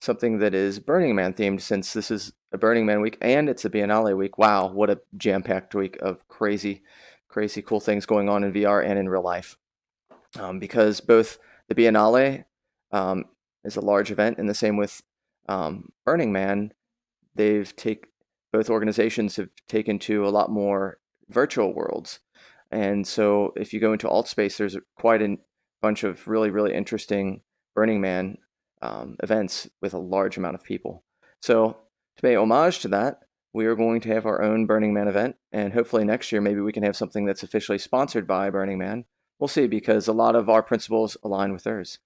something that is Burning Man themed, since this is a Burning Man week and it's a Biennale week. Wow, what a jam-packed week of crazy, crazy cool things going on in VR and in real life. Because both the Biennale um, is a large event, and the same with Burning Man. They've take Both organizations have taken to a lot more virtual worlds, and so if you go into AltSpace, there's quite a bunch of really really interesting Burning Man events with a large amount of people. So to pay homage to that, we are going to have our own Burning Man event, and hopefully next year maybe we can have something that's officially sponsored by Burning Man. We'll see, because a lot of our principles align with theirs.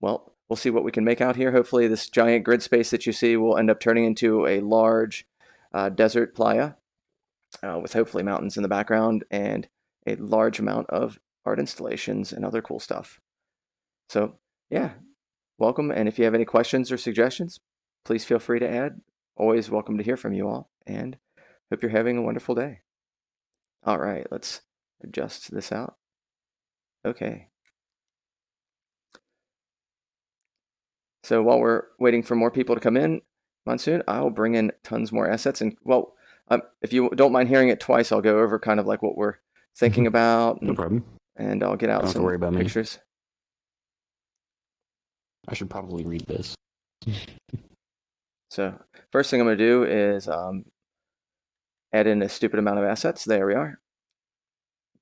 Well, we'll see what we can make out here. Hopefully, this giant grid space that you see will end up turning into a large desert playa with hopefully mountains in the background and a large amount of art installations and other cool stuff. So, yeah, welcome. And if you have any questions or suggestions, please feel free to add. Always welcome to hear from you all, and hope you're having a wonderful day. All right, let's adjust this out. Okay. So while we're waiting for more people to come in, Monsoon, I'll bring in tons more assets. And well, if you don't mind hearing it twice, I'll go over kind of like what we're thinking about, No problem. and I'll get out Don't have to some worry about me. pictures. I should probably read this. So first thing I'm going to do is add in a stupid amount of assets. There we are.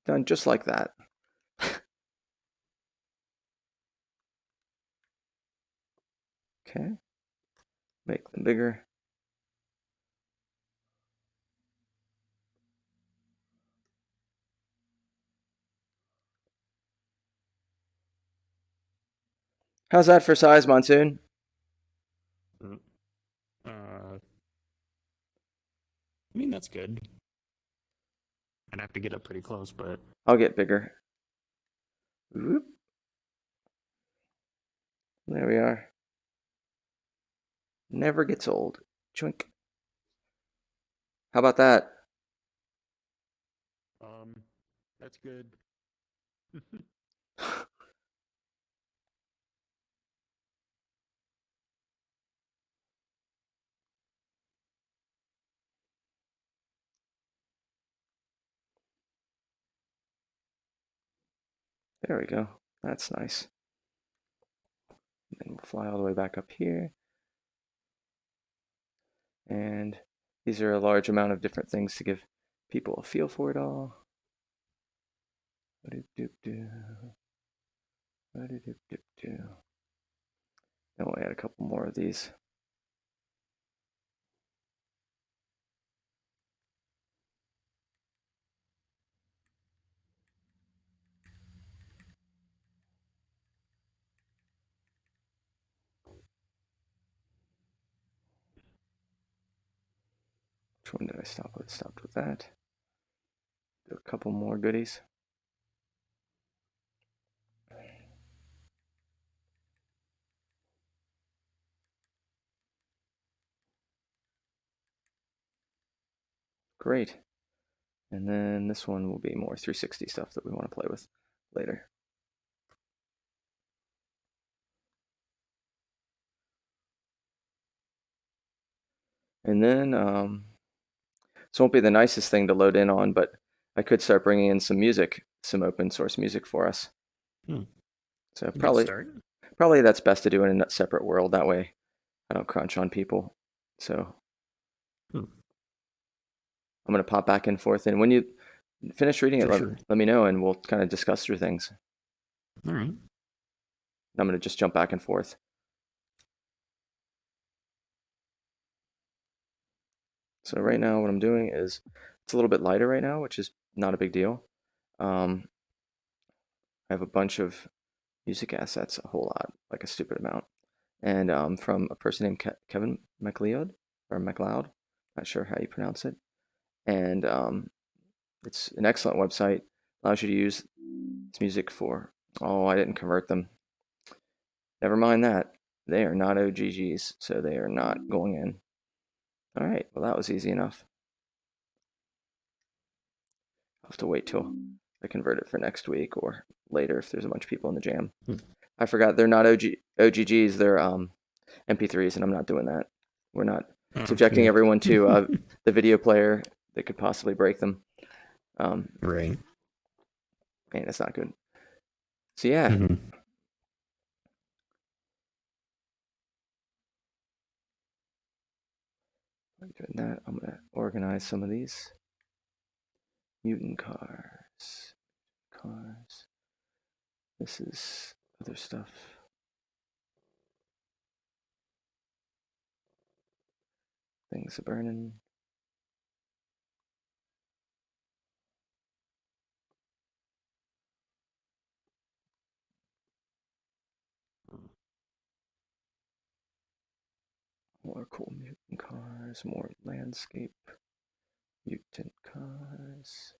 Done just like that. Okay. Make them bigger. How's that for size, Monsoon? I mean, that's good. I'd have to get up pretty close, but I'll get bigger. Whoop. There we are. Never gets old. Choink. How about that? that's good. There we go. That's nice. And then we'll fly all the way back up here. And these are a large amount of different things to give people a feel for it all. Then we'll add a couple more of these. Which one did I stop with? Stopped with that. Do a couple more goodies. Great. And then this one will be more 360 stuff that we want to play with later. And then, this won't be the nicest thing to load in on, but I could start bringing in some music, some open source music for us. So probably that's best to do in a separate world. That way I don't crunch on people. So I'm going to pop back and forth. And when you finish reading it, let me know, and we'll kind of discuss through things. All right. I'm going to just jump back and forth. So right now what I'm doing is, it's a little bit lighter right now, which is not a big deal. I have a bunch of music assets, a whole lot, like a stupid amount. And from a person named Kevin MacLeod, or MacLeod, not sure how you pronounce it. And it's an excellent website, allows you to use this music for, oh, I didn't convert them. Never mind that. They are not OGGs, so they are not going in. All right, well, that was easy enough. I'll have to wait till I convert it for next week or later if there's a bunch of people in the jam. I forgot they're not OGGs. They're MP3s, and I'm not doing that. We're not Oh, subjecting yeah. everyone to the video player that could possibly break them. Right. And it's not good. So yeah, Mhm. doing that. I'm gonna organize some of these mutant cars. Cars. This is other stuff. Things are burning. More cool mutant cars. More landscape mutant cars.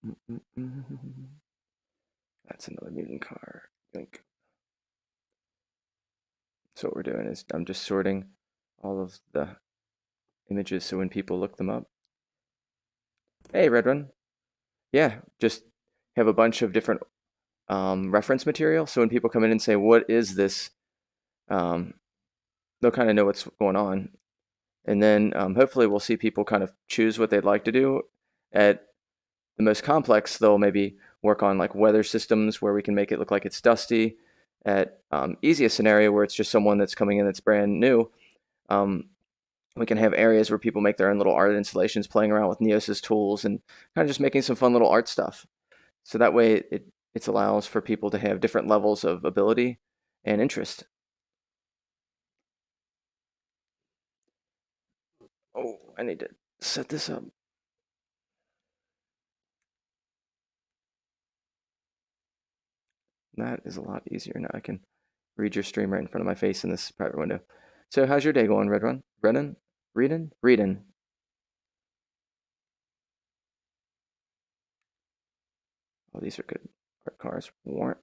Mm-mm-mm. That's another mutant car. Yoink. So what we're doing is I'm just sorting all of the images so when people look them up. Hey, Red Run. Yeah, just have a bunch of different reference material. So when people come in and say, "What is this?" They'll kind of know what's going on, and then hopefully we'll see people kind of choose what they'd like to do. At the most complex, they'll maybe work on like weather systems where we can make it look like it's dusty. At easiest scenario where it's just someone that's coming in that's brand new, um, we can have areas where people make their own little art installations, playing around with Neos's tools and kind of just making some fun little art stuff. So that way it allows for people to have different levels of ability and interest. Oh, I need to set this up. That is a lot easier now. I can read your stream right in front of my face in this private window. So how's your day going, Red Run? Brennan? Reading? Reading. Oh, these are good art cars. Warrant.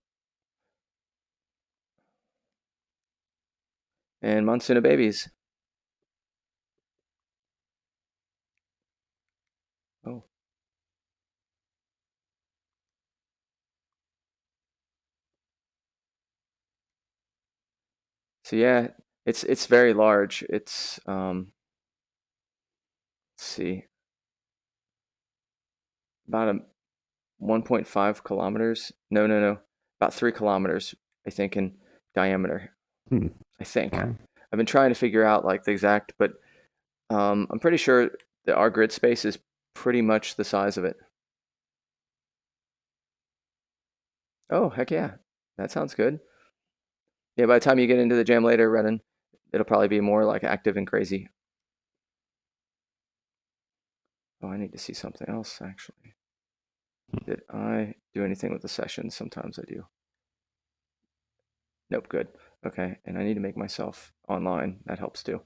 And Monsoona Babies. Oh. So yeah, it's very large. It's let's see, about a 1.5 kilometers. No. About 3 kilometers, I think, in diameter. Hmm. I think. Wow. I've been trying to figure out like the exact, but I'm pretty sure that our grid space is pretty much the size of it. Oh, heck yeah. That sounds good. Yeah, by the time you get into the jam later, Renan, it'll probably be more like active and crazy. Oh, I need to see something else actually. Did I do anything with the sessions? Sometimes I do. Nope, good. Okay, and I need to make myself online. That helps too.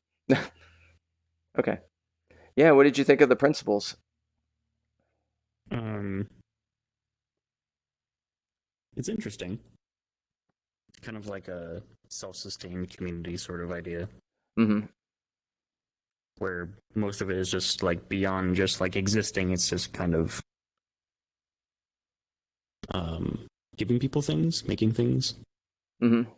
Okay. Yeah, what did you think of the principles? Um, it's interesting. Kind of like a self-sustained community sort of idea, Mm-hmm. where most of it is just like beyond just like existing. It's just kind of giving people things, making things. Mm-hmm.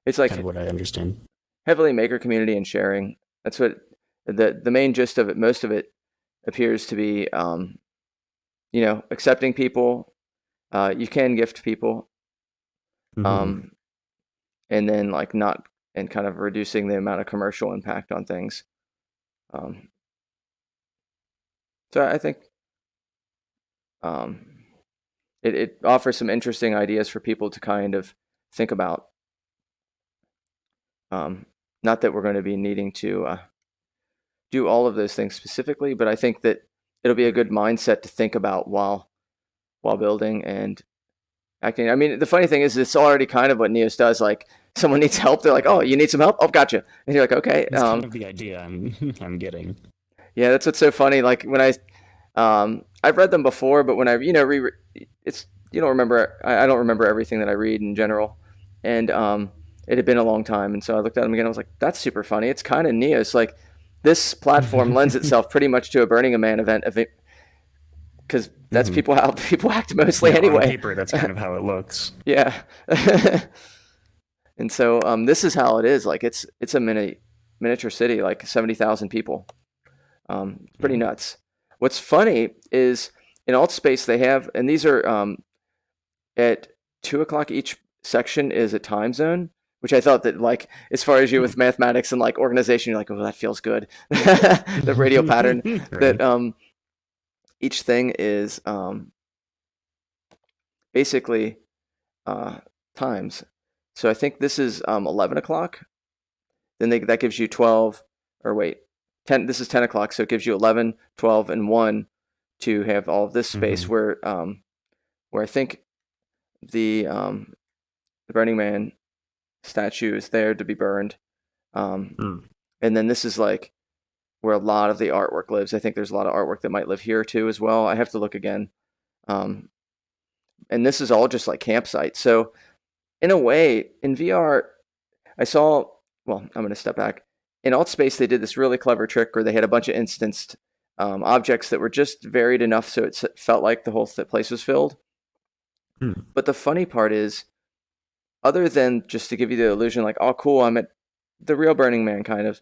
It's Kind of like what I understand. heavily maker community and sharing. That's what the main gist of it. Most of it appears to be, accepting people. You can gift people, Mm-hmm. um, and then like not and kind of reducing the amount of commercial impact on things. Um, so I think um, it offers some interesting ideas for people to kind of think about. Um, Not that we're going to be needing to do all of those things specifically, but I think that it'll be a good mindset to think about while building and acting. I mean, the funny thing is, it's already kind of what Neos does. Like, someone needs help, they're like, "Oh, you need some help? Oh, gotcha." And you're like, "Okay." It's kind of the idea I'm I'm getting. Yeah, that's what's so funny. Like when I've read them before, but when I it's you don't remember. I don't remember everything that I read in general, and it had been a long time, and so I looked at them again. I was like, that's super funny. It's kind of Neo. It's like this platform lends itself pretty much to a Burning Man event because that's Mhm. people how people act mostly Yeah, on anyway. paper, that's kind of how it looks. Yeah. And so this is how it is. Like it's a miniature city, like 70,000 people. It's pretty Yeah. nuts. What's funny is in alt space they have, and these are at 2 o'clock each section is a time zone, which I thought that like as far as you Hmm. with mathematics and like organization, you're like, oh, that feels good. The radial pattern that Right. each thing is basically uh, times. So I think this is 11 o'clock. Then that gives you 12, or wait, 10. This is 10 o'clock, so it gives you 11, 12, and 1 to have all of this space Hmm. where I think the Burning Man statue is there to be burned. Um, Mm. and then this is like where a lot of the artwork lives. I think there's a lot of artwork that might live here too as well. I have to look again. Um, and this is all just like campsites. So in a way, in VR, I saw. Well, I'm going to step back. In AltSpace, they did this really clever trick where they had a bunch of instanced objects that were just varied enough so it felt like the whole place was filled. Mm. But the funny part is, other than just to give you the illusion, like, oh, cool, I'm at the real Burning Man, kind of,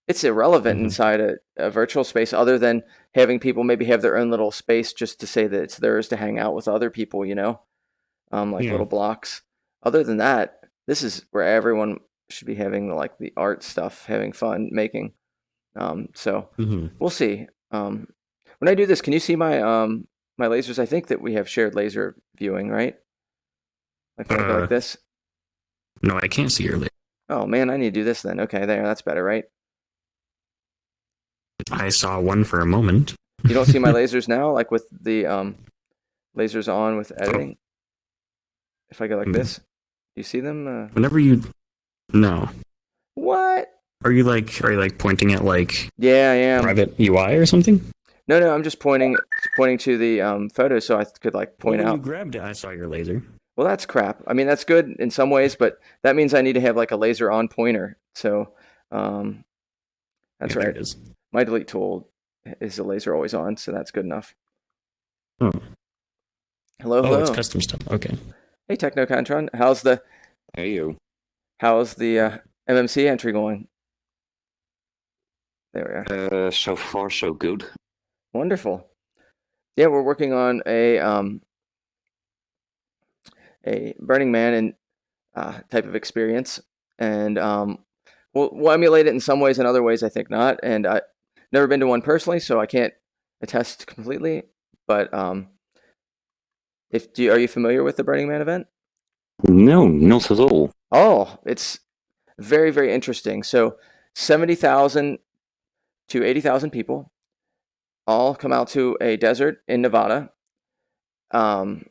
it's irrelevant Hmm. inside a virtual space, other than having people maybe have their own little space just to say that it's theirs to hang out with other people, like Yeah. little blocks. Other than that, this is where everyone should be having like the art stuff, having fun making. So Hmm. we'll see. When I do this, can you see my lasers? I think that we have shared laser viewing, right? Like when I go like Uh, this. no, I can't see your list. Oh man, I need to do this then. Okay, there, that's better, right? I saw one for a moment. You don't see my lasers now, like with the lasers on with Oh, editing. If I go like mm. this, do you see them? Whenever you no, What? are you like pointing at like Yeah, I am. private UI or something? No, no, I'm just pointing to the photo so I could like Well, point when you out. grabbed it, I saw your laser. Well, that's crap. I mean, that's good in some ways, but that means I need to have like a laser on pointer. So um, Yeah, that's there right. it is. My delete tool is the laser always on, so that's good enough. Oh, Hello, oh, it's hello. custom stuff. Okay. Hey, Technocontron. How's the MMC entry going? There we are. So far, so good. Wonderful. Yeah, we're working on a Burning Man and type of experience, and we'll emulate it in some ways, in other ways I think not. And I've never been to one personally, so I can't attest completely. But are you familiar with the Burning Man event? No, not at all. Oh, it's very very interesting. So 70,000 to 80,000 people all come out to a desert in Nevada. Um,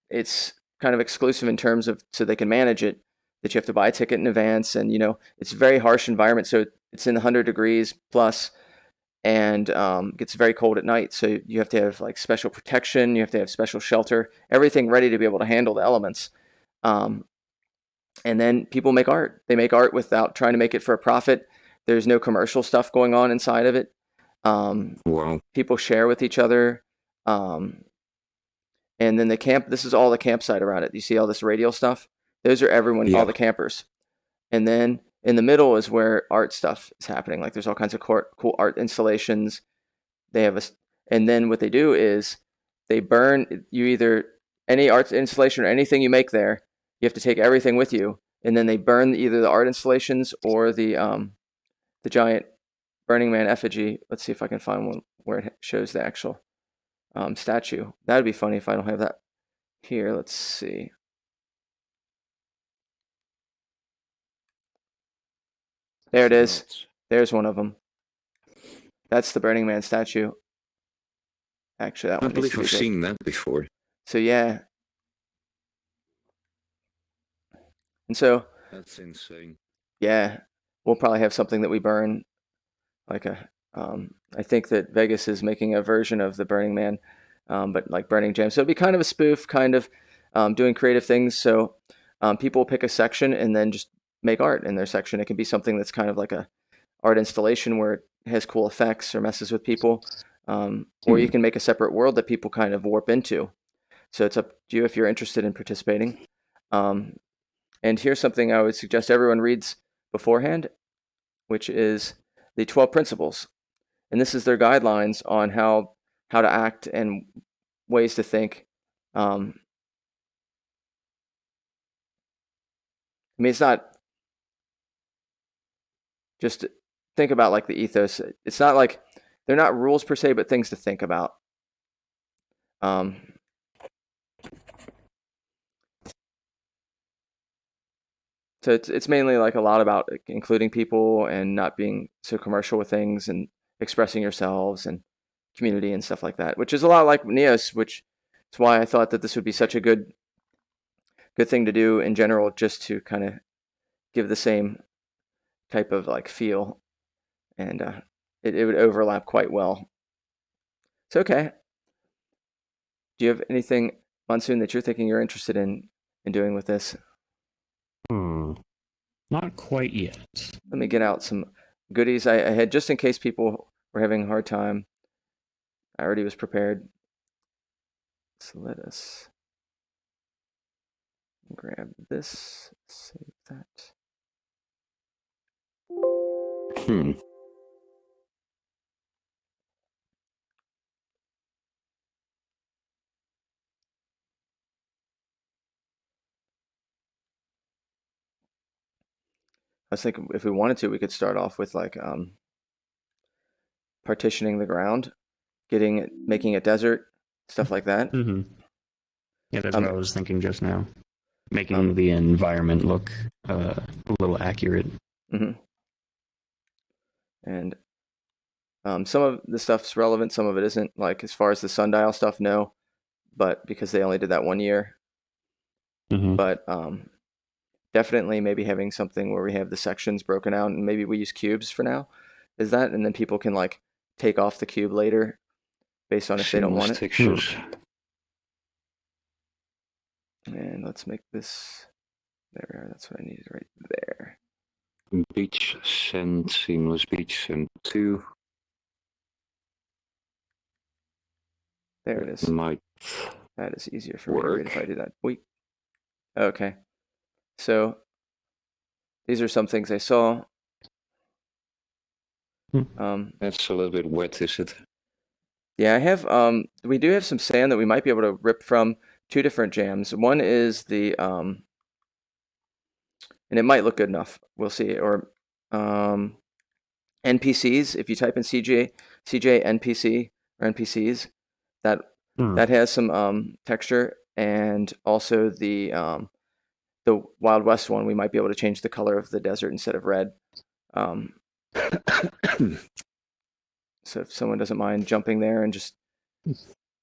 it's kind of exclusive in terms of so they can manage it, that you have to buy a ticket in advance, and it's a very harsh environment, so it's in the 100 degrees plus, and gets very cold at night, so you have to have like special protection, you have to have special shelter, everything ready to be able to handle the elements. um, and then people make art. They make art without trying to make it for a profit. There's no commercial stuff going on inside of it. um, Wow. People share with each other. um, and then this is all the campsite around it. You see all this radial stuff? Those are everyone, all Yeah. the campers. And then in the middle is where art stuff is happening. Like there's all kinds of cool art installations. They have and then what they do is they burn you, either any art installation or anything you make there, you have to take everything with you. And then they burn either the art installations or the giant Burning Man effigy. Let's see if I can find one where it shows the actual statue. That would be funny if I don't have that here. Let's see. There it is. There's one of them. That's the Burning Man statue. Actually, that I one needs believe to be I've big. seen that before. So yeah, and so That's insane. yeah, we'll probably have something that we burn, like I think that Vegas is making a version of the Burning Man, but like Burning Jam. So it'd be kind of a spoof, kind of doing creative things. So people pick a section and then just make art in their section. It can be something that's kind of like a art installation where it has cool effects or messes with people, or you can make a separate world that people kind of warp into. So it's up to you if you're interested in participating. And here's something I would suggest everyone reads beforehand, which is the 12 Principles. And this is their guidelines on how to act and ways to think. I mean, it's not just think about like the ethos. It's not like they're not rules per se, but things to think about. So it's mainly like a lot about including people and not being so commercial with things and expressing yourselves and community and stuff like that, which is a lot like Neos, which is why I thought that this would be such a good thing to do in general, just to kind of give the same type of like feel, and it would overlap quite well. It's okay. Do you have anything, Monsoon, that you're thinking you're interested in doing with this? Not quite yet. Let me get out some goodies I had just in case people were having a hard time. I already was prepared. So let us grab this, save that. I was thinking if we wanted to, we could start off with like partitioning the ground, making it desert, stuff like that. Mm-hmm. Yeah, that's what I was thinking just now. Making Um, the environment look a little accurate. Mm-hmm. And some of the stuff's relevant, some of it isn't. Like as far as the sundial stuff, no, but because they only did that 1 year. Mm-hmm. But definitely maybe having something where we have the sections broken out, and maybe we use cubes for now. Is that, and then people can like take off the cube later, based on if they don't want it. Textures. And let's make this. There we are. That's what I needed right there. Beach sand, seamless beach sand 2. There it is. Might That is easier for me to read work. if I do that. Okay. So these are some things I saw. That's a little bit wet, is it? Yeah, I have. We do have some sand that we might be able to rip from two different jams. One is the and it might look good enough. We'll see. Or NPCs. If you type in CJ NPC or NPCs, that has some texture, and also the Wild West one. We might be able to change the color of the desert instead of red. So if someone doesn't mind jumping there and just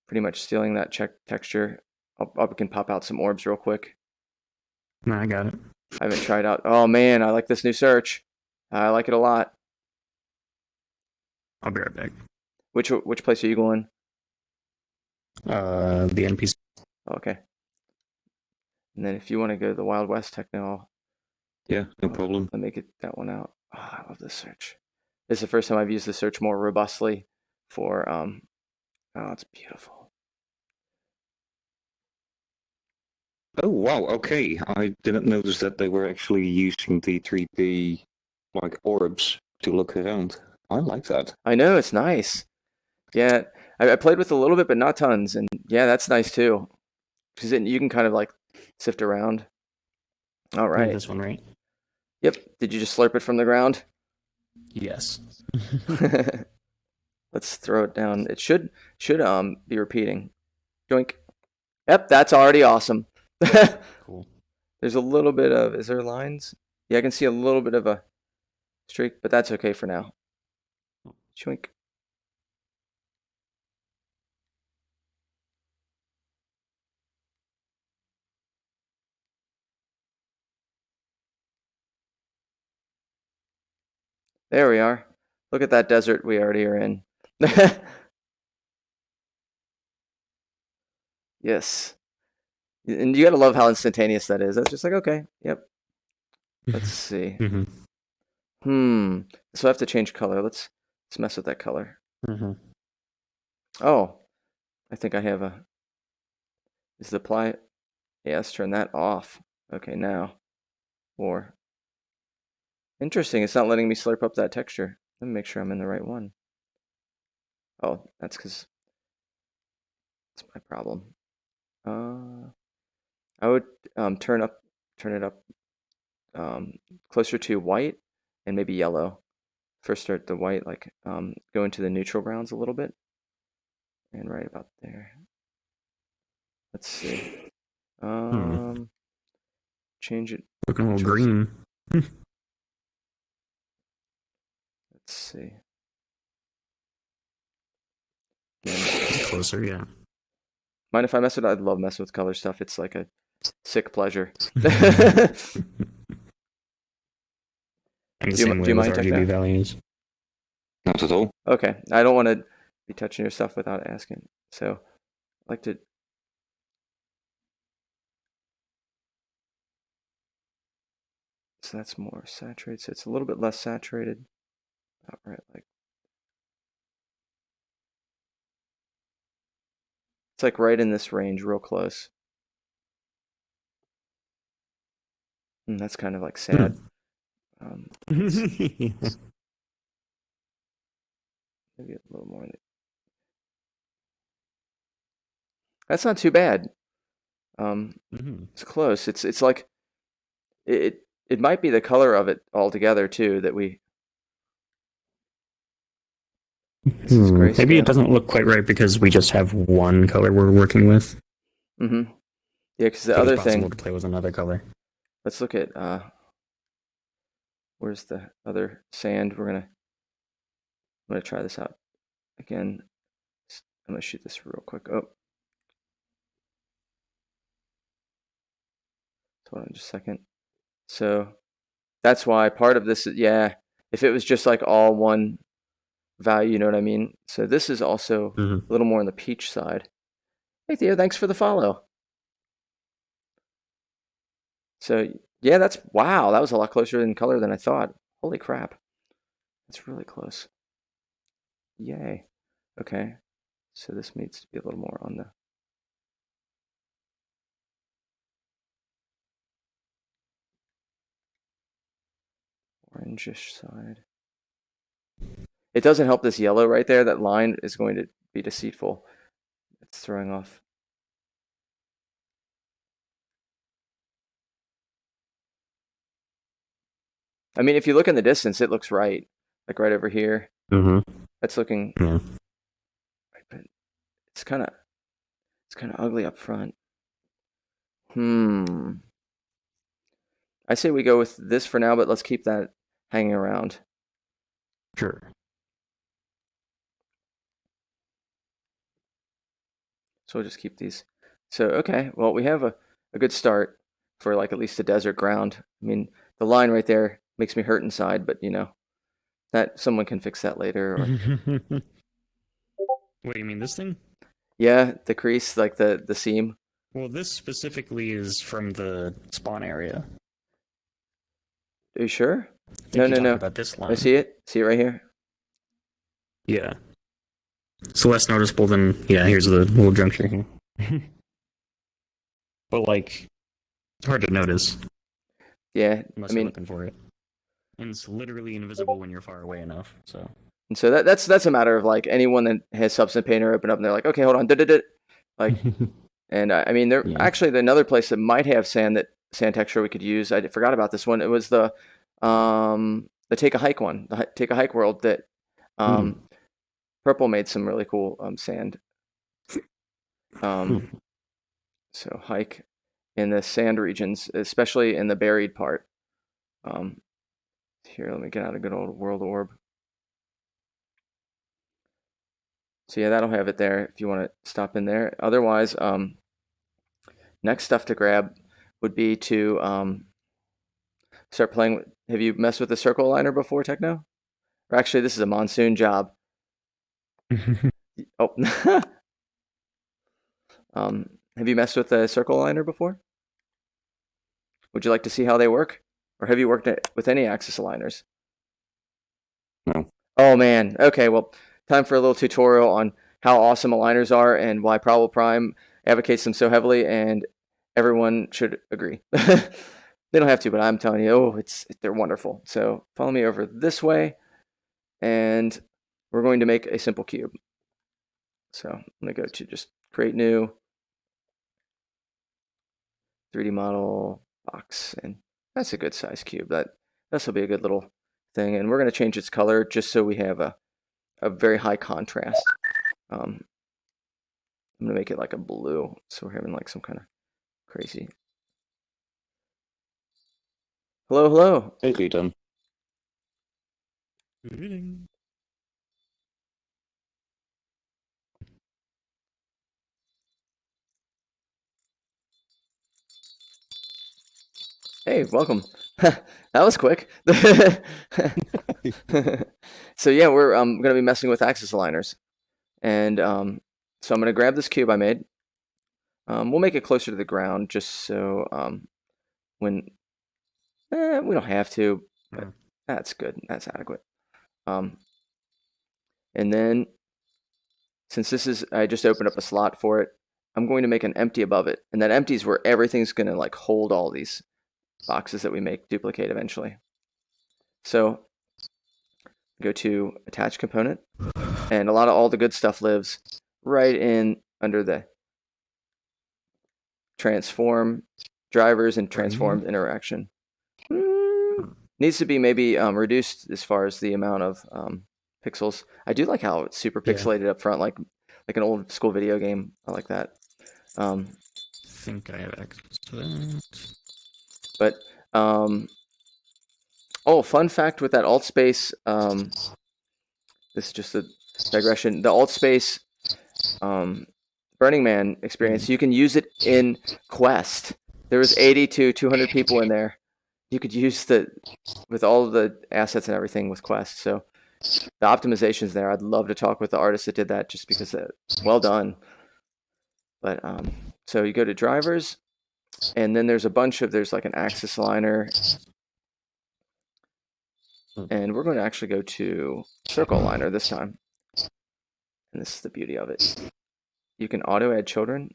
pretty much stealing that texture, I can pop out some orbs real quick. No, I got it. I haven't tried out. Oh man, I like this new search. I like it a lot. I'll be right back. Which place are you going? The NPC. Okay. And then if you want to go to the Wild West techno, Yeah, no problem. let me get that one out. Oh, I love this search. This is the first time I've used the search more robustly for oh, it's beautiful. Oh wow, okay. I didn't notice that they were actually using the 3D like orbs to look around. I like that. I know, it's nice. Yeah, I played with a little bit, but not tons, and yeah, that's nice too. Because you can kind of like sift around. All right. This one, right? Yep. Did you just slurp it from the ground? Yes. Let's throw it down. It should be repeating. Joink. Yep, that's already awesome. Cool. There's a little bit of, is there lines? Yeah, I can see a little bit of a streak, but that's okay for now. Joink. There we are. Look at that desert we already are in. Yes. And you gotta love how instantaneous that is. That's just like, okay, yep. Let's see. So I have to change color. Let's mess with that color. Oh, I think I have a. Is the apply? Yeah, let's turn that off. Okay, now. Or. Interesting. It's not letting me slurp up that texture. Let me make sure I'm in the right one. Oh, that's because that's my problem. I would turn it up closer to white and maybe yellow. First start the white, like go into the neutral browns a little bit, and right about there. Let's see. Change it. Looking a little Choice- green. Let's see. It's closer, yeah. Mind if I mess with it? I'd love messing with color stuff. It's like a sick pleasure. And the Do you same way with mind, RGB Techno? values. Not at all. Okay, I don't want to be touching your stuff without asking. So, I'd like to. So that's more saturated. So it's a little bit less saturated. All right, like it's like right in this range, real close. That's kind of like sad. Maybe a little more. That's not too bad. It's close. It's like it might be the color of it altogether too that we. This is Maybe grayscale. it doesn't look quite right because we just have one color we're working with. Yeah, because the So other it's possible thing. to play with another color. Let's look at where's the other sand? I'm gonna try this out again. I'm gonna shoot this real quick. Oh, hold on just a second. So that's why part of this is, yeah, if it was just like all one value, you know what I mean? So this is also a little more on the peach side. Hey Theo, thanks for the follow. So yeah, wow, that was a lot closer in color than I thought. Holy crap. That's really close. Yay. Okay. So this needs to be a little more on the orangish side. It doesn't help this yellow right there. That line is going to be deceitful. It's throwing off. I mean, if you look in the distance, it looks right. Like right over here. That's looking. Yeah. But it's kind of ugly up front. I say we go with this for now, but let's keep that hanging around. Sure. So we'll just keep these. So, okay, well, we have a good start for like at least a desert ground. I mean, the line right there makes me hurt inside, but that someone can fix that later. Or... Wait, you mean this thing? Yeah, the crease, like the seam. Well, this specifically is from the spawn area. Are you sure? I think No. About this line. I see it. See it right here. Yeah. It's less noticeable than here's the little juncture here. But like, it's hard to notice. Yeah, Unless I mean, you're looking for it. And it's literally invisible when you're far away enough. So. And so that's a matter of like anyone that has Substance Painter open up and they're like, okay, hold on, like, and I mean, actually another place that might have sand texture we could use. I forgot about this one. It was the Take a Hike one, the Take a Hike world that Purple made some really cool sand. So hike in the sand regions, especially in the buried part. Here, let me get out a good old world orb. So yeah, that'll have it there if you want to stop in there. Otherwise, next stuff to grab would be to start playing. Have you messed with the circle aligner before, Techno? Or actually, this is a monsoon job. Oh. Have you messed with a circle aligner before? Would you like to see how they work? Or have you worked with any axis aligners? No. Oh man. Okay, well, time for a little tutorial on how awesome aligners are and why Probable Prime advocates them so heavily, and everyone should agree. They don't have to, but I'm telling you, they're wonderful. So follow me over this way, and we're going to make a simple cube. So I'm going to go to just create new 3D model box, and that's a good size cube. This will be a good little thing, and we're going to change its color just so we have a very high contrast. I'm going to make it like a blue, so we're having like some kind of crazy. Hello, hello. Lately done. Hey, welcome. That was quick. So yeah, we're going to be messing with axis aligners, and so I'm going to grab this cube I made. We'll make it closer to the ground just so when we don't have to, but that's good. That's adequate. And then since I just opened up a slot for it, I'm going to make an empty above it, and that empty is where everything's going to like hold all these boxes that we make duplicate eventually. So go to attach component, and all the good stuff lives right in under the transform drivers and transformed interaction. Needs to be maybe reduced as far as the amount of pixels. I do like how it's super pixelated up front, like an old school video game. I like that. I think I have access to that. But fun fact with that alt space. This is just a digression. The alt space Burning Man experience, you can use it in Quest. There was 80 to 200 people in there. You could use with all of the assets and everything with Quest. So the optimization's there. I'd love to talk with the artist that did that, just because well done. But so you go to drivers, and then there's like an axis aligner, and we're going to actually go to circle aligner this time. And this is the beauty of it. You can auto add children,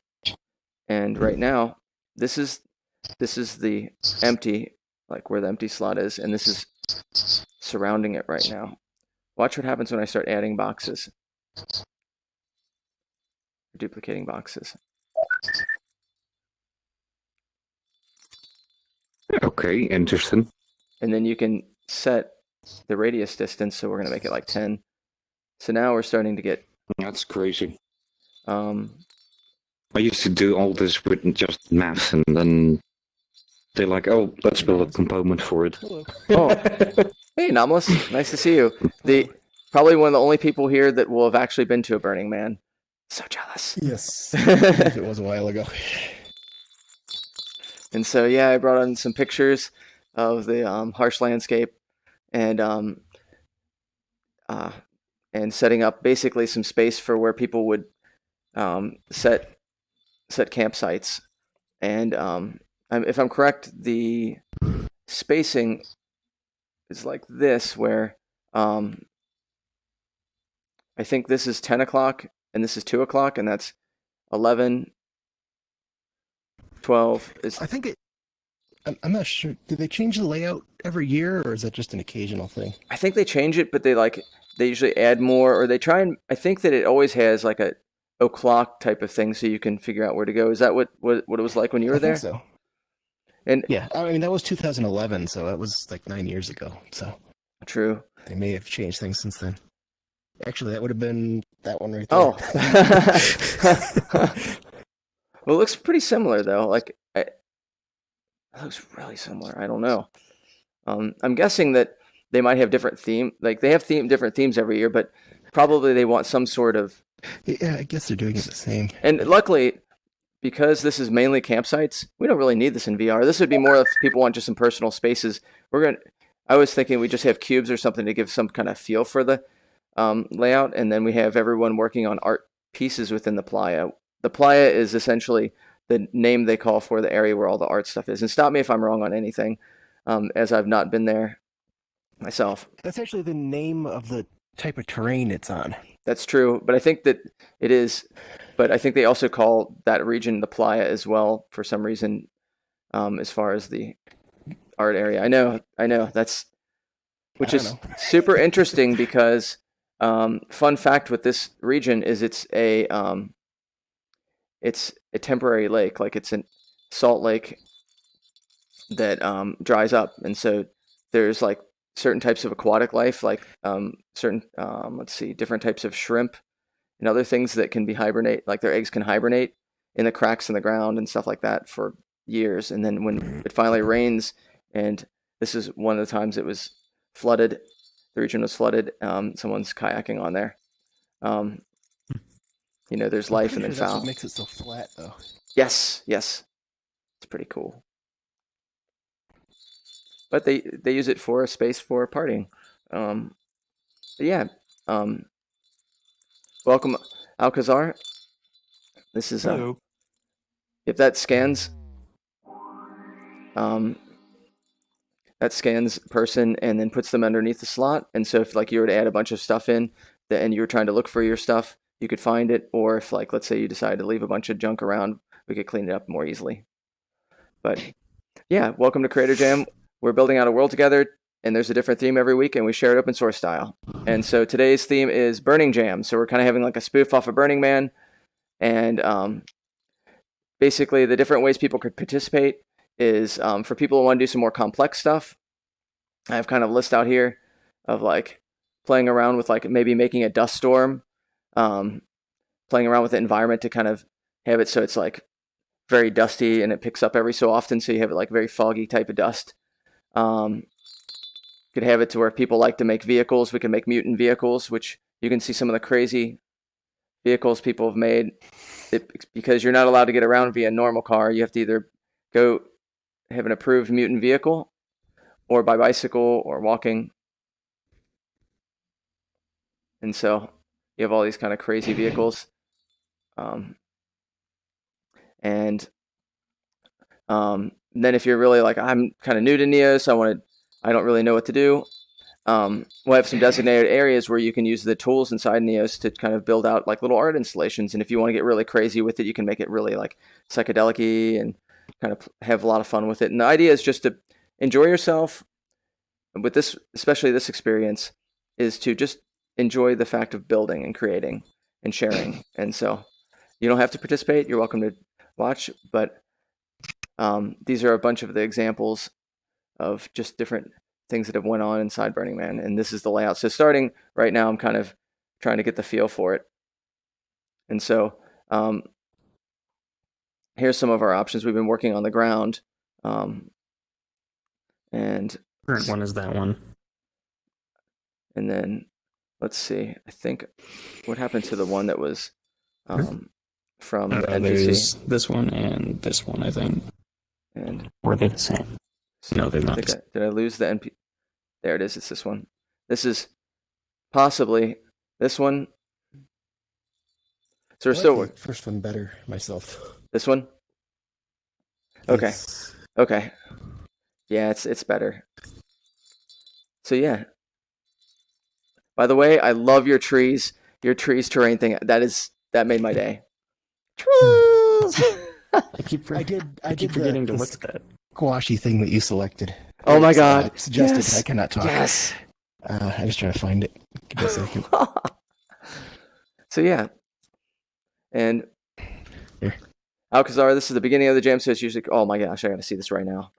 and right now this is the empty, like where the empty slot is, and this is surrounding it right now. Watch what happens when I start adding boxes, duplicating boxes. Okay, interesting. And then you can set the radius distance, so we're going to make it like 10. So now we're starting to get... That's crazy. I used to do all this with just maths, and then they're like, "Oh, let's build a component for it." Oh, hey, Anomalous, nice to see you. Probably one of the only people here that will have actually been to a Burning Man. So jealous. Yes, it was a while ago. And so yeah, I brought on some pictures of the harsh landscape, and setting up basically some space for where people would set campsites. And if I'm correct, the spacing is like this, where I think this is 10 o'clock and this is 2 o'clock, and that's 11, 12. I think I'm not sure. Do they change the layout every year, or is that just an occasional thing? I think they change it, but they usually add more, or they try and... I think that it always has like a o'clock type of thing, so you can figure out where to go. Is that what it was like when you were there? I think so. And yeah, I mean that was 2011, so that was like 9 years ago. So true. They may have changed things since then. Actually, that would have been that one right there. Oh. Well, it looks pretty similar though. It looks really similar. I don't know. I'm guessing that they might have different theme. Like they have different themes every year, but probably they want some sort of... Yeah, I guess they're doing it the same. And luckily, because this is mainly campsites, we don't really need this in VR. This would be more if people want just some personal spaces. I was thinking we just have cubes or something to give some kind of feel for the layout, and then we have everyone working on art pieces within the playa. The playa is essentially the name they call for the area where all the art stuff is. And stop me if I'm wrong on anything, as I've not been there myself. That's actually the name of the type of terrain it's on. That's true, but I think that it is. But I think they also call that region the playa as well for some reason, as far as the art area. I know. That's which I is don't know. super interesting because fun fact with this region is it's a temporary lake, like it's a salt lake that dries up, and so there's like certain types of aquatic life, like certain different types of shrimp and other things that can be hibernate, like their eggs can hibernate in the cracks in the ground and stuff like that for years. And then when it finally rains, and this is one of the times it was flooded, the region was flooded. Someone's kayaking on there. There's life and then That's foul. what makes it so flat, though. Yes, it's pretty cool. But they use it for a space for partying. Welcome, Alcazar. This is if that scans person and then puts them underneath the slot. And so if like you were to add a bunch of stuff in and you were trying to look for your stuff, you could find it. Or if like, let's say you decided to leave a bunch of junk around, we could clean it up more easily. But yeah, welcome to Creator Jam. We're building out a world together, and there's a different theme every week, and we share it open source style. And so today's theme is Burning Jam. So we're kind of having like a spoof off of Burning Man. And basically the different ways people could participate is for people who want to do some more complex stuff. I have kind of a list out here of like playing around with like maybe making a dust storm, playing around with the environment to kind of have it so it's like very dusty and it picks up every so often, so you have it like very foggy type of dust. Could have it to where people like to make vehicles. We can make mutant vehicles, which you can see some of the crazy vehicles people have made. Because you're not allowed to get around via a normal car, you have to either go have an approved mutant vehicle or by bicycle or walking. And so you have all these kind of crazy vehicles. Then if you're really like, I'm kind of new to Neos, I don't really know what to do. We'll have some designated areas where you can use the tools inside Neos to kind of build out like little art installations. And if you want to get really crazy with it, you can make it really like psychedelic-y and kind of have a lot of fun with it. And the idea is just to enjoy yourself with this, especially this experience, is to just enjoy the fact of building and creating and sharing. And so you don't have to participate. You're welcome to watch, but these are a bunch of the examples of just different things that have went on inside Burning Man, and this is the layout. So starting right now, I'm kind of trying to get the feel for it. And so here's some of our options. We've been working on the ground, and Current one is that one. And then let's see. I think what happened to the one that was from the NPC? There's this one and this one, I think. And or are they the same? No, they're not. Did I lose the NP? There it is. It's this one. This is possibly this one. So we're still the first one better myself. This one. Okay. Yes. Okay. Yeah, it's better. So yeah. By the way, I love your trees. Your trees terrain thing. That made my day. Trees. I keep forgetting to look at that. Squashy thing that you selected. Oh my god. Suggested. Yes. I cannot talk. Yes. I'm just trying to find it. Give me a second. So yeah. And Here. Alcazar, this is the beginning of the jam, so it's usually, oh my gosh, I gotta see this right now.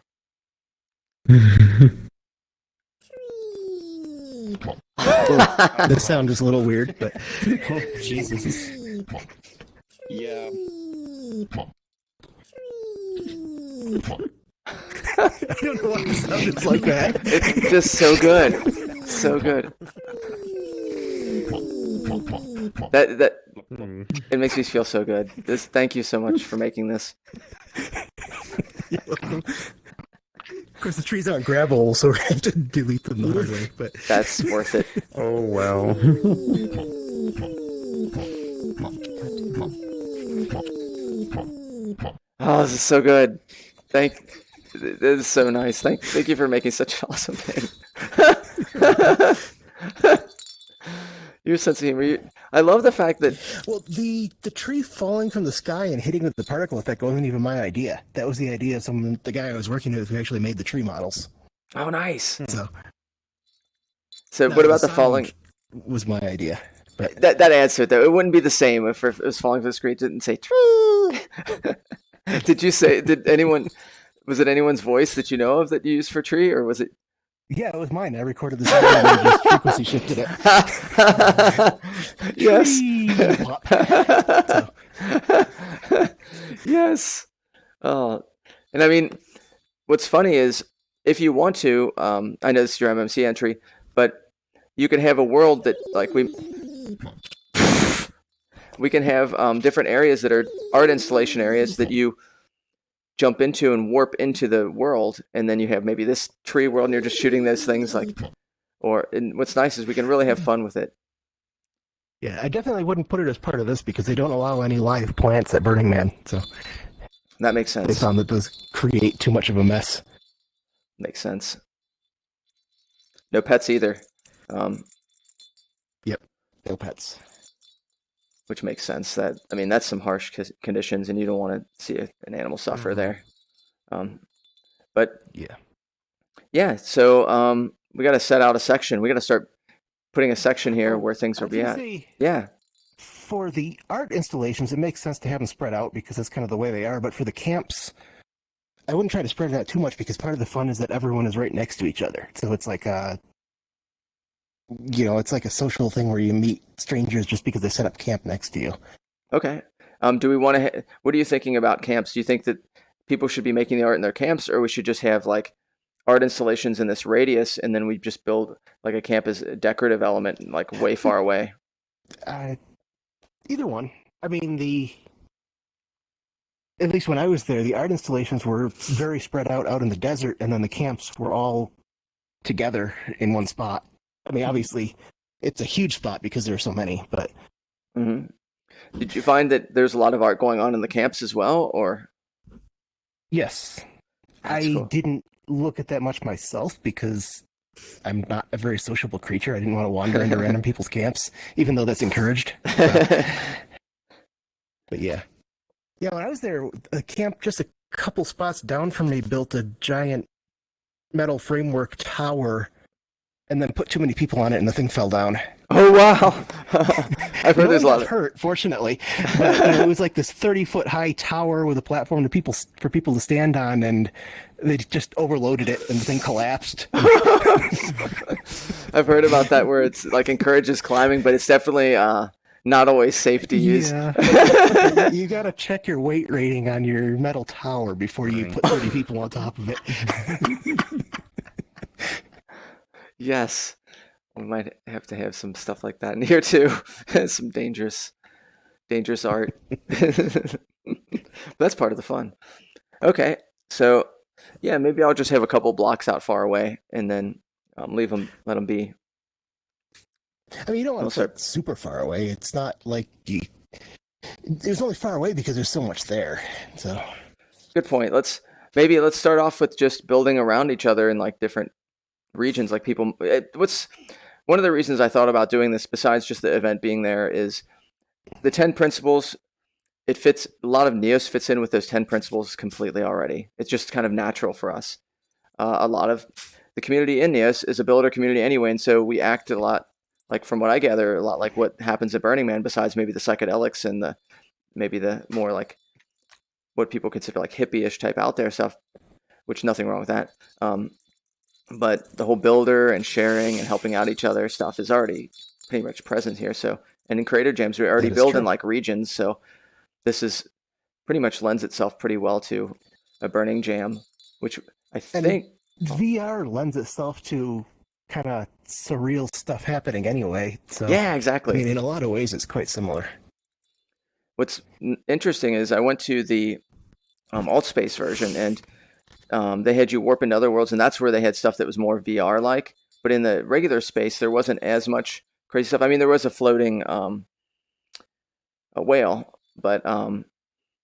The sound is a little weird, but Oh, Jesus. Yeah. I don't know why the sound is like that. It's just so good. So good. That it makes me feel so good. Thank you so much for making this. You're welcome. Of course, the trees aren't grabbable, so we have to delete them the hard way. But That's worth it. Oh well. Oh, this is so good. This is so nice. Thank you for making such an awesome thing. Your sense of humor. I love the fact that well, the tree falling from the sky and hitting with the particle effect wasn't even my idea. That was the idea of the guy I was working with who actually made the tree models. oh nice. So So now what about the sound falling? was my idea. But That adds to it though. It wouldn't be the same if it was falling from the screen. It didn't say tree. Was it anyone's voice that you know of that you used for tree, or was it? yeah, it was mine. I recorded the sound and I just frequency shifted it. Yes. Tree! Pop. So, Yes. Oh, and I mean, what's funny is if you want to, I know this is your MMC entry, but you can have a world that like we can have different areas that are art installation areas that you jump into and warp into the world, and then you have maybe this tree world and you're just shooting those things and what's nice is we can really have fun with it. yeah, I definitely wouldn't put it as part of this because they don't allow any live plants at Burning Man. So That makes they sense. found that those create too much of a mess. Makes sense. No pets either, No pets. which makes sense. That's some harsh conditions, and you don't want to see an animal suffer Mhm. there. But Yeah. yeah, so we got to set out a section. We got to start putting a section here where things I are was be gonna at. say, Yeah. for the art installations, it makes sense to have them spread out because that's kind of the way they are. But for the camps, I wouldn't try to spread it out too much because part of the fun is that everyone is right next to each other. So it's like it's like a social thing where you meet strangers just because they set up camp next to you. Okay. Do we want to? What are you thinking about camps? Do you think that people should be making the art in their camps, or we should just have like art installations in this radius, and then we just build like a camp as a decorative element, like way far away? Either one. I mean, at least when I was there, the art installations were very spread out in the desert, and then the camps were all together in one spot. I mean, obviously, it's a huge spot because there are so many, but hmm Did you find that there's a lot of art going on in the camps as well, or? yes, That's I cool. didn't look at that much myself because I'm not a very sociable creature. I didn't want to wander into random people's camps, even though that's encouraged. But yeah. Yeah, when I was there, a camp just a couple spots down from me built a giant metal framework tower and then put too many people on it and the thing fell down. Oh wow! I've heard No there's a one lot got of. hurt, fortunately. But it was like this 30-foot high tower with a platform for people to stand on, and they just overloaded it and the thing collapsed. I've heard about that where it's like encourages climbing, but it's definitely not always safe to use. Yeah. You got to check your weight rating on your metal tower before you put 30 people on top of it. Yes, we might have to have some stuff like that in here too. Some dangerous art. That's part of the fun. Okay, so yeah, maybe I'll just have a couple blocks out far away and then let them be. I mean, you don't want Well, to sir. put super far away. It's not like it's only far away because there's so much there. So Good point. Let's start off with just building around each other in like different regions. Like what's one of the reasons I thought about doing this, besides just the event being there, is the 10 principles. It fits a lot of Neos fits in with those 10 principles completely already. It's just kind of natural for us. A lot of the community in Neos is a builder community anyway, and so we act a lot like, from what I gather, a lot like what happens at Burning Man. Besides maybe the psychedelics and maybe the more like what people consider like hippie-ish type out there stuff, which nothing wrong with that. But the whole builder and sharing and helping out each other stuff is already pretty much present here. So, and in Creator Jams, we already That is build in true. like regions. So this is pretty much lends itself pretty well to a Burning Jam, which I And- think. VR lends itself to kind of surreal stuff happening anyway. So Yeah, I exactly. mean, in a lot of ways, it's quite similar. What's interesting is I went to the Altspace version, and they had you warp into other worlds, and that's where they had stuff that was more VR like. But in the regular space, there wasn't as much crazy stuff. I mean, there was a floating a whale, but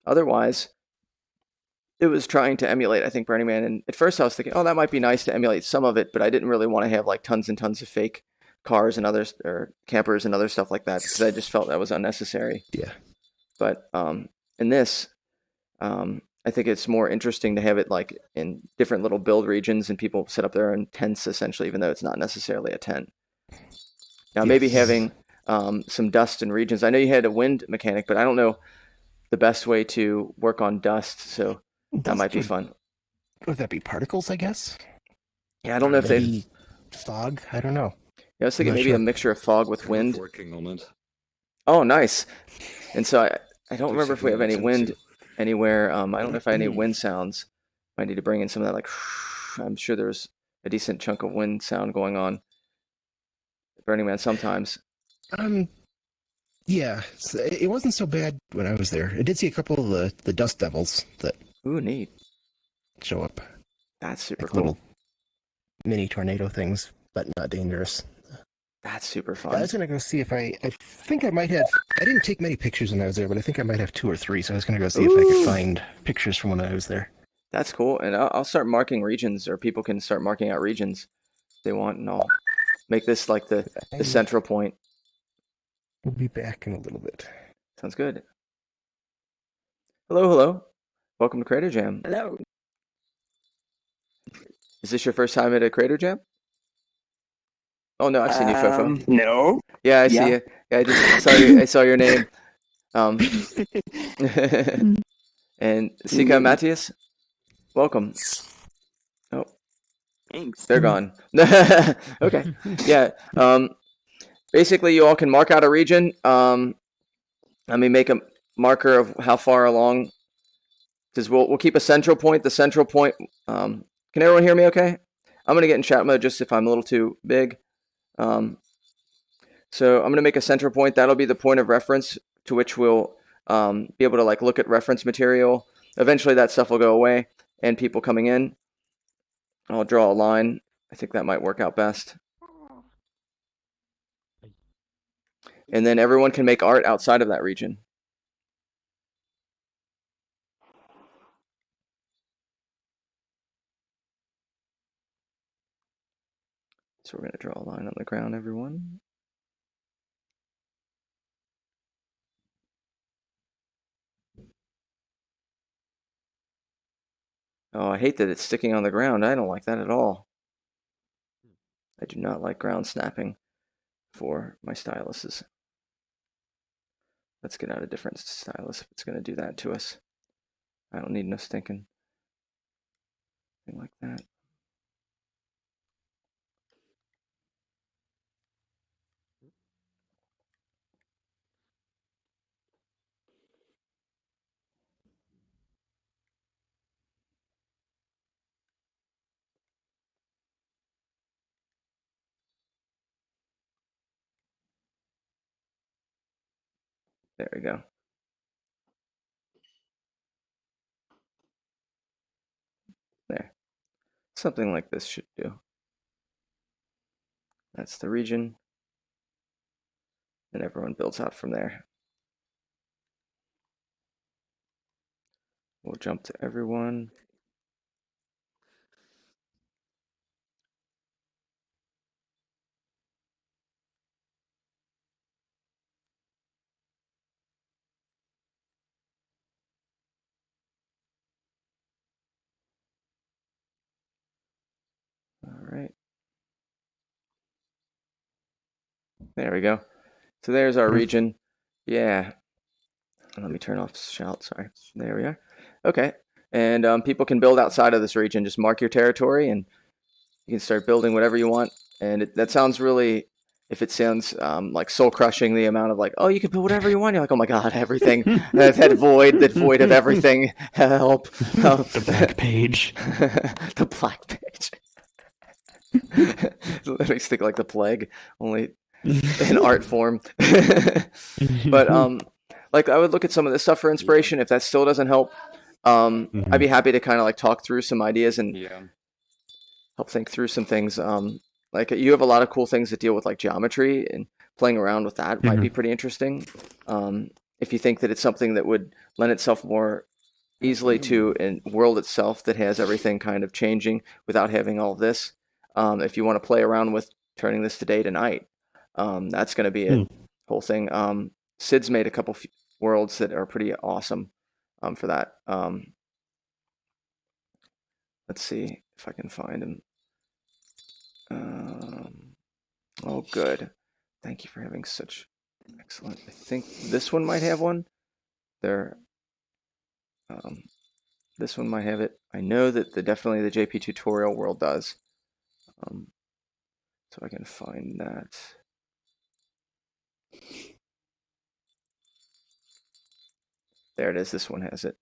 otherwise, it was trying to emulate, I think, Burning Man. And at first, I was thinking, oh, that might be nice to emulate some of it, but I didn't really want to have like tons and tons of fake cars and others or campers and other stuff like that because I just felt that was unnecessary. Yeah. But in this, I think it's more interesting to have it like in different little build regions and people set up their own tents essentially, even though it's not necessarily a tent. Now, maybe Yes. having some dust in regions. I know you had a wind mechanic, but I don't know the best way to work on dust, so that might be fun. Would that be particles, I guess? Yeah, I don't know if they. Yeah, Maybe fog? I don't know. I was thinking not maybe sure. a mixture of fog with wind. Working on it. Oh, nice. And so I don't remember if we have any Basically, wind anywhere. I don't know if I have any wind sounds. Might need to bring in some of that. Like, I'm sure there's a decent chunk of wind sound going on. Burning Man sometimes. Yeah, it wasn't so bad when I was there. I did see a couple of the dust devils that Ooh, neat. show up, That's super like cool. little mini tornado things, but not dangerous. That's super I fun. was gonna go see if I think I might have. I didn't take many pictures when I was there, but I think I might have 2 or 3. So I was gonna go see if I could Ooh. find pictures from when I was there. That's cool. And I'll start marking regions, or people can start marking out regions if they want, and I'll make this like the central point. We'll be back in a little bit. Sounds good. Hello, hello. Welcome to Crater Jam. Hello. Is this your first time at a Crater Jam? Oh no, I've seen you, Fofo. No. Yeah, I see yeah. you. Yeah, I just saw you. I saw your name. And Sika Matthias, welcome. Oh, Thanks. they're gone. Okay. Yeah. Basically, you all can mark out a region. Let me make a marker of how far along. Because we'll keep a central point. The central point. Can everyone hear me? Okay. I'm gonna get in chat mode just if I'm a little too big. So I'm gonna make a central point. That'll be the point of reference to which we'll be able to like look at reference material. Eventually, that stuff will go away, and people coming in. I'll draw a line. I think that might work out best. And then everyone can make art outside of that region. So we're going to draw a line on the ground, everyone. Oh, I hate that it's sticking on the ground. I don't like that at all. I do not like ground snapping for my styluses. Let's get out a different stylus if it's going to do that to us. I don't need no stinking thing like that. There we go. There. Something like this should do. That's the region. And everyone builds out from there. We'll jump to everyone. All right. There we go. So there's our region. Yeah. Let me turn off shout. Sorry. There we are. Okay. And people can build outside of this region. Just mark your territory and you can start building whatever you want. And that sounds really, if it sounds like soul crushing, the amount of like, oh, you can build whatever you want. You're like, oh my God, everything. that void of everything. Help. The back page. The black page. Let me stick like the plague, only in art form. But like I would look at some of this stuff for inspiration. If that still doesn't help, I'd be happy to kind of like talk through some ideas and Yeah. help think through some things. Like you have a lot of cool things that deal with like geometry, and playing around with that might be pretty interesting. If you think that it's something that would lend itself more easily to a world itself that has everything kind of changing without having all of this. If you want to play around with turning this to day to night, that's going to be a whole thing. Sid's made a couple worlds that are pretty awesome for that. Let's see if I can find him. Oh, good. Thank you for having such excellent. I think this one might have one. There. This one might have it. I know that definitely the JP tutorial world does. So I can find that. There it is. This one has it.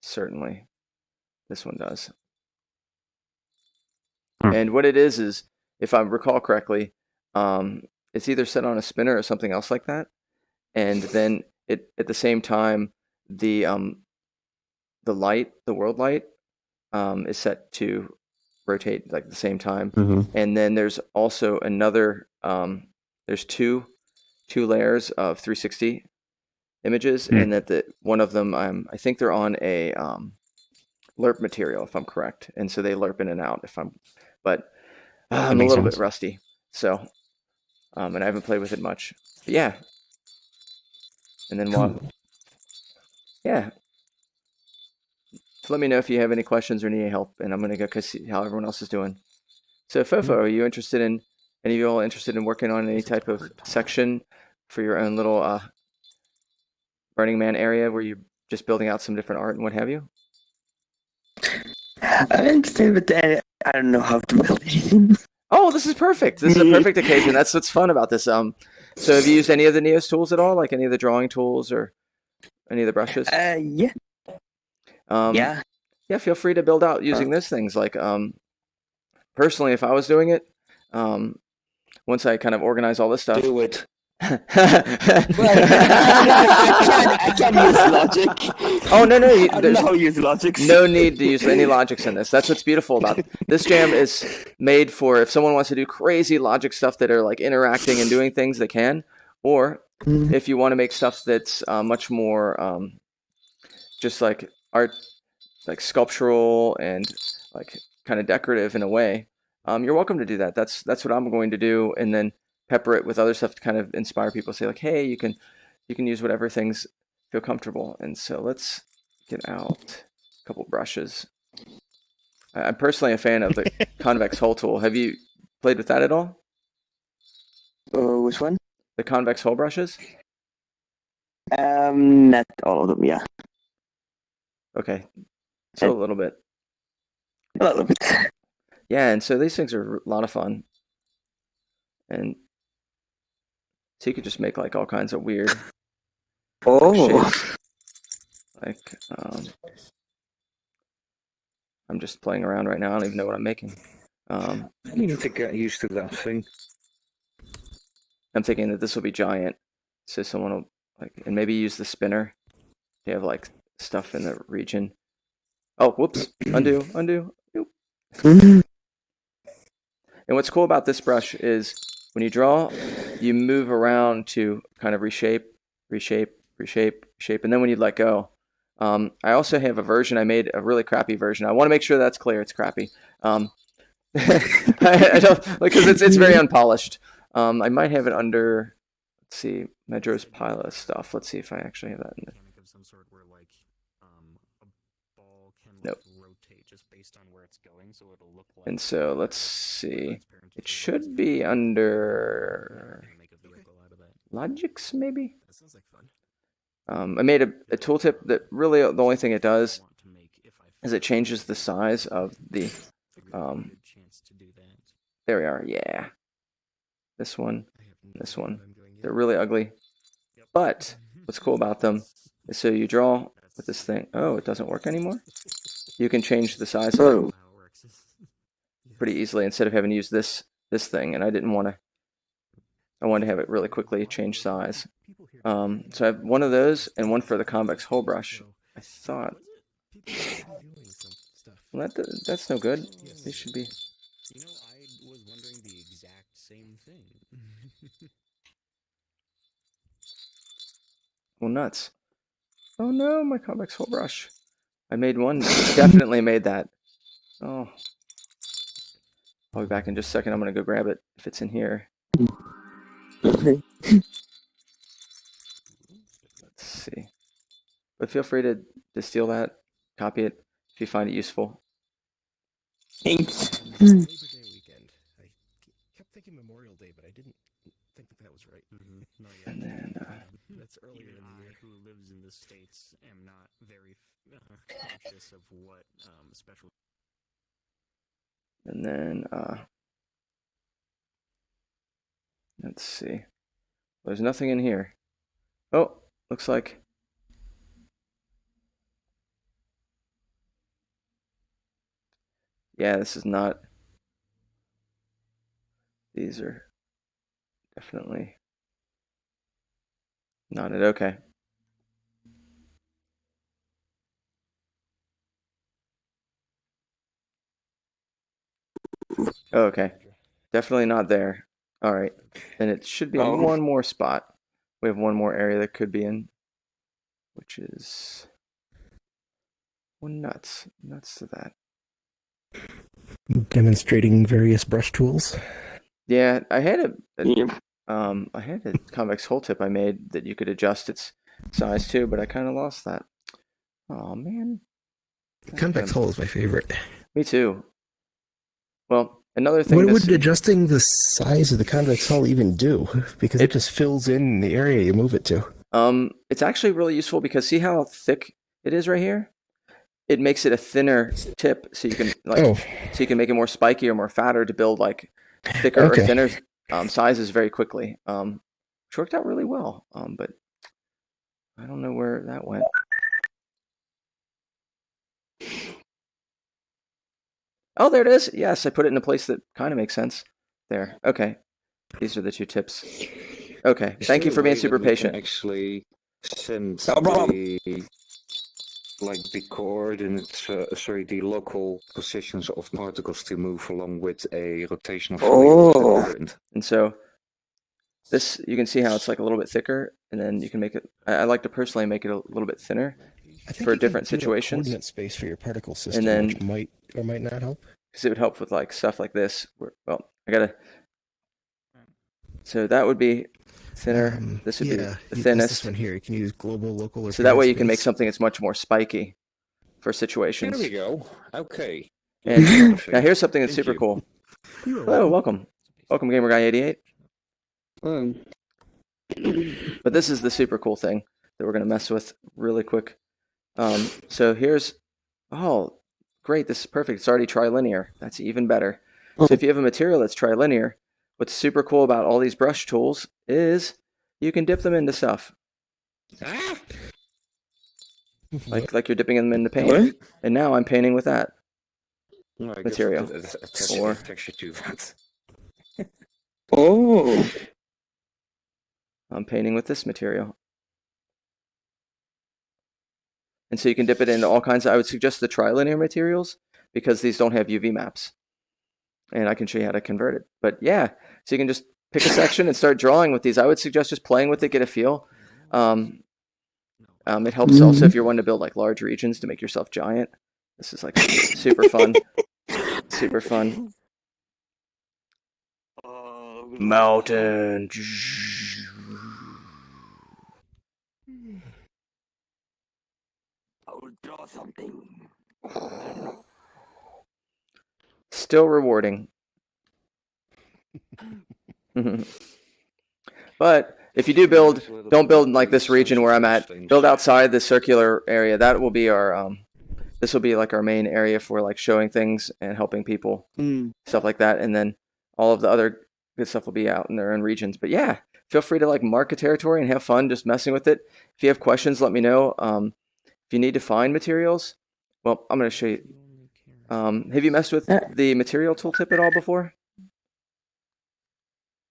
Certainly. This one does. And what it is, if I recall correctly, it's either set on a spinner or something else like that. And then it at the same time, the light, the world light, is set to rotate like the same time. And then there's also another. There's two layers of 360 images, and that one of them, I think they're on a lerp material, if I'm correct, and so they lerp in and out. But I'm a little bit rusty, so and I haven't played with it much. But yeah, and then yeah. So let me know if you have any questions or need any help, and I'm gonna go see how everyone else is doing. So Fofo, are you interested in any of you all interested in working on any type of section for your own little Burning Man area where you're just building out some different art and what have you? I'm interested, but I don't know how to build anything. Oh, this is perfect. This is a perfect occasion. That's what's fun about this. So have you used any of the Neos tools at all? Like any of the drawing tools or any of the brushes? Yeah. Yeah, feel free to build out using those things. Like, personally, if I was doing it, once I kind of organize all this stuff. Do it. I can't use logic. Oh, no. I don't know how to use logic. No need to use any logics in this. That's what's beautiful about it. This jam is made for if someone wants to do crazy logic stuff that are like interacting and doing things, they can. Or if you want to make stuff that's much more just like art, like sculptural and like kind of decorative in a way, you're welcome to do that. That's what I'm going to do, and then pepper it with other stuff to kind of inspire people. Say like, hey, you can use whatever things feel comfortable. And so let's get out a couple brushes. I'm personally a fan of the convex hull tool. Have you played with that at all? Which one? The convex hull brushes? Not all of them. Yeah. Okay, so a little bit. A little bit. Yeah, and so these things are a lot of fun. And so you could just make like all kinds of weird shapes. Like, I'm just playing around right now. I don't even know what I'm making. I need to get used to that thing. I'm thinking that this will be giant. So someone will like, and maybe use the spinner. You have like stuff in the region. Oh, whoops. Undo. Nope. And what's cool about this brush is when you draw, you move around to kind of reshape, and then when you let go. I also have a version. I made a really crappy version. I want to make sure that's clear. It's crappy. I don't, because it's very unpolished. I might have it under. Let's see, Medro's pile of stuff. Let's see if I actually have that in there. Nope. And so let's see. It should be under Logix, maybe. I made a tooltip that really the only thing it does is it changes the size of the. There we are. Yeah. This one. They're really ugly. But what's cool about them is so you draw with this thing. Oh, it doesn't work anymore? You can change the size of it pretty easily instead of having to use this thing. And I didn't want to. I wanted to have it really quickly change size. So I have one of those and one for the convex hull brush. I thought. People should be doing some stuff. Well, that's no good. Yes. They should be. You know, I was wondering the exact same thing. Well, nuts. Oh no, my convex hull brush. I made one. Definitely made that. Oh. I'll be back in just a second. I'm gonna go grab it if it's in here. Okay. Let's see. But feel free to steal that, copy it if you find it useful. Thanks. Labor Day weekend. I kept thinking Memorial Day, but I didn't think that was right. No, yeah. And then That's earlier Even in the I, year. who lives in the States, am not very conscious of what special. and then let's see. There's nothing in here. Oh, looks like. Yeah, this is not. These are definitely not it. Okay. Oh, okay. Definitely not there. All right. Then it should be in Oh. one more spot. We have one more area that could be in, which is. Well, nuts. Nuts to that. Demonstrating various brush tools. Yeah, I had Yep. a convex hull tip I made that you could adjust its size to, but I kind of lost that. Oh man. Convex hull is my favorite. Me too. Well, another thing. What to would see- adjusting the size of the convex hull even do? Because it just fills in the area you move it to. It's actually really useful because see how thick it is right here? It makes it a thinner tip, so you can so you can make it more spiky or more fatter to build like thicker or Okay. thinner sizes very quickly. Which worked out really well. But I don't know where that went. Oh, there it is. Yes, I put it in a place that kind of makes sense. There. Okay. These are the two tips. Okay. Is Thank there you a for being way super that we can patient. Actually, send No problem. the coordinates, the local positions of particles to move along with a rotational Oh. current. And so this, you can see how it's like a little bit thicker, and then you can make it. I like to personally make it a little bit thinner I think for you could different do a situations. coordinate space for your particle system, then- which might or might not help. because it would help with like stuff like this. Well, I gotta. So that would be thinner. This would be the This thinnest. one here. You can use global, local, or So that way you can coordinate make space. something that's much more spiky for There situations. we go. Okay. And now here's something that's Thank super you. cool. You are Hello, welcome. welcome, Gamer Guy 88. Um, But this is the super cool thing that we're gonna mess with really quick. So here's, oh, great, this is perfect. It's already trilinear. That's even better. So if you have a material that's trilinear, what's super cool about all these brush tools is you can dip them into stuff. Like you're dipping them into paint. What? And now I'm painting with that. no, I guess Material. we could attach Or- a texture to that. Oh. I'm painting with this material. And so you can dip it into all kinds of, I would suggest the trilinear materials because these don't have UV maps. And I can show you how to convert it. But yeah, so you can just pick a section and start drawing with these. I would suggest just playing with it, get a feel. It helps also if you're wanting to build like large regions to make yourself giant. This is like super fun. Super fun. Mountain. I will draw something. Still rewarding. But if you do build, don't build in like this region where I'm at. Build outside the circular area. That will be our this will be like our main area for like showing things and helping people, stuff like that. And then all of the other good stuff will be out in their own regions. But yeah, feel free to like mark a territory and have fun just messing with it. If you have questions, let me know. If you need to find materials, well, I'm going to show you. Have you messed with the material tooltip at all before?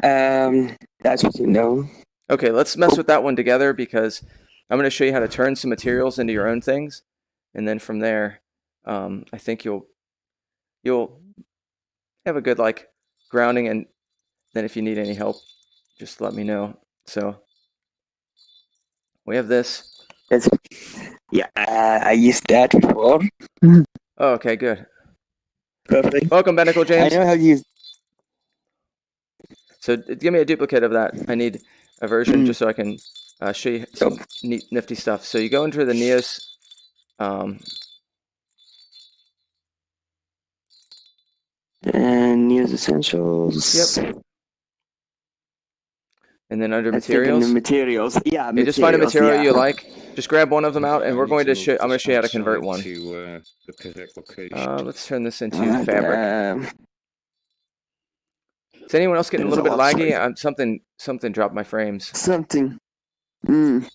That's what you know. Okay, let's mess with that one together because I'm going to show you how to turn some materials into your own things, and then from there, I think you'll have a good like grounding, and then if you need any help, just let me know. So we have this. That's, yeah, I used that before. Oh, okay, good. Perfect. Welcome, Beneco I James. know how to use. So give me a duplicate of that. I need a version just so I can show you some neat, nifty stuff. So you go into the Neos. And use essentials. Yep. And then under I think in the materials, materials. Yeah, you just find a material yeah. you like. Just grab one of them out, and we're going to show. I'm going to show you how to Outside convert one. to the correct location. Let's turn this into Alright, fabric. Is anyone else getting a there's little bit a lot, laggy? sorry. Something dropped my frames. Something. Something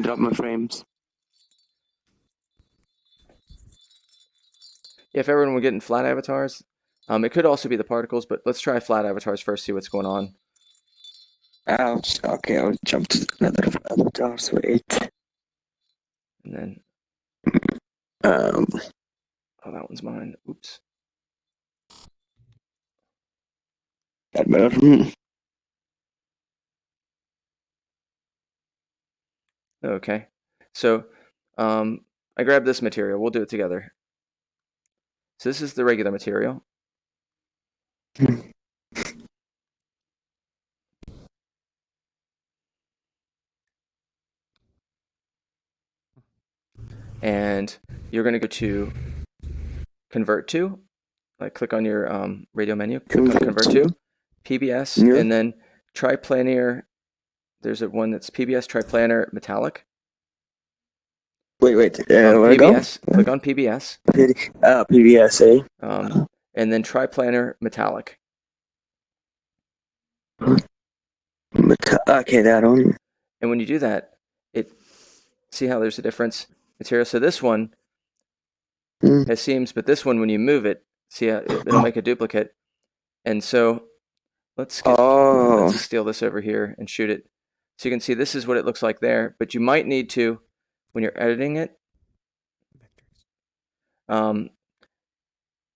dropped my frames. If everyone were getting flat avatars, it could also be the particles, but let's try flat avatars first. See what's going on. Ouch. Okay, I'll jump to another avatar. Wait. And then, Um. oh, that one's mine. Oops. That better. Okay. So, I grabbed this material. We'll do it together. So this is the regular material. And you're going to go to convert to, like click on your radio menu, click on convert to, PBS, Yeah. and then triplanar. There's one that's PBS triplanar metallic. Wait. Where to go? PBS, click on PBS. PBS, And then triplanar metallic. Okay, that one. And when you do that, see how there's a difference material. So this one has seams, but this one, when you move it, see how it'll make a duplicate. And so let's steal this over here and shoot it. So you can see this is what it looks like there, but you might need to, when you're editing it, when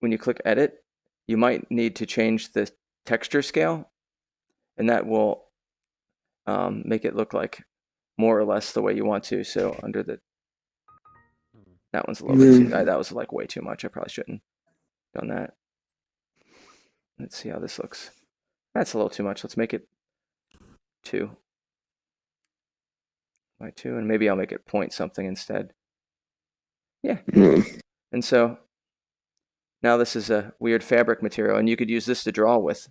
you click edit, you might need to change the texture scale, and that will make it look like more or less the way you want to. So under that one's a little bit too, that was like way too much. I probably shouldn't have done that. Let's see how this looks. That's a little too much. Let's make it 2 by 2, and maybe I'll make it point something instead. Yeah. And so now this is a weird fabric material, and you could use this to draw with.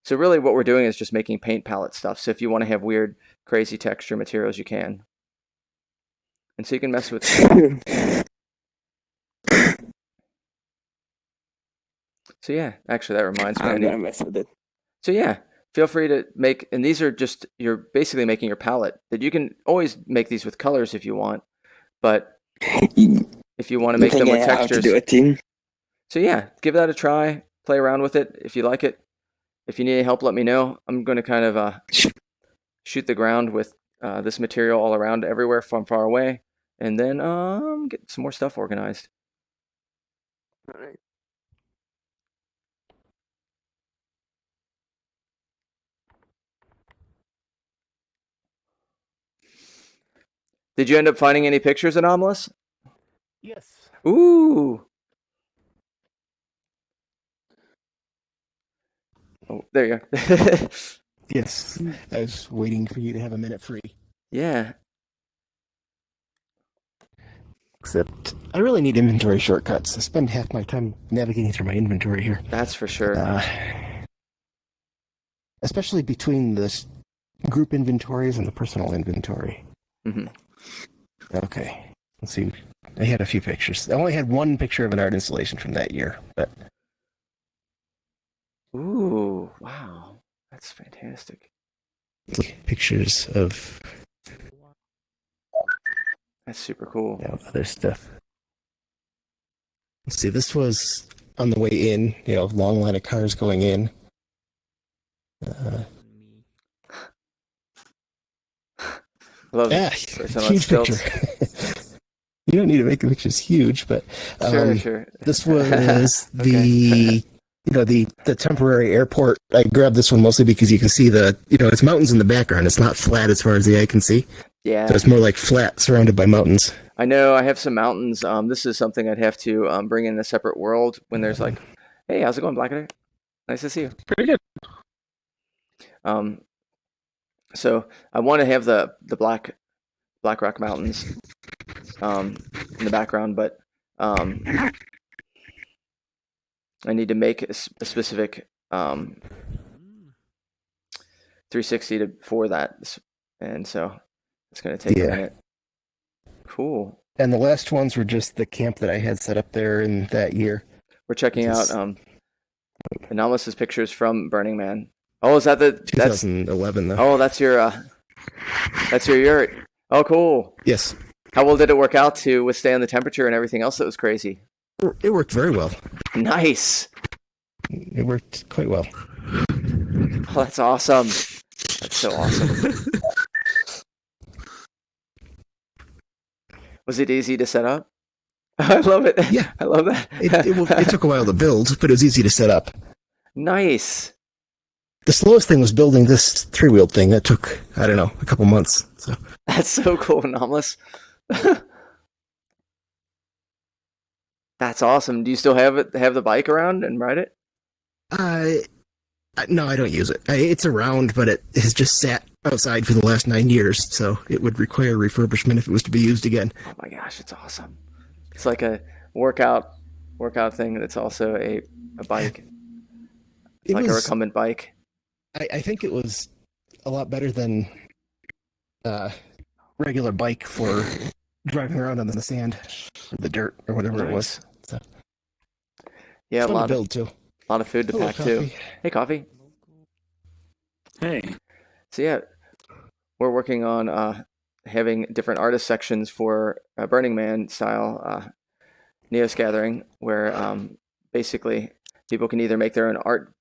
So really what we're doing is just making paint palette stuff. So if you want to have weird, crazy texture materials, you can. And so you can mess with. So yeah, actually that reminds me. I'm gonna mess with it. So yeah, feel free to make, and these are just, you're basically making your palette. That you can always make these with colors if you want, but if you want to make them with textures. Do a team. So yeah, give that a try. Play around with it if you like it. If you need any help, let me know. I'm going to kind of shoot the ground with this material all around everywhere from far away, and then get some more stuff organized. All right. Did you end up finding any pictures, Anomalous? Yes. Ooh. Oh, there you are. Yes. I was waiting for you to have a minute free. Yeah. Except I really need inventory shortcuts. I spend half my time navigating through my inventory here. That's for sure. Especially between the group inventories and the personal inventory. Mm-hmm. Okay. Let's see. I had a few pictures. I only had one picture of an art installation from that year, but Ooh, wow. That's fantastic. pictures of That's super cool. other stuff. Let's see. This was on the way in. Long line of cars going in. Love Yeah, person on huge picture. stilts. You don't need to make the pictures huge, but Sure. this was Okay. the temporary airport. I grabbed this one mostly because you can see it's mountains in the background. It's not flat as far as the eye can see. Yeah. So it's more like flat surrounded by mountains. I know I have some mountains. This is something I'd have to bring in a separate world when there's like, hey, how's it going, Blackadder? Nice to see you. Pretty good. So I want to have the Black Rock Mountains in the background, but I need to make a specific 360 for that, and so it's going to take a minute. Cool. And the last ones were just the camp that I had set up there in that year. We're checking out Anomalous' pictures from Burning Man. Oh, is that that's 2011 though. Oh, that's your yurt. Oh, cool. Yes, How well did it work out to withstand the temperature and everything else that was crazy? it worked very well. Nice. It worked quite well. Oh, that's awesome. That's so awesome. Was it easy to set up? I love it. Yeah. I love that. It took a while to build, but it was easy to set up. Nice. The slowest thing was building this three-wheeled thing. That took, I don't know, a couple months. So That's so cool, Anomalous. That's awesome. Do you still have the bike around and ride it? no, I don't use it. It's around, but it has just sat outside for the last 9 years, so it would require refurbishment if it was to be used again. Oh my gosh, it's awesome. It's like a workout thing that's also a bike. It Like a was, recumbent bike. I think it was a lot better than regular bike for driving around on the sand or the dirt or whatever it was. So, Yeah, a fun to lot build too. of food to Hello, pack too. Coffee. Hey, Coffee. Hey. So yeah, we're working on having different artist sections for Burning Man style Neos Gathering, where basically people can either make their own art,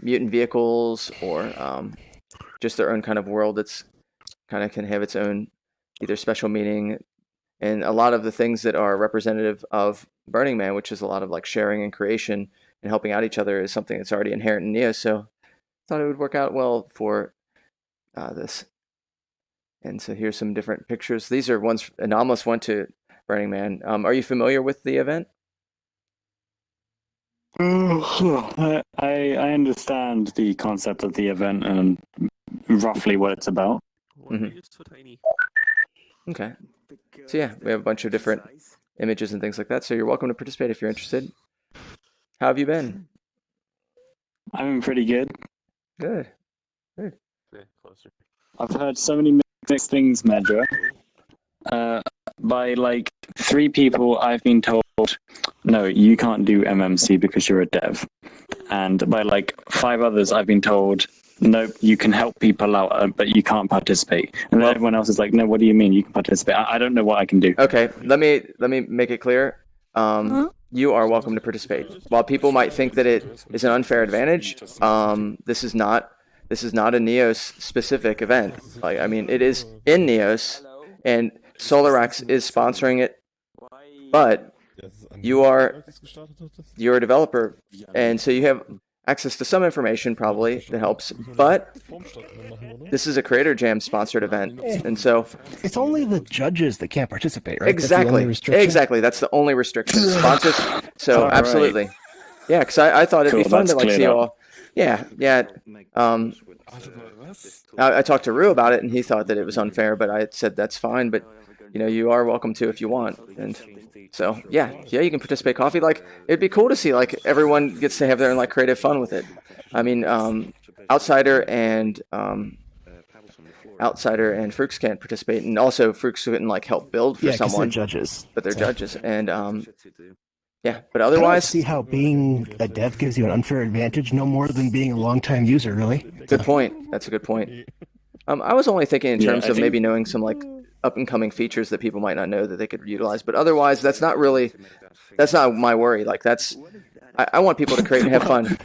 mutant vehicles, or just their own kind of world that's kind of can have its own either special meaning. And a lot of the things that are representative of Burning Man, which is a lot of like sharing and creation and helping out each other, is something that's already inherent in Neos. So I thought it would work out well for this. And so here's some different pictures. These are ones Anomalous went to Burning Man. Are you familiar with the event? I understand the concept of the event and roughly what it's about. Mhm. Okay. So yeah, we have a bunch of different images and things like that. So you're welcome to participate if you're interested. How have you been? I'm pretty good. Good. I've heard so many mixed things, Medra. By like 3 people, I've been told, no, you can't do MMC because you're a dev. And by like 5 others, I've been told, nope, you can help people out, but you can't participate. And then everyone else is like, no, what do you mean you can participate? I don't know what I can do. Okay, let me make it clear. You are welcome to participate. While people might think that it is an unfair advantage, this is not a Neos specific event. Like, I mean, it is in Neos, and SolarX is sponsoring it, but you're a developer, and so you have access to some information probably that helps. But this is a Creator Jam sponsored event, and so It's only the judges that can't participate, right? That's the only restriction? exactly. That's the only restriction. Sponsors. So All right. absolutely, yeah. Because I thought it'd be Cool, fun to that's like see cleared up. all. Yeah. I talked to Rue about it, and he thought that it was unfair, but I said that's fine. But you are welcome to if you want. And so yeah, you can participate. Coffee, like it'd be cool to see like everyone gets to have their own like creative fun with it. I mean, Outsider and Fruix can't participate, and also Fruix couldn't like help build for Yeah, 'cause they're someone, judges. but they're So, judges, and yeah. But I don't otherwise, see how being a dev gives you an unfair advantage no more than being a longtime user, really. good point. That's a good point. I was only thinking in Yeah, terms I of think- maybe knowing some like up and coming features that people might not know that they could utilize. But otherwise, that's not my worry. Like I want people to create and have fun.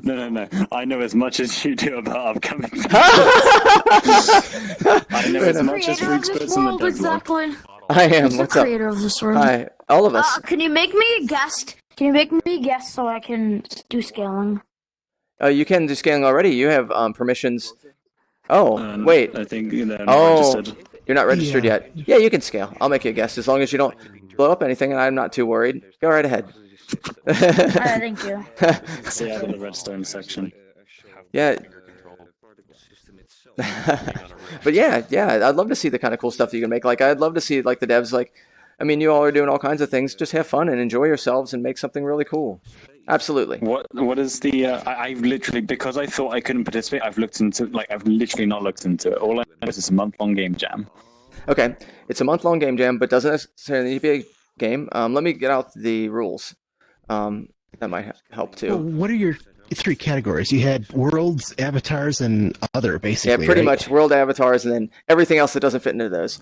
No. I know as much as you do about upcoming. I know Fair as enough. much as Creator of Freaks this puts in the world, devlog. exactly. I am. Who's the What's up? creator of this world? Hi, all of us. Can you make me a guest? Can you make me a guest so I can do scaling? You can do scaling already. You have permissions. Oh, wait. I think they're not Oh, registered. you're not registered Yeah. yet. Yeah, you can scale. I'll make you a guest as long as you don't blow up anything, and I'm not too worried. Go right ahead. Alright, thank you. Stay out of the redstone section. Yeah. But yeah, I'd love to see the kind of cool stuff that you can make. Like, I'd love to see like the devs. Like, I mean, you all are doing all kinds of things. Just have fun and enjoy yourselves and make something really cool. Absolutely. What is the? I've literally, because I thought I couldn't participate. I've literally not looked into it. All I know is it's a month-long game jam. Okay, it's a month-long game jam, but doesn't necessarily need to be a game. Let me get out the rules. That might help Well, too. what are your three categories? You had worlds, avatars, and other, Yeah, basically. pretty right? much world avatars and then everything else that doesn't fit into those.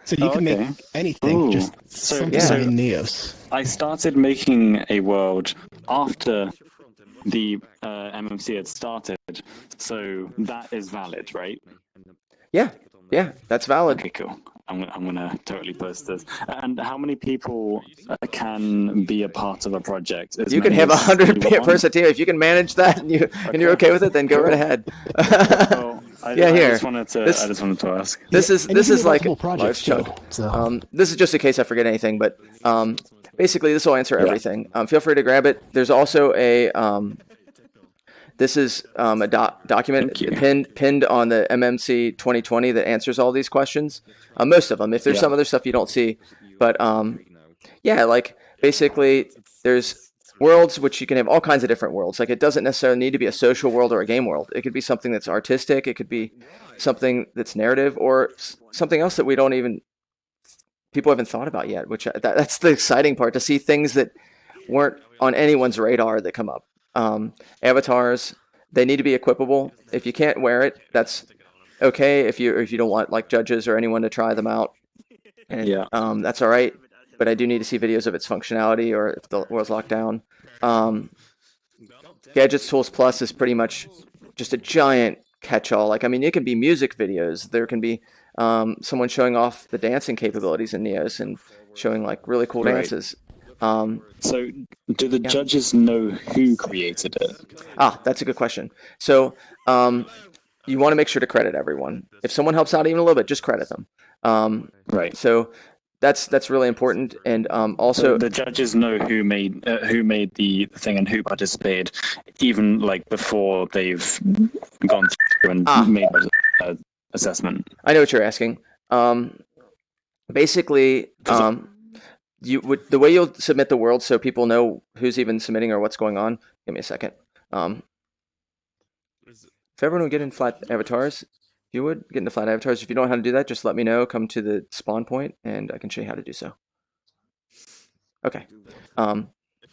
So you can okay. make anything, Ooh. just So- something so- in Neos. I started making a world after the MMC had started, so that is valid, right? Yeah, that's valid. Okay, cool. I'm gonna totally post this. And how many people can be a part of a project? As You can many have a as you 100-person team if you can manage that, and you're okay with it. Then go right ahead. want? Well, I here. just wanted to ask. This is And you can do like multiple projects large too. chunk. So This is just in case I forget anything, but basically this will answer everything. Feel free to grab it. There's also a this is a document Thank you. pinned on the MMC 2020 that answers all these questions. Most of them. If there's Yeah. some other stuff you don't see, but yeah, like basically there's worlds which you can have all kinds of different worlds. Like it doesn't necessarily need to be a social world or a game world. It could be something that's artistic. It could be something that's narrative or something else that people haven't thought about yet. Which that's the exciting part, to see things that weren't on anyone's radar that come up. Avatars, they need to be equipable. If you can't wear it, that's okay. If you don't want like judges or anyone to try them out, and Yeah. that's all right. But I do need to see videos of its functionality or if the world's locked down. Gadgets Tools Plus is pretty much just a giant catch-all. Like, I mean, it can be music videos. There can be someone showing off the dancing capabilities in Neos and showing like really cool Right. dances. So, do the judges know who created it? That's a good question. So, you want to make sure to credit everyone. If someone helps out even a little bit, just credit them. Right. So that's really important. And also, So the judges know who made the thing and who participated, even like before they've gone through and made the assessment. I know what you're asking. Basically, the way you'll submit the world so people know who's even submitting or what's going on. Give me a second. If everyone would get in flat avatars, if you would get into flat avatars. If you don't know how to do that, just let me know. Come to the spawn point, and I can show you how to do so. Okay. All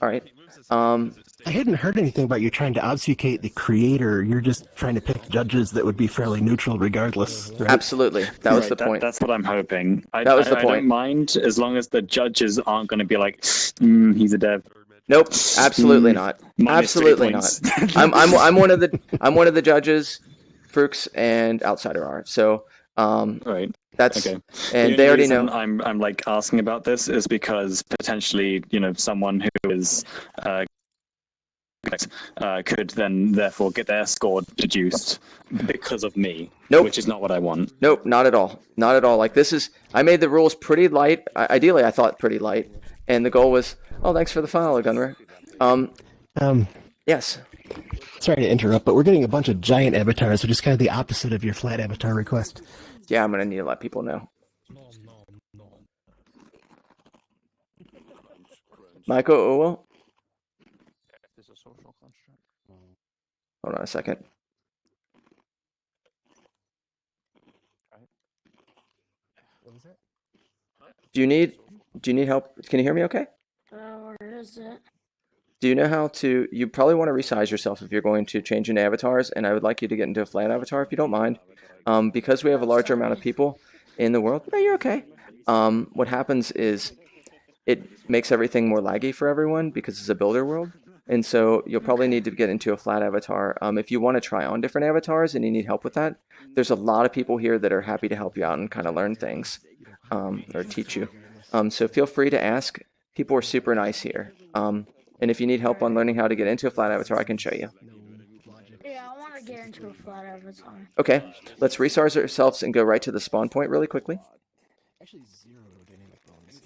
right. I hadn't heard anything about you trying to obfuscate the creator. You're just trying to pick judges that would be fairly neutral regardless. Right? Absolutely. That was Right, the point. That's what I'm hoping. That was the I point. don't mind as long as the judges aren't going to be like, he's a dev. Nope. Absolutely not. Minus 3 Absolutely not. points. I'm one of the judges. Frooks and Outsider are. So Right. that's Okay. and The they only already reason know. I'm like asking about this is because potentially, someone who is could then therefore get their score deduced because of me. Nope. Which is not what I want. Nope, not at all. Not at all. Like I made the rules pretty light. Ideally, I thought pretty light, and the goal was, thanks for the follow, Gunner. Yes. Sorry to interrupt, but we're getting a bunch of giant avatars, which is kind of the opposite of your flat avatar request. Yeah, I'm gonna need to let people know. Michael Owo. Hold on a second. Do you need help? Can you hear me okay? Where is it? Do you know how to? You probably want to resize yourself if you're going to change into avatars, and I would like you to get into a flat avatar if you don't mind. Because we have a larger amount of people in the world. No, you're okay. What happens is it makes everything more laggy for everyone because it's a builder world. And so you'll probably need to get into a flat avatar. If you want to try on different avatars and you need help with that, there's a lot of people here that are happy to help you out and kind of learn things or teach you. So feel free to ask. People are super nice here. And if you need help on learning how to get into a flat avatar, I can show you. Yeah, I want to get into a flat avatar. Okay, let's resource ourselves and go right to the spawn point really quickly. Actually, zero dynamic bones.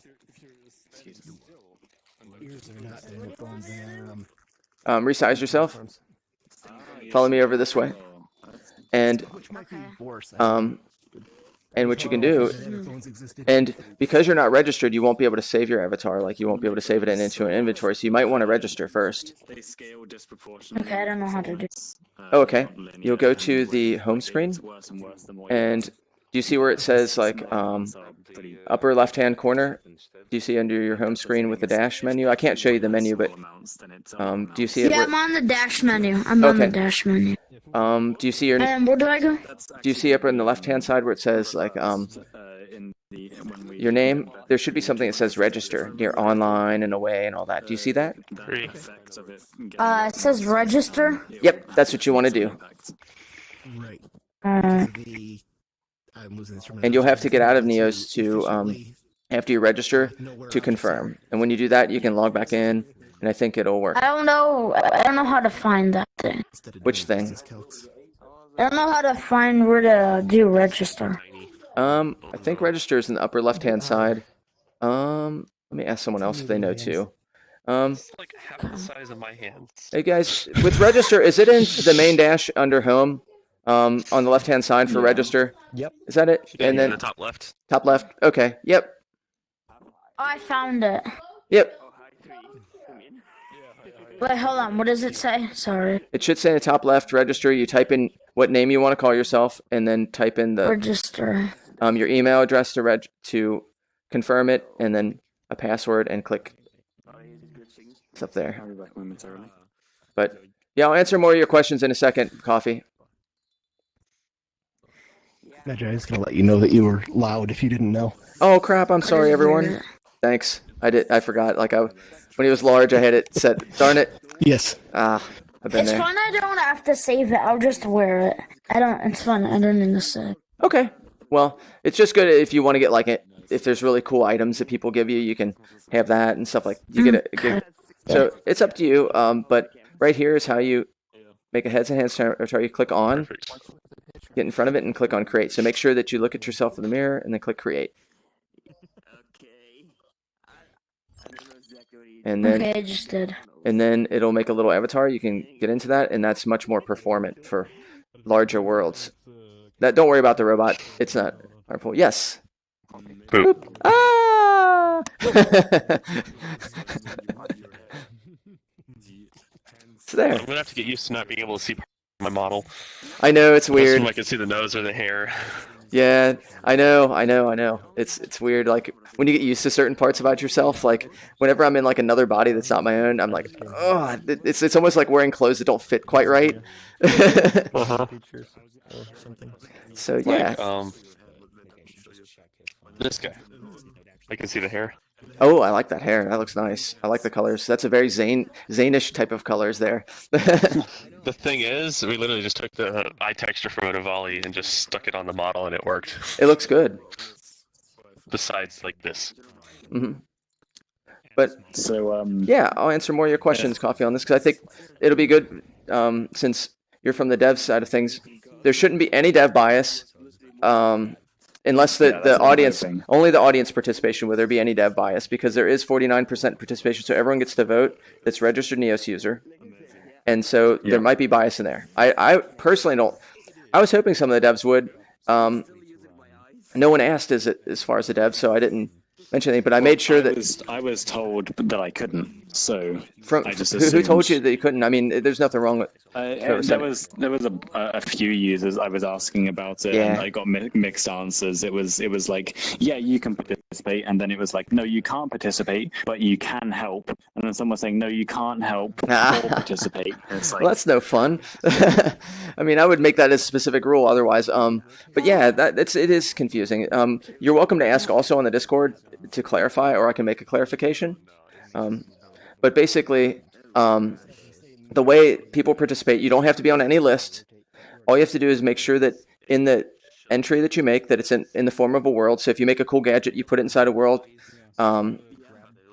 Ears are not dynamic bones. They're Resize yourself. bones. Follow me over this way. And Which might be worse. and what you can do, Dynamic bones existed. and because you're not registered, you won't be able to save your avatar. Like you won't be able to save it into an inventory. So you might want to register first. They scale disproportionately. Okay, I don't know how to do. Oh, okay. You'll go to the home screen, and do you see where it says like upper left-hand corner? Do you see under your home screen with the dash menu? I can't show you the menu, but do you see it? Yeah, I'm on the dash menu. I'm on the Okay. dash menu. Do you see your? And where do I go? Do you see up in the left-hand side where it says like your name? There should be something that says register near online and away and all that. Do you see that? It says register. Yep, that's what you want to do. Right. Uh, I'm losing this from And you'll have to get out of Neos to after you register to confirm. And when you do that, you can log back in, and I think it'll work. I don't know. I don't know how to find that thing. Which thing? I don't know how to find where to do register. I think register is in the upper left-hand side. Let me ask someone else if they know too. It's like half the size of my hands. Hey guys, with register, is it in the main dash under home? On the left-hand side for register? Yep. Is that it? Yeah, And in then the top left. top left? Okay. Yep. Oh, I found it. Yep. Wait, hold on. What does it say? Sorry. It should say in the top left register. You type in what name you want to call yourself, and then type in the Register. your email address to confirm it, and then a password, and click. It's up there. I'll be back momentarily. But yeah, I'll answer more of your questions in a second. Coffee. Magic, I was gonna let you know that you were loud if you didn't know. Oh crap! I'm sorry, everyone. Thanks. I forgot. When he was large, I had it set. Darn it. Yes. I've been It's there. fun. I don't have to save it. I'll just wear it. It's fun. I don't need to save. Okay. Well, it's just good if you want to get like it. If there's really cool items that people give you, you can have that and stuff like. You get it. So it's up to you. But right here is how you make a heads and hands avatar. You click on, Perfect. get in front of it, and click on create. So make sure that you look at yourself in the mirror and then click create. And then Okay, I just did. and then it'll make a little avatar. You can get into that, and that's much more performant for larger worlds. Don't worry about the robot. It's not harmful. Yes. Boop. Ah! It's there. I'm gonna have to get used to not being able to see part of my model. I know it's Most of weird. them I can see the nose or the hair. Yeah, I know. It's weird. Like when you get used to certain parts about yourself. Like whenever I'm in like another body that's not my own, I'm like, oh, it's almost like wearing clothes that don't fit quite right. Uh-huh. So yeah. Like, this guy. I can see the hair. Oh, I like that hair. That looks nice. I like the colors. That's a very Zanish type of colors there. The thing is, we literally just took the eye texture from Otavali and just stuck it on the model and it worked. It looks good. Besides, like this. hmm But So yeah, I'll answer more of your questions, Coffee, on this because I think it'll be good since you're from the dev side of things. There shouldn't be any dev bias. Unless Yeah, that's the what I'm audience, hoping. only the audience participation, will there be any dev bias? Because there is 49% participation, so everyone gets to vote that's registered Neos user. And so there might be bias in there. I personally don't. I was hoping some of the devs would. No one asked as far as the devs, so I didn't mention anything. But I made sure that I was told that I couldn't. So I just who told assumed. you that you couldn't? I mean, there's nothing wrong with. There was a few users I was asking about it, and Yeah. I got mixed answers. It was like, yeah, you can participate, and then it was like, no, you can't participate, but you can help. And then someone was saying, no, you can't help or participate. And it's like, Well, that's no fun. I mean, I would make that a specific rule otherwise. But yeah, it is confusing. You're welcome to ask also on the Discord to clarify, or I can make a clarification. But basically, the way people participate, you don't have to be on any list. All you have to do is make sure that in the entry that you make, that it's in the form of a world. So if you make a cool gadget, you put it inside a world. And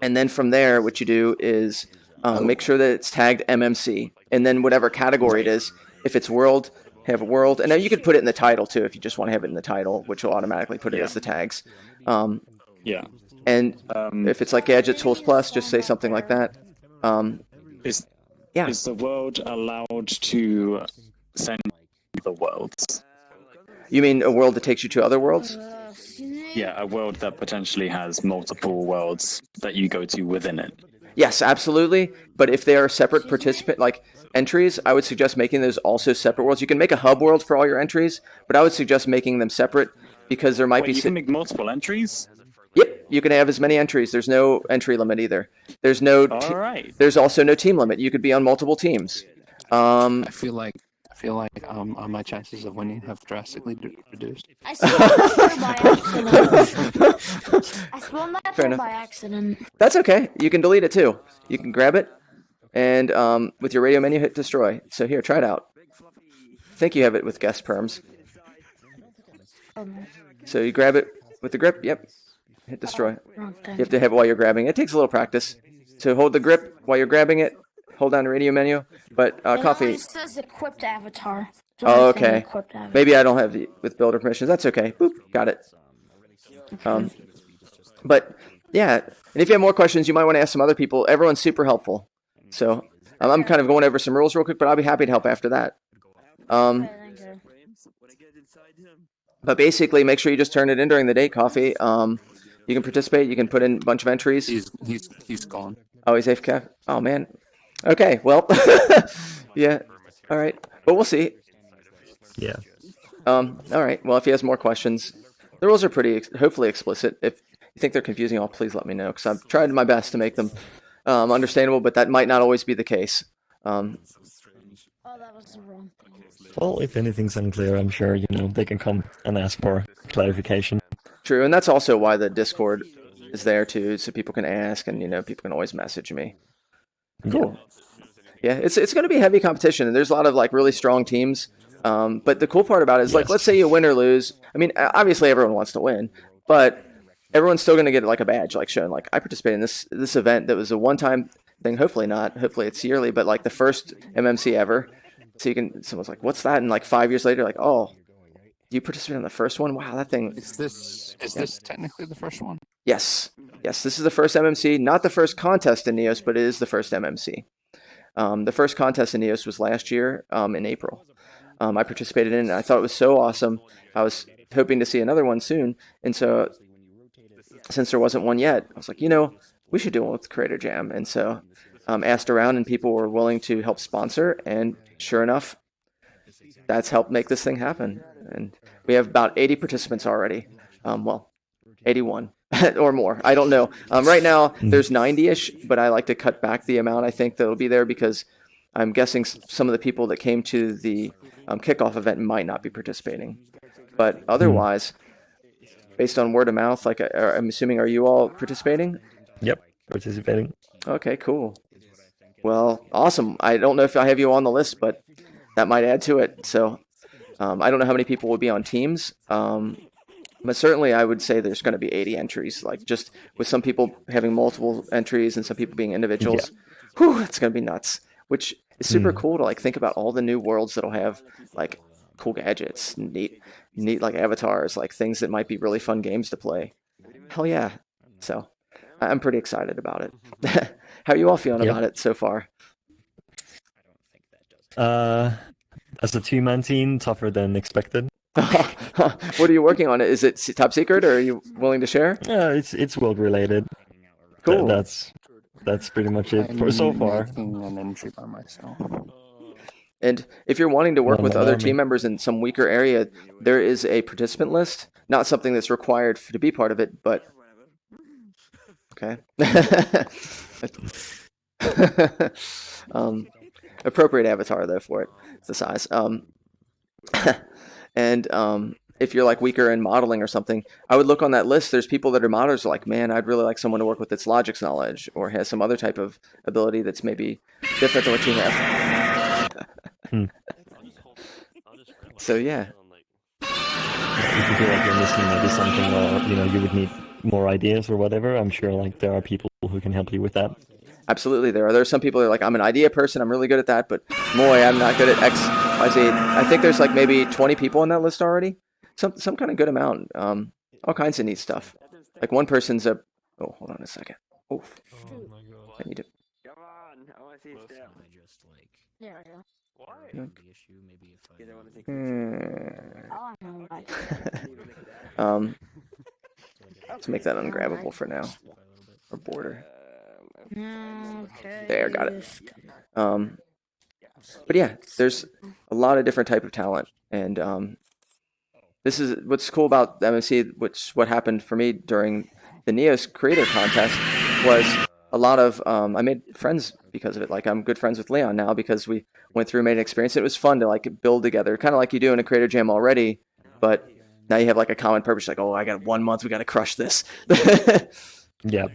then from there, what you do is make sure that it's tagged MMC. And then whatever category it is, if it's world, have a world. And then you could put it in the title too, if you just want to have it in the title, which will automatically put it as the tags. Yeah. And if it's like Gadget Tools Plus, just say something like that. Is Yeah. is the world allowed to send the worlds? You mean a world that takes you to other worlds? Yeah, a world that potentially has multiple worlds that you go to within it. Yes, absolutely. But if they are separate participant like entries, I would suggest making those also separate worlds. You can make a hub world for all your entries, but I would suggest making them separate because there might Wait, be. you can make multiple entries? Yep, you can have as many entries. There's no entry limit either. There's no. All right. There's also no team limit. You could be on multiple teams. I feel like my chances of winning have drastically reduced. I spawned that by accident. I spawned that Fair there enough. by accident. That's okay. You can delete it too. You can grab it, and with your radio menu, hit destroy. So here, try it out. I think you have it with guest perms. So you grab it with the grip. Yep. Hit destroy. Wrong thing. You have to have it while you're grabbing. It takes a little practice. So hold the grip while you're grabbing it. Hold down the radio menu. But It coffee. only says equipped avatar. It's Oh, only saying okay. equipped avatar. Maybe I don't have the with builder permissions. That's okay. Boop. Got it. But yeah, and if you have more questions, you might want to ask some other people. Everyone's super helpful. So I'm kind of going over some rules real quick, but I'll be happy to help after that. Okay, thank you. But basically, make sure you just turn it in during the day, coffee. You can participate. You can put in a bunch of entries. He's gone. Oh, he's AFK. Oh man. Okay. Well. Yeah. All right. But we'll see. Yeah. All right. Well, if he has more questions, the rules are pretty hopefully explicit. If you think they're confusing, please let me know because I've tried my best to make them understandable, but that might not always be the case. Oh, that was the wrong thing. Well, if anything's unclear, I'm sure they can come and ask for clarification. True, and that's also why the Discord is there too, so people can ask, and people can always message me. Cool. Yeah, it's going to be heavy competition, and there's a lot of like really strong teams. But the cool part about it is like, let's say you win or lose. I mean, obviously everyone wants to win, but everyone's still going to get like a badge, like showing like I participated in this event that was a one-time thing. Hopefully not. Hopefully it's yearly, but like the first MMC ever. So someone's like, what's that? And like 5 years later, like, oh, you participated in the first one? Wow, that thing. Is this technically the first one? Yes. This is the first MMC, not the first contest in Neos, but it is the first MMC. The first contest in Neos was last year in April. I participated in it, and I thought it was so awesome. I was hoping to see another one soon, and so since there wasn't one yet, I was like, we should do one with Creator Jam. And so asked around, and people were willing to help sponsor, and sure enough, that's helped make this thing happen. And we have about 80 participants already. 81 or more. I don't know. Right now, there's 90-ish, but I like to cut back the amount I think that'll be there because I'm guessing some of the people that came to the kickoff event might not be participating. But otherwise, based on word of mouth, like I'm assuming, are you all participating? Yep, participating. Okay, cool. Well, awesome. I don't know if I have you on the list, but that might add to it. So I don't know how many people will be on teams. But certainly I would say there's going to be 80 entries, like just with some people having multiple entries and some people being individuals. Yeah. Whew, it's going to be nuts, which is super cool to like think about all the new worlds that'll have like cool gadgets, neat like avatars, like things that might be really fun games to play. Hell yeah. So I'm pretty excited about it. How are you all feeling about it so far? As a two-man team, tougher than expected. What are you working on? Is it top secret, or are you willing to share? It's world related. Cool. That's pretty much it for so far. An entry by myself. And if you're wanting to work with other team members in some weaker area, there is a participant list. Not something that's required to be part of it, but okay. Appropriate avatar though for it. It's the size. And if you're like weaker in modeling or something, I would look on that list. There's people that are modelers like, man, I'd really like someone to work with that's logics knowledge or has some other type of ability that's maybe different than what you have. So yeah. If you feel like you're missing maybe something, or you would need more ideas or whatever, I'm sure like there are people who can help you with that. Absolutely, there are some people that are like, I'm an idea person, I'm really good at that, but boy, I'm not good at X, Y, Z. I think there's like maybe 20 people on that list already, some kind of good amount. All kinds of neat stuff. Like one person's a. Oh, hold on a second. Oof. I need to. Come on, I want to see a step. There we go. Hmm. Oh, I know why. Let's make that ungrabbable for now. Or border. Okay. There, got it. But yeah, there's a lot of different type of talent, and this is what's cool about the MMC, what happened for me during the Neos Creator Contest was a lot of I made friends because of it. Like I'm good friends with Leon now because we went through, made an experience. It was fun to like build together, kind of like you do in a Creator Jam already, but now you have like a common purpose. Like, oh, I got 1 month, we got to crush this. Yeah.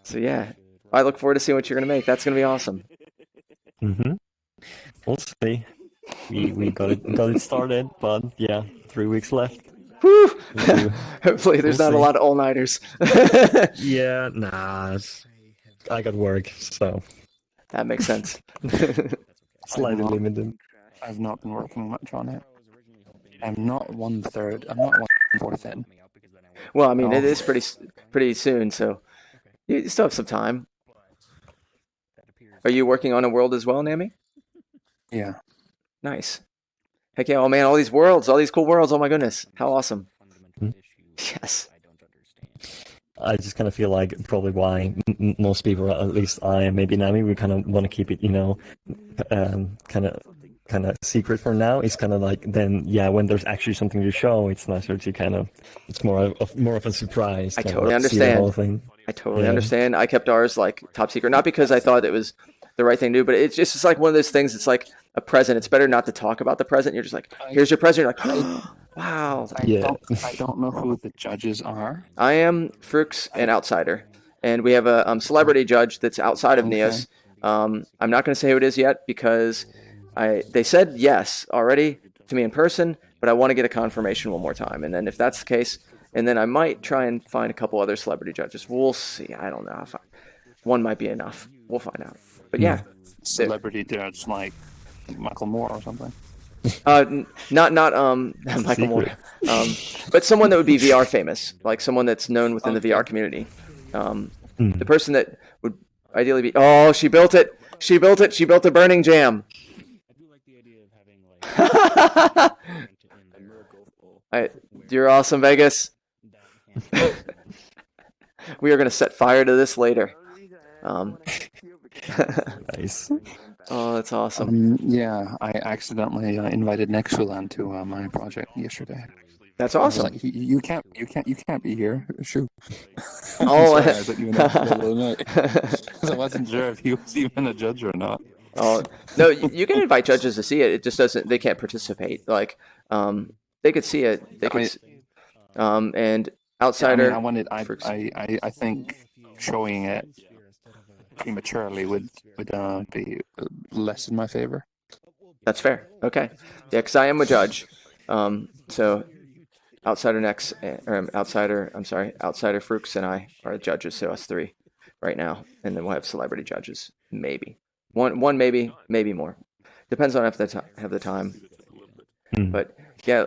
So yeah, I look forward to seeing what you're gonna make. That's gonna be awesome. We'll see. We got it started, but yeah, 3 weeks left. Whew. We'll see. Hopefully, there's We'll not a see. lot of all-nighters. Yeah, nah. I got work, so That makes sense. slightly limited. I've not been working much on it. I'm not 1/3. I'm not 1/4 in. Well, I mean, Oh. it is pretty soon, so you still have some time. Are you working on a world as well, Nami? Yeah. Nice. Heck yeah! Oh man, all these worlds, all these cool worlds. Oh my goodness, how awesome! Yes. I just kind of feel like probably why most people, at least I and maybe Nami, we kind of want to keep it, kind of secret for now. It's kind of like then, yeah, when there's actually something to show, it's nicer to it's more of a surprise. I kind totally of see the whole understand. thing. I totally Yeah. understand. I kept ours like top secret, not because I thought it was the right thing to do, but it's like one of those things. It's like a present. It's better not to talk about the present. You're just like, here's your present. You're like, wow. I don't know who the judges are. I am Frooks and Outsider, and we have a celebrity judge that's outside of Okay. Neos. I'm not going to say who it is yet because they said yes already to me in person, but I want to get a confirmation one more time. And then if that's the case, and then I might try and find a couple other celebrity judges. We'll see. I don't know. One might be enough. We'll find out. But yeah, Celebrity judge like Michael Moore or something. not Michael Moore, but someone that would be VR famous, like someone that's known within the VR community. The person that would ideally be. Oh, she built it. She built it. She built a burning jam. You're awesome, Vegas. We are going to set fire to this later. Nice. Oh, that's awesome. Yeah, I accidentally invited Nexuland to my project yesterday. That's I was awesome. like, you can't be here. Shoot. Oh, Sorry, I thought you were not the other night. 'Cause I wasn't sure if he was even a judge or not. Oh no, you can invite judges to see it. It just doesn't. They can't participate. Like, they could see it. They could. And outsider. I think showing it prematurely would be less in my favor. That's fair. Okay. Yeah, because I am a judge. So outsider outsider Frooks and I are judges. So us three right now, and then we'll have celebrity judges. Maybe one, maybe more. Depends on if they have the time. But yeah,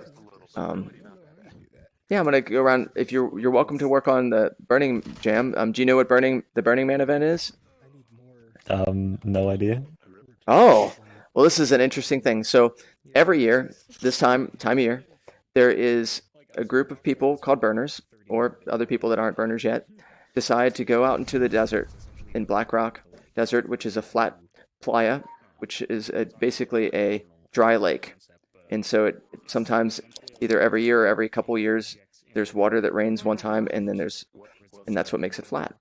yeah, I'm gonna go around. If you're welcome to work on the Burning Jam. Do you know what the Burning Man event is? No idea. Oh, well, this is an interesting thing. So every year, this time of year, there is a group of people called burners, or other people that aren't burners yet, decide to go out into the desert in Black Rock Desert, which is a flat playa, which is basically a dry lake. And so it sometimes, either every year or every couple years, there's water that rains one time, and that's what makes it flat.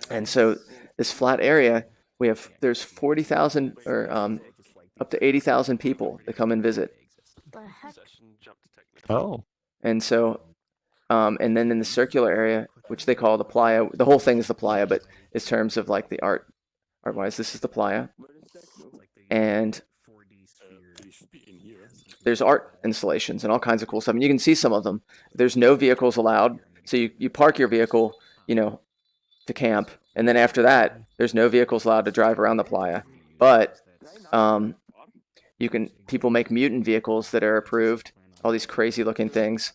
And so this flat area, there's 40,000 or up to 80,000 people that come and visit. The heck? Oh. And so, and then in the circular area, which they call the playa, the whole thing is the playa, but in terms of like the art-wise, this is the playa. And there's art installations and all kinds of cool stuff. And you can see some of them. There's no vehicles allowed. So you park your vehicle, to camp. And then after that, there's no vehicles allowed to drive around the playa. But people make mutant vehicles that are approved, all these crazy looking things.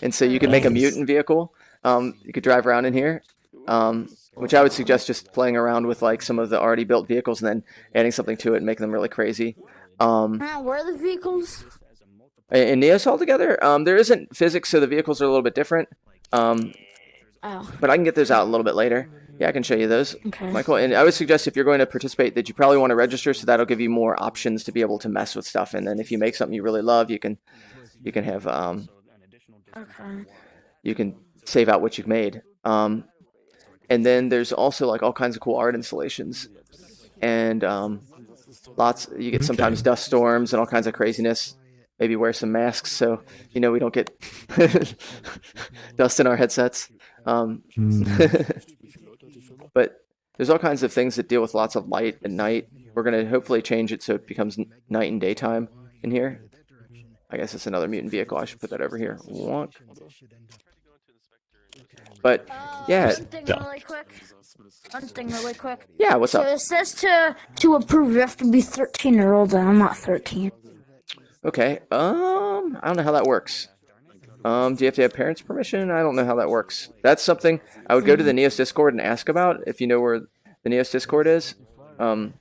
And so you can make a mutant vehicle. You could drive around in here, which I would suggest just playing around with like some of the already built vehicles and then adding something to it and making them really crazy. Where are the vehicles? In Neos altogether, there isn't physics, so the vehicles are a little bit different. But I can get those out a little bit later. Yeah, I can show you those, Okay. Michael. And I would suggest if you're going to participate that you probably want to register, so that'll give you more options to be able to mess with stuff. And then if you make something you really love, you can have Okay. you can save out what you've made. And then there's also like all kinds of cool art installations, and you get sometimes dust storms and all kinds of craziness. Maybe wear some masks so we don't get dust in our headsets. But there's all kinds of things that deal with lots of light at night. We're going to hopefully change it so it becomes night and daytime in here. I guess it's another mutant vehicle. I should put that over here. Wonk. But yeah. One thing really quick. Yeah, what's so up? it says to approve you have to be 13 or older. I'm not 13. Okay. I don't know how that works. Do you have to have parents' permission? I don't know how that works. That's something I would go to the Neos Discord and ask about if you know where the Neos Discord is. Okay.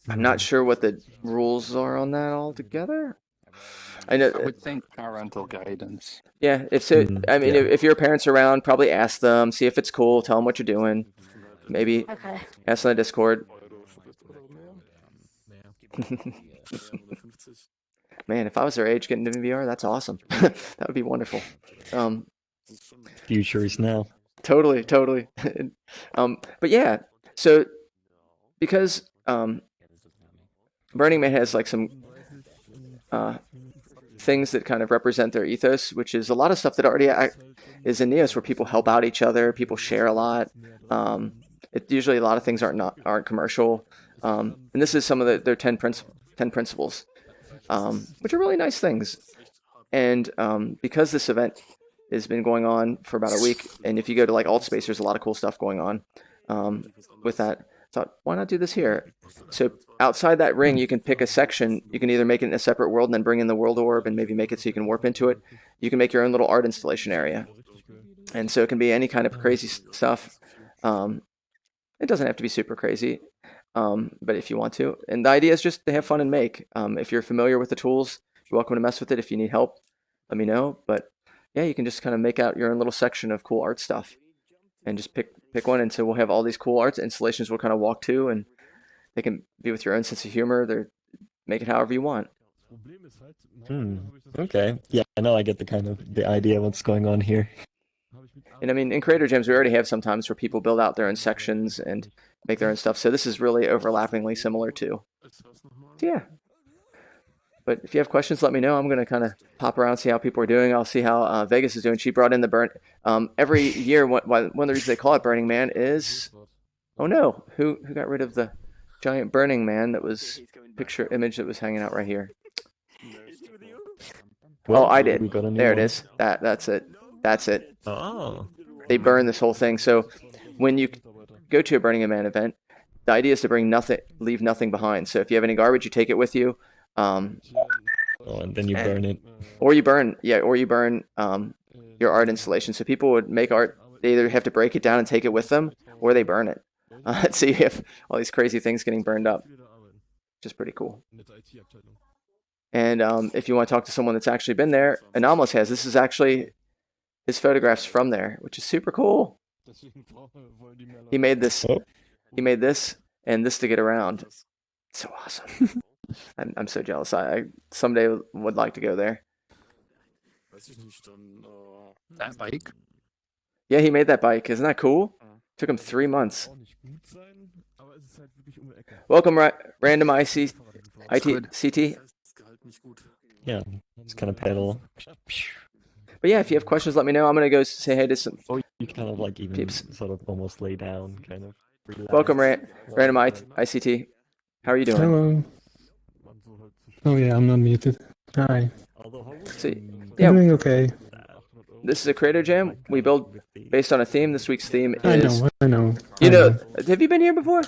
I'm not sure what the rules are on that altogether. I know. I would think parental guidance. Yeah, if your parents are around, probably ask them, see if it's cool, tell them what you're doing. Maybe Okay. ask on the Discord. Man, if I was their age getting into VR, that's awesome. That would be wonderful. Future is now. Totally. But yeah, so because Burning Man has like some things that kind of represent their ethos, which is a lot of stuff that already is in Neos, where people help out each other, people share a lot. Usually a lot of things aren't commercial, and this is some of their 10 principles, which are really nice things. And because this event has been going on for about a week, and if you go to like Altspace, there's a lot of cool stuff going on with that. I thought, why not do this here? So outside that ring, you can pick a section. You can either make it in a separate world and then bring in the world orb and maybe make it so you can warp into it. You can make your own little art installation area. And so it can be any kind of crazy stuff. It doesn't have to be super crazy, but if you want to. And the idea is just to have fun and make. If you're familiar with the tools, you're welcome to mess with it. If you need help, let me know. But yeah, you can just kind of make out your own little section of cool art stuff and just pick one. And so we'll have all these cool art installations we'll kind of walk to, and they can be with your own sense of humor. Make it however you want. Okay. Yeah, I know I get the idea of what's going on here. And I mean, in Creator Gyms, we already have sometimes where people build out their own sections and make their own stuff. So this is really overlappingly similar too. Yeah. But if you have questions, let me know. I'm going to kind of pop around, see how people are doing. I'll see how Vegas is doing. She brought in the burn. Every year, one of the reasons they call it Burning Man is, oh no, who got rid of the giant Burning Man that was image that was hanging out right here? Well, oh, I did. There it one. is. That's it. That's it. Oh. They burn this whole thing. So when you go to a Burning Man event, the idea is to leave nothing behind. So if you have any garbage, you take it with you. And then you burn it. Or you burn your art installation. So people would make art. They either have to break it down and take it with them, or they burn it. So you have all these crazy things getting burned up, which is pretty cool. And if you want to talk to someone that's actually been there, Anomalous has. This is actually his photographs from there, which is super cool. He made this. He made this and this to get around. So awesome. I'm so jealous. I someday would like to go there. That bike? Yeah, he made that bike. Isn't that cool? Took him 3 months. Welcome, Random IC, CT. Yeah, just kind of pedal. But yeah, if you have questions, let me know. I'm gonna go say hey to some Or you kind of like even peeps. sort of almost lay down, kind of. Welcome, relax. Random ICT. How are you doing? Hello. Oh yeah, I'm not muted. Hi. See, I'm yeah, doing okay. this is a Creator Jam. We build based on a theme. This week's theme I is. know. You know, have you been here before?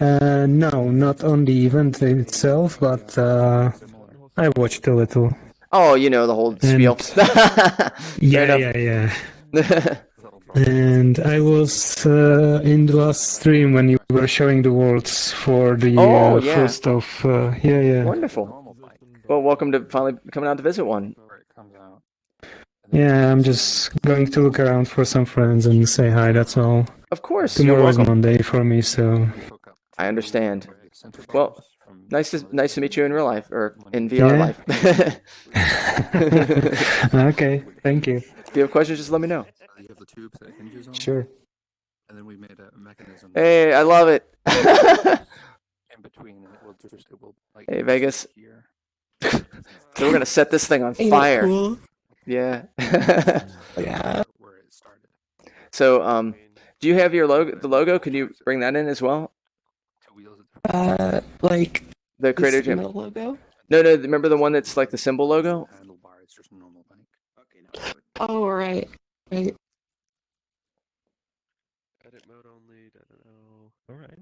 No, not on the event itself, but I watched a little. Oh, you know the whole spiel. Yeah. And I was in the last stream when you were showing the worlds for the yeah. first of yeah. Wonderful. Well, welcome to finally coming out to visit one. Yeah, I'm just going to look around for some friends and say hi. That's all. Of course, you're Tomorrow is welcome. Monday for me, so. I understand. Well, nice to meet you in real life or in VR life. Okay, thank you. If you have questions, just let me know. You have the tubes that hinges on. Sure. And then we made a mechanism. Hey, I love it. In between, and it will like. Hey, Vegas. Here. So we're gonna set this thing on Ain't it fire. cool? Yeah. Yeah. Where it started. So, do you have your logo? The logo? Can you bring that in as well? Like The Creator this Jam. metal logo? No. Remember the one that's like the symbol logo? Handlebar, it's just a normal bike. Oh, right. Edit mode only. All right.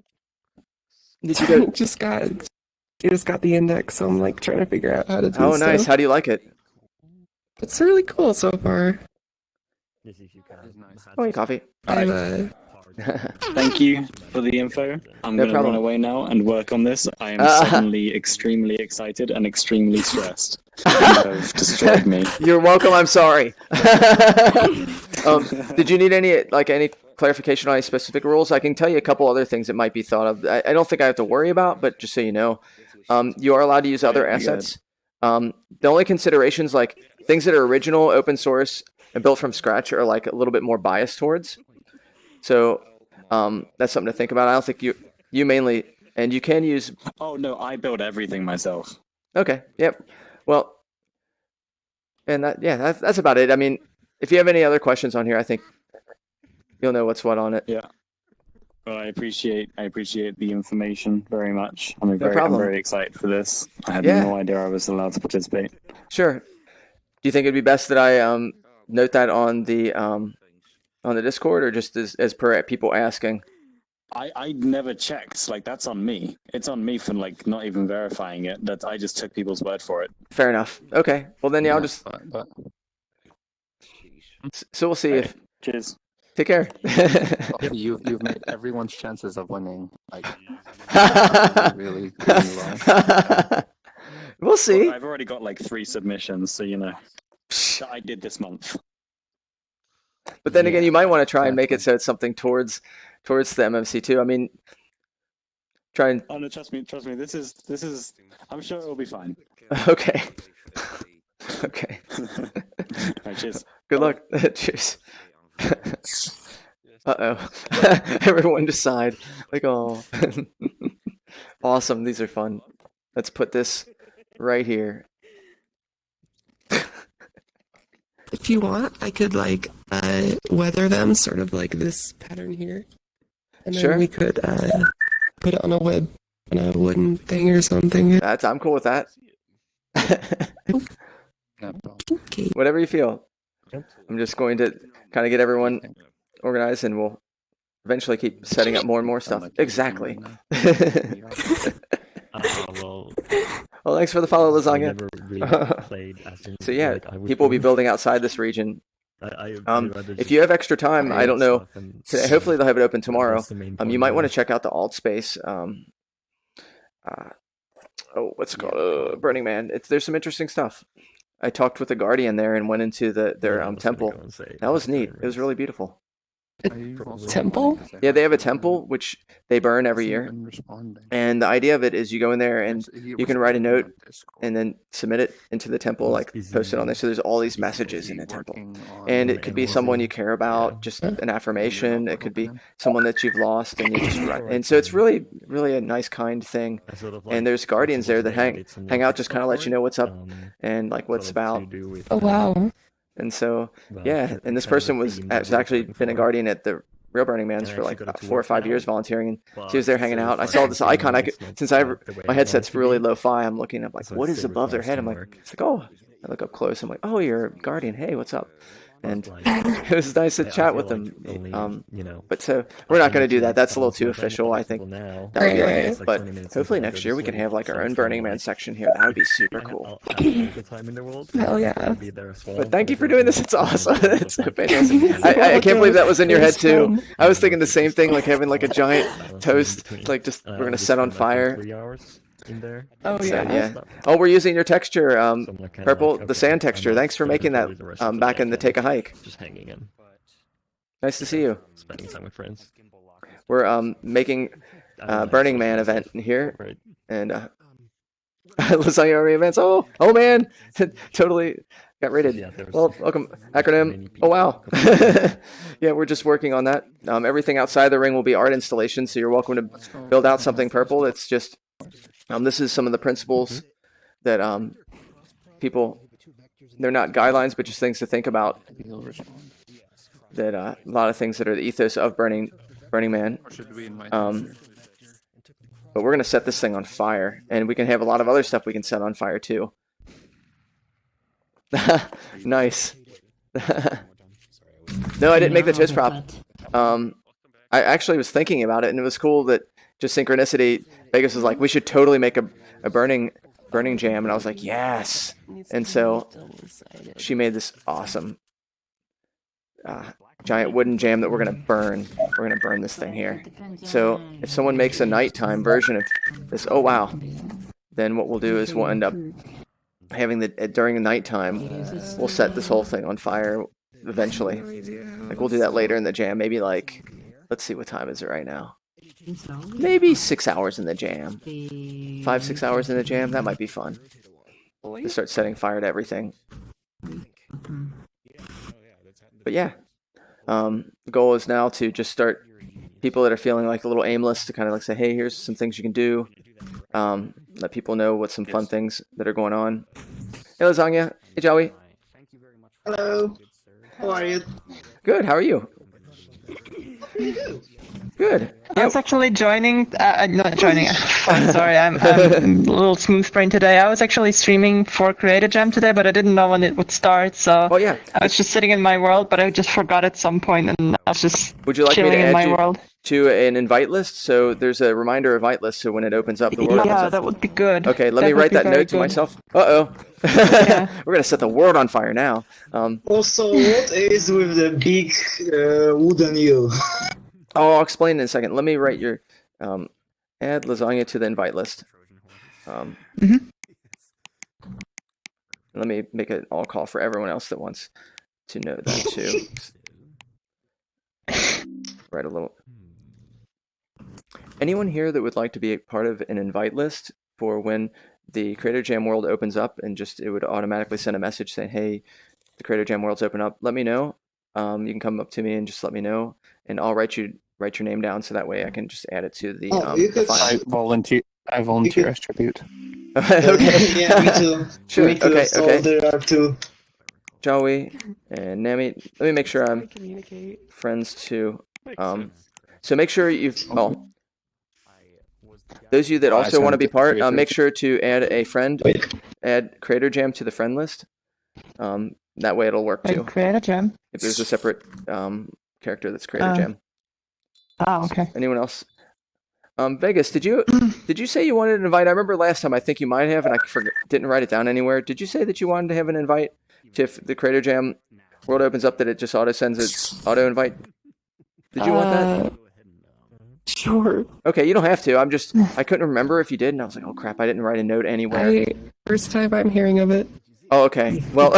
Did you go? just got the index, so I'm like trying to figure out how to do Oh, nice. stuff. How do you like it? It's really cool so far. Oh, hey, coffee. I'm Thank you for the info. I'm No going to problem. run away now and work on this. I am suddenly extremely excited and extremely stressed. You have destroyed me. You're welcome. I'm sorry. Did you need any clarification on any specific rules? I can tell you a couple other things that might be thought of. I don't think I have to worry about, but just so you know, you are allowed to use other assets. The only considerations, like things that are original, open source, and built from scratch, are like a little bit more biased towards. So that's something to think about. I don't think you mainly, and you can use. Oh no, I build everything myself. Okay. Yep. Well, and that's about it. I mean, if you have any other questions on here, I think you'll know what's what on it. Yeah. Well, I appreciate the information very much. I'm problem. very excited for this. I had Yeah. no idea I was allowed to participate. Sure. Do you think it'd be best that I note that on the Discord, or just as per people asking? I never checked. Like, that's on me. It's on me for like not even verifying it. That I just took people's word for it. Fair enough. Okay. Well, then I'll just. But So we'll see if. Cheers. Take care. you've made everyone's chances of winning like really low. We'll see. Well, I've already got like 3 submissions, so you know that I did this month. But then again, you might want to try and make it so it's something towards the MMC too. I mean, try and. Oh no, trust me. This is. I'm sure it'll be fine. Okay. Okay. Right, cheers. Good luck. Cheers. Uh-oh. Everyone decide. Like, oh. Awesome. These are fun. Let's put this right here. if you want, I could like weather them, sort of like this pattern here, and then Sure. we could put it on a wooden thing or something. I'm cool with that. Okay. Whatever you feel. I'm just going to kind of get everyone organized, and we'll eventually keep setting up more and more stuff. Exactly. Well, Well, thanks for the follow, I Lasagna. never really played as in, So yeah, like, I was people will be born. building outside this region. I rather If just you have extra time, I don't know. stuff and Today, hopefully they'll have it open tomorrow. that's the main You point might want really. to check out the alt space. What's it called? Burning Man. There's some interesting stuff. I talked with the Guardian there and went into their Yeah, I was gonna temple. go and say, That was that's very neat. It was nice. really beautiful. Temple? Yeah, they have a temple which they burn every year. And the idea of it is you go in there and you can write a note and then submit it into the temple, like post it on there. So there's all these messages in the temple. And it could be someone you care about, just an affirmation. It could be someone that you've lost and you just write. And so it's really, really a nice, kind thing. And there's guardians there that hang out, just kind of let you know what's up and like what it's about. Oh, wow. And so, yeah, and this person has actually been a guardian at the Real Burning Man's for like about 4 or 5 years volunteering, and she was there hanging out. I saw this icon. Since my headset's really lo-fi, I'm looking up like, what is above their head? I'm like, oh, I look up close. I'm like, oh, you're a guardian. Hey, what's up? And it was nice to chat with them. But so we're not going to do that. That's a little too official, I think. That would be like, but hopefully next year we can have like our own Burning Man section here. That would be super cool. Hell yeah. But thank you for doing this. It's awesome. It's so fantastic. I can't believe that was in your head too. I was thinking the same thing, like having like a giant toast, like just we're gonna set on fire. In there. Oh yeah. Oh, we're using your texture, Purple, the sand texture. Thanks for making that back in the Take a Hike. Just hanging in. Nice to see you. Spending time with friends. We're making Burning Man event here, and Lasagna Army events. Oh man, totally got rated. Well, welcome acronym. Oh wow. Yeah, we're just working on that. Everything outside the ring will be art installation, so you're welcome to build out something, Purple. It's just this is some of the principles that people, they're not guidelines, but just things to think about. That a lot of things that are the ethos of Burning Man. But we're gonna set this thing on fire, and we can have a lot of other stuff we can set on fire too. Nice. No, I didn't make the toast prop. I actually was thinking about it, and it was cool that just synchronicity. Vegas was like, we should totally make a burning jam, and I was like, yes. And so she made this awesome giant wooden jam that we're gonna burn. We're gonna burn this thing here. So if someone makes a nighttime version of this, oh wow, then what we'll do is we'll end up having during the nighttime, we'll set this whole thing on fire eventually. Like we'll do that later in the jam. Maybe like, let's see, what time is it right now? Maybe 6 hours in the jam. 5-6 hours in the jam. That might be fun. To start setting fire to everything. But yeah, the goal is now to just start people that are feeling like a little aimless to kind of like say, hey, here's some things you can do. Let people know what some fun things that are going on. Hey, Lasagna. Hey, Joey. Hello. How are you? Good. How are you? Good. I was actually joining. Not joining. I'm sorry. I'm a little smooth brain today. I was actually streaming for Creator Jam today, but I didn't know when it would start. So yeah. I was just sitting in my world, but I just forgot at some point, and I was just Would you like me chilling to in add my you world. to an invite list? So there's a reminder invite list. So when it opens up, the world opens Yeah, up. that would be good. Okay, let me would write be that very note to good. myself. Uh-oh. We're going to set the world on fire now. Also, what is with the big wooden U? Oh, I'll explain in a second. Let me write your add Lasagna to the invite list. Let me make an all call for everyone else that wants to know that too. Write a little. Anyone here that would like to be a part of an invite list for when the Creator Jam world opens up, and just it would automatically send a message saying, hey, the Creator Jam world's open up, let me know. You can come up to me and just let me know, and I'll write your name down so that way I can just add it to the, the file. I volunteer as tribute. Okay. Yeah, me too. Sure. Me too. Okay. So Okay. there are two. Joey and Nami. Let me make sure I'm friends too. So make sure you've. Oh, those of you that also want to be part, make sure to add a friend. Add Creator Jam to the friend list. That way it'll work too. Creator Jam. If there's a separate character that's Creator Jam. Oh, okay. Anyone else? Vegas, did you say you wanted an invite? I remember last time I think you might have, and I didn't write it down anywhere. Did you say that you wanted to have an invite to if the Creator Jam world opens up that it just auto sends its auto invite? Did you want that? Sure. Okay, you don't have to. I couldn't remember if you did, and I was like, oh crap, I didn't write a note anywhere. First time I'm hearing of it. Oh, okay. Well,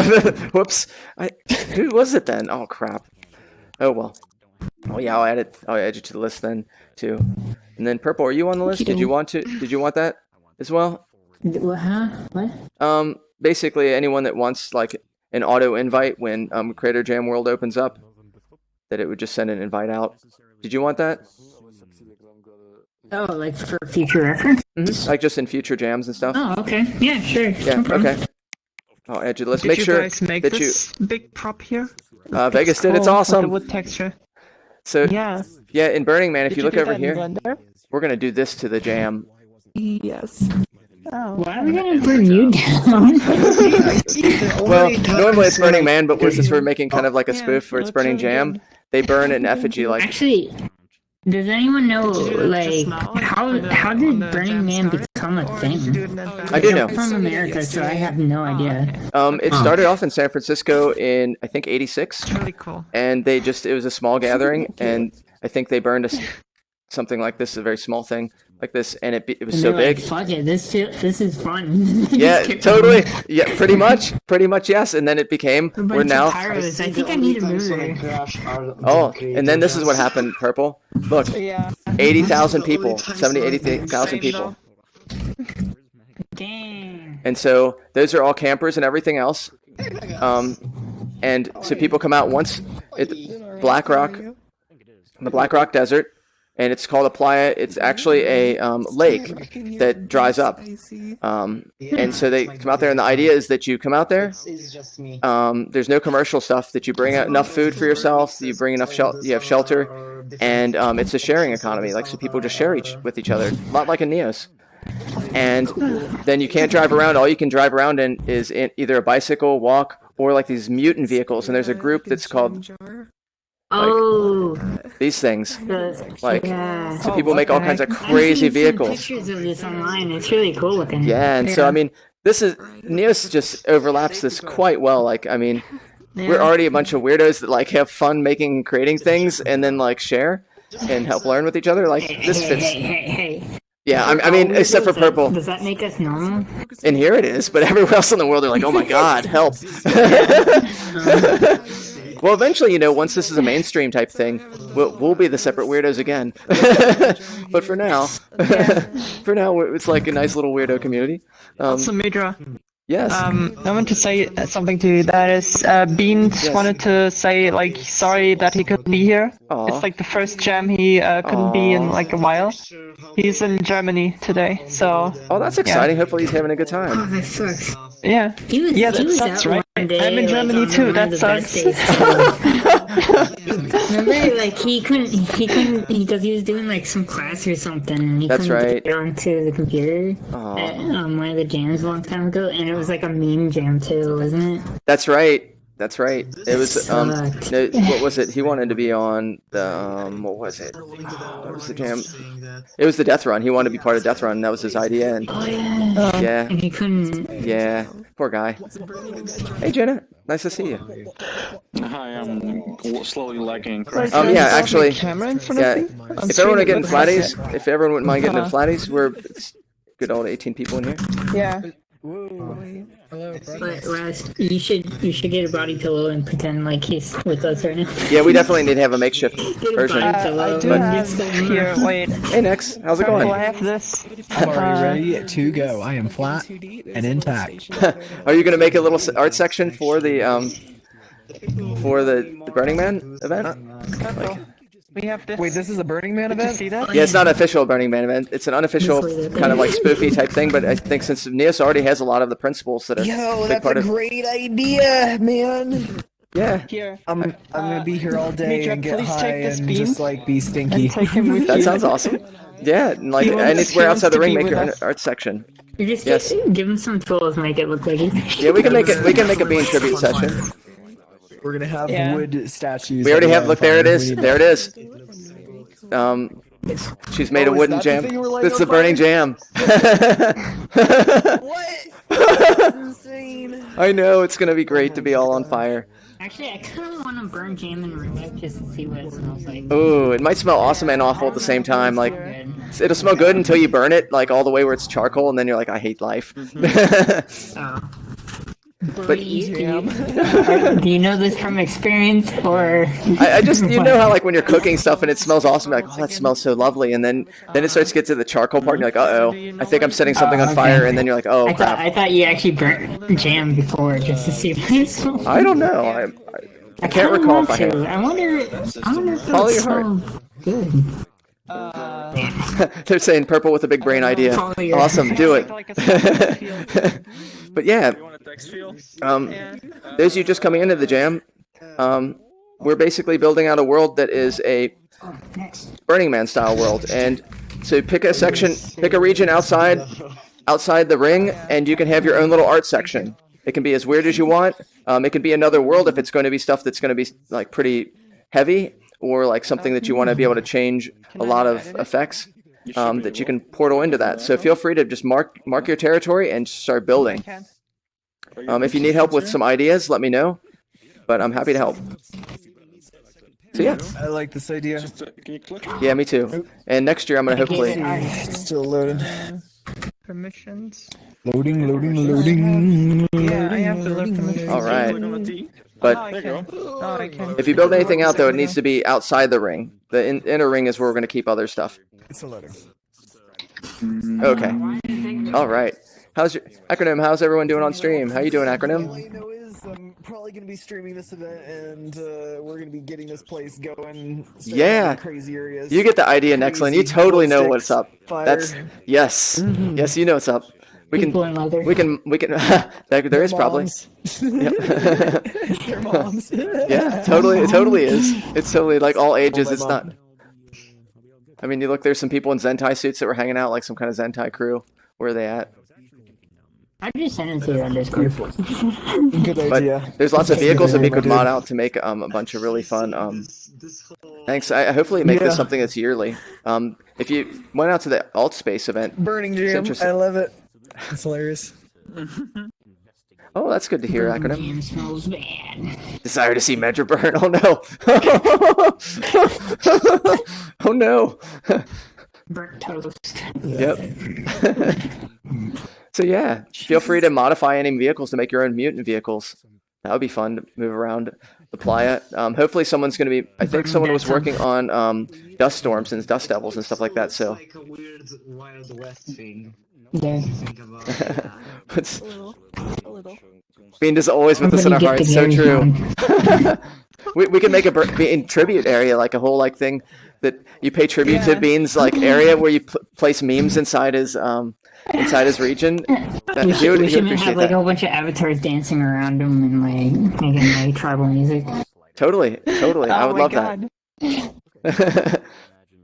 whoops. Who was it then? Oh crap. Oh well. Oh yeah, I'll add it. I'll add you to the list then too. And then Purple, are you on the list? Did you want that as well? What? Basically anyone that wants like an auto invite when Creator Jam World opens up, that it would just send an invite out. Did you want that? Oh, like for future reference? Like just in future jams and stuff? Oh, okay. Yeah, sure. Yeah, okay. I'll add you to the list. Did Make you sure guys make that this big prop here? Vegas did. It's cool with awesome. The wood texture. So Yeah. yeah, in Burning Man, if Did you you look do over that in here, Blender? we're gonna do this to the jam. Yes. Oh. Why are we gonna burn you down? Well, normally it's Burning Man, but since we're making kind of like a spoof for its Burning Jam, they burn an effigy like. Actually, does anyone know like how did Burning Man become a thing? I do know. I'm from America, so I have no idea. It started off in San Francisco in I think '86. Really cool. And it was a small gathering, and I think they burned something like this, a very small thing like this, and it was so big. Fuck it, this is fun. Yeah, totally. Yeah, pretty much, yes. And then it became we're now. I think I need a movie. Oh, and then this is what happened, Purple. Look, 80,000 people, 80,000 people. Dang. And so those are all campers and everything else. And so people come out once at Black Rock, the Black Rock Desert, and it's called a playa. It's actually a lake that dries up. And so they come out there, and the idea is that you come out there. There's no commercial stuff. That you bring enough food for yourself. You bring enough you have shelter, and it's a sharing economy. Like so, people just share with each other, a lot like in Neos. And then you can't drive around. All you can drive around in is either a bicycle, walk, or like these mutant vehicles. And there's a group that's called these things. So people make all kinds of crazy vehicles. Pictures of this online. It's really cool looking. Yeah, and so I mean, Neos just overlaps this quite well. Like I mean, we're already a bunch of weirdos that like have fun making and creating things, and then like share and help learn with each other. Like this fits. Hey. Yeah, I mean, except for Purple. Does that make us normal? And here it is, but everywhere else in the world, they're like, oh my god, help. Well, eventually, once this is a mainstream type thing, we'll be the separate weirdos again. But for now, it's like a nice little weirdo community. Also, Midra. Yes. I want to say something to you. That is, Beans wanted to say like sorry that he couldn't be here. Aww. It's like the first jam he couldn't be in like a while. He's in Germany today, so. Oh, that's exciting. Yeah. Hopefully he's having a good time. Oh, that sucks. Yeah. That sucks, right? I'm in Germany too. That sucks. Remember, like he couldn't because he was doing like some class or something. And he That's couldn't right. get onto the computer at one of the jams a long time ago, and it was like a meme jam too, wasn't it? That's right. It was what was it? He wanted to be on the what was it? What was the jam? It was the Death Run. He wanted to be part of Death Run. And that was his idea. And yeah. And he couldn't. Yeah. Poor guy. Hey Jenna, nice to see you. Hi, I'm slowly lagging. Yeah, actually. Yeah. If everyone would get in flatties, if everyone wouldn't mind getting in flatties, we're good old 18 people in here. Yeah. Last, you should get a body pillow and pretend like he's with us right now. Yeah, we definitely need to have a makeshift version. I do have here. Wait. Hey Nex, how's it going? I have this. I'm already ready to go. I am flat and intact. Are you gonna make a little art section for the Burning Man event? We have this. Wait, this is a Burning Man event? See that? Yeah, it's not an official Burning Man event. It's an unofficial kind of like spoofy type thing. But I think since Neos already has a lot of the principles that are that's a great idea, man. Yeah. Here. I'm gonna be here all day Midra, and get please high take this and bean just like be stinky. and take him with That you. sounds awesome. Yeah, and like anywhere outside the ring, make your art section. You just Yes. give him some tools, make it look like he's. Yeah, we can make it. We can make a bean tribute session. We're gonna have wood statues. We already have. Look, there it We is. need- There it is. She's made a is wooden that the jam. thing you were lighting This is a on burning fire? jam. What? That's insane. I know it's gonna be great to be all on fire. Actually, I kind of want to burn jam in real life just to see what it smells like. Ooh, it might smell awesome and awful at the same time. Like it'll smell good until you burn it, like all the way where it's charcoal, and then you're like, I hate life. But Do you know this from experience, or? I just, you know how like when you're cooking stuff and it smells awesome, you're like, oh, that smells so lovely, and then it starts to get to the charcoal part, and you're like, uh-oh, I think I'm setting something on fire, and then you're like, oh, crap. I thought you actually burnt jam before just to see what it smelled. I don't know. I can't recall if I have. I wonder if Follow it your heart. smells good. They're saying purple with a big brain idea. Awesome, do it. But yeah, those of you just coming into the jam, we're basically building out a world that is a Burning Man style world. And so pick a section, pick a region outside the ring, and you can have your own little art section. It can be as weird as you want. It can be another world if it's going to be stuff that's going to be like pretty heavy, or like something that you want to be able to change a lot of effects that you can portal into that. So feel free to just mark your territory and start building. If you need help with some ideas, let me know. But I'm happy to help. So yeah. I like this idea. Yeah, me too. And next year I'm gonna hopefully. It's still loading. Permissions. Loading. Yeah, I have to load permissions. All right. But if you build anything out, though, it needs to be outside the ring. The inner ring is where we're going to keep other stuff. It's a loading. Okay. All right. How's everyone doing on stream? How you doing, Acronym? All I know is I'm probably going to be streaming this event, and we're going to be getting this place going. Yeah. Crazy areas. You get the idea, Nexlin. You totally know what's up. Fire. That's yes. Yes, you know what's up. We can. There is probably. Their moms. Yeah, totally. It totally is. It's totally like all ages. It's not. I mean, you look. There's some people in Zentai suits that were hanging out, like some kind of Zentai crew. Where are they at? I just sent it to you on Discord. Good idea. But there's lots of vehicles that we could mod out to make a bunch of really fun. Thanks. I hopefully make this something that's yearly. If you went out to the Alt Space event, Burning Jam. I love it. It's hilarious. Oh, that's good to hear, Acronym. Jam smells bad. Desire to see Medra burn. Oh no. Oh no. Burnt toast. Yep. So yeah, feel free to modify any vehicles to make your own mutant vehicles. That would be fun to move around the playa. Hopefully someone's going to be, I think someone was working on dust storms and dust devils and stuff like that, so. Like a weird Wild West thing. Yeah. Fiend is always with us in our hearts, so true. we can make a Bean tribute area, like a whole like thing that you pay tribute to Bean's like area where you place memes inside his region. We should have like a whole bunch of avatars dancing around him and like making like tribal music. Totally. I would love that.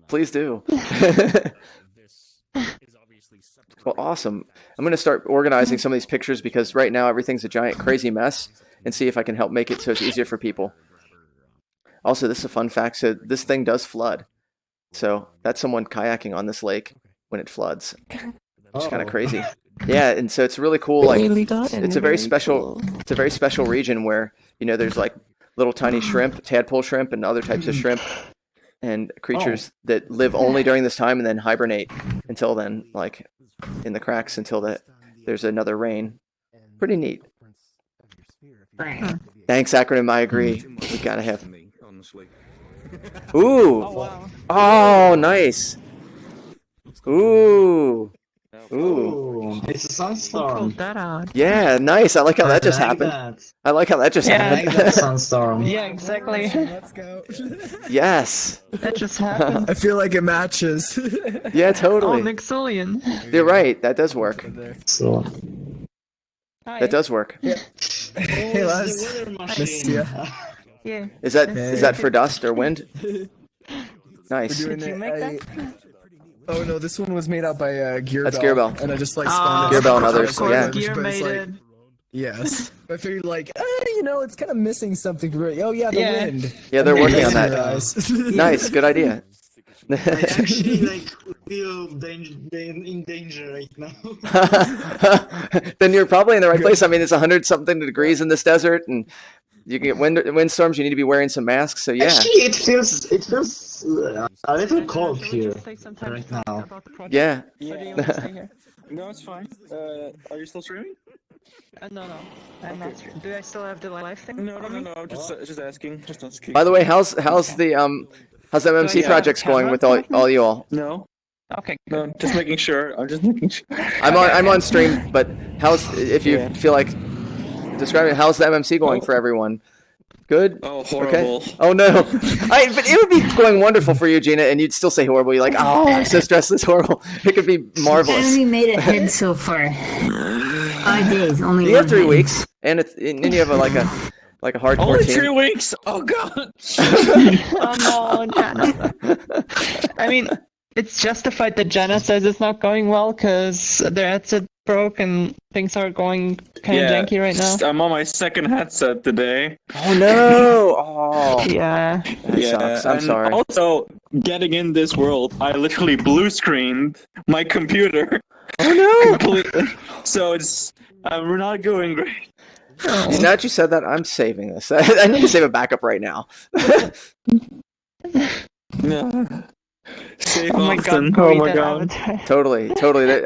Please do. Well, awesome. I'm going to start organizing some of these pictures because right now everything's a giant crazy mess, and see if I can help make it so it's easier for people. Also, this is a fun fact. So this thing does flood. So that's someone kayaking on this lake when it floods. It's kind of crazy. Yeah, and so it's really cool. Like it's a very special region where, you know, there's like little tiny shrimp, tadpole shrimp, and other types of shrimp and creatures that live only during this time and then hibernate until then, like in the cracks until there's another rain. Pretty neat. Thanks, Acronym. I agree. We gotta have. Ooh. Oh, nice. Ooh. It's a sunstorm. Yeah, nice. I like how that just happened. I like how that just happened. That sunstorm. Yeah, exactly. Let's go. Yes. That just happened. I feel like it matches. Yeah, totally. Oh, Nixilian. You're right. That does work. So. That does work. Yeah. Hey, Les. Missed ya. Yeah. Is that for dust or wind? Nice. Did you make that? Oh no, this one was made out by Gearbell. That's Gearbell. And I just like spawned it. Gearbell and others. Yeah. Gear made it. Yes. I figured like, you know, it's kind of missing something. Oh yeah, the wind. Yeah, they're working on that. Nice, good idea. I actually like feel in danger right now. Then you're probably in the right place. I mean, it's 100-something degrees in this desert, and you can get windstorms. You need to be wearing some masks. So yeah. Actually, it feels a little cold here right now. Yeah. No, it's fine. Are you still streaming? No, I'm not. Do I still have the live thing? No. Just asking. Just asking. By the way, how's the MMC Do I have projects a going camera with all you all? No. Okay. No, just making sure. I'm just making sure. I'm on stream, but if you feel like describing how's the MMC going for everyone? Good. Oh, horrible. Okay. Oh no. But it would be going wonderful for you, Gina, and you'd still say horrible. You're like, oh, I'm so stressed. This is horrible. It could be I marvelous. only made it ahead so far. 5 days, only. You have one 3 head. weeks, and then you have a hardcore Only team. 3 weeks. Oh god. Oh no, Jana. I mean, it's justified that Jana says it's not going well because their headset broke and things are going kind of janky right now. I'm on my second headset today. Oh no! Oh. Yeah. That sucks. I'm and sorry. Also, getting in this world, I literally blue screened my computer. Oh no! Completely. So we're not going great. Now that you said that, I'm saving this. I need to save a backup right now. Yeah. Save Oh my often. god. Oh Corey, my that god. avatar. Totally.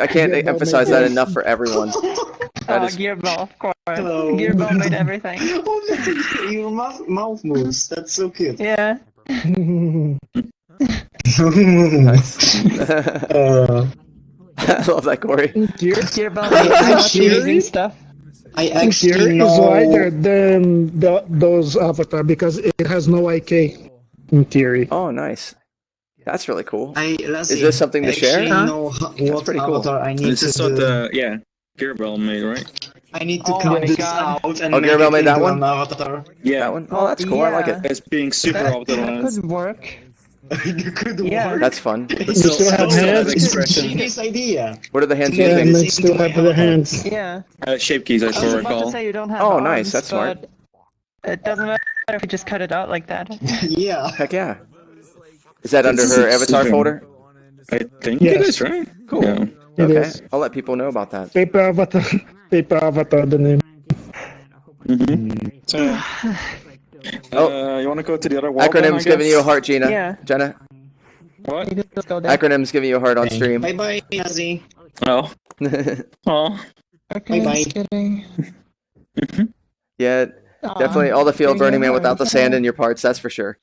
I can't emphasize that enough for everyone. That is Gearbell, of course. Hello. Gearbell made everything. Oh, your mouth moves. That's so cute. Yeah. nice. I love that, Corey. Gearbell made amazing stuff. I Here actually is know. wider than those avatar because it has no IK in theory. Oh, nice. That's really cool. Is Is this something to share? Know That's what pretty cool. avatar I need This to is what do. Gearbell made, right? I need to Oh cut my this God. out and Oh, make Gearbell it made that into one? an avatar. Yeah. That one? Oh, that's cool. I like it. It's being super That optimized. could work. You could Yeah. work. That's fun. You still have hands. It's a expression. genius idea. What are the hands Yeah, using? and they still have the hands. Yeah. Shape keys, I I was still about to recall. say you don't have Oh, arms, nice, that's smart. but it doesn't matter if you just cut it out like that. Yeah. Heck yeah. Is that under her avatar folder? I think Yes. it is, right? Cool. Yeah. It Okay. is. I'll let people know about that. Paper avatar. Paper avatar, the name. So, Oh. you want to go to the other wall? then, I Acronym's giving guess? you a heart, Gina. Yeah. Jenna. What? You just go there. Acronym's giving you a heart on stream. Bye bye, Nazi. Oh. Oh. Okay, Bye-bye. just kidding. Yeah, definitely all the feel of Bring Burning your Man without the heart. sand in your parts, that's for sure.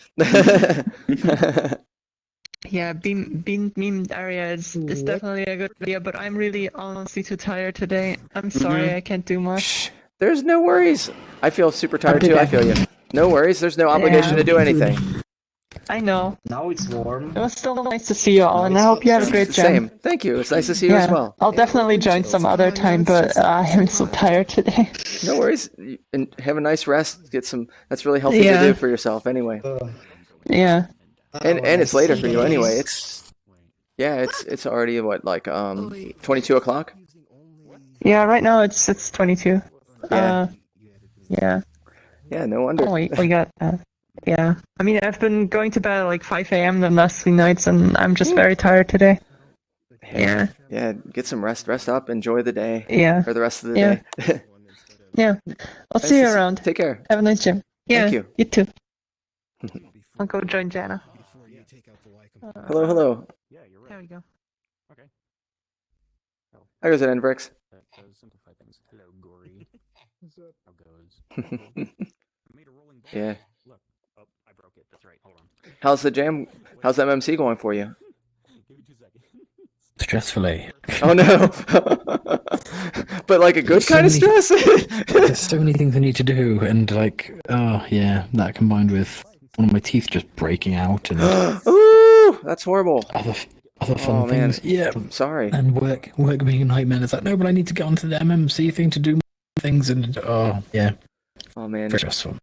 Yeah, being memed area is definitely a good idea, but I'm really honestly too tired today. I'm sorry, I can't do much. There's no worries. I feel super tired too, I feel you. No worries, there's no obligation to do anything. I know. Now it's warm. It was still nice to see you all, and I hope you had a great jam. Same. Thank you. It's nice to see you as well. I'll definitely join some other time, but I'm so tired today. No worries. And have a nice rest. Get some. That's really healthy to Yeah. do for yourself anyway. Yeah. And it's later for you anyway. It's already what, like 22 o'clock? Yeah, right now it's 22. Yeah. Yeah. Yeah, no wonder. Oh, we got that. Yeah. I mean, I've been going to bed at like 5 a.m. the last 3 nights, and I'm just very tired today. Yeah. Yeah, get some rest. Rest up. Enjoy the day. Yeah. Or the rest of the Yeah. day. Yeah. I'll Nice see you to see- around. Take care. Have a nice gym. Yeah. Thank you. You too. I'll go join Jana. Hello, hello. There we go. How goes it, Envrix? Yeah. How's the jam? How's MMC going for you? Stressfully. Oh no! But like a good kind of stress. There's so many things I need to do, and like, oh yeah, that combined with one of my teeth just breaking out and Ooh, that's horrible. other fun Oh, man. things. Yeah, I'm sorry. and work being a nightmare. It's like, no, but I need to get onto the MMC thing to do things, and oh yeah, Oh man. very stressful.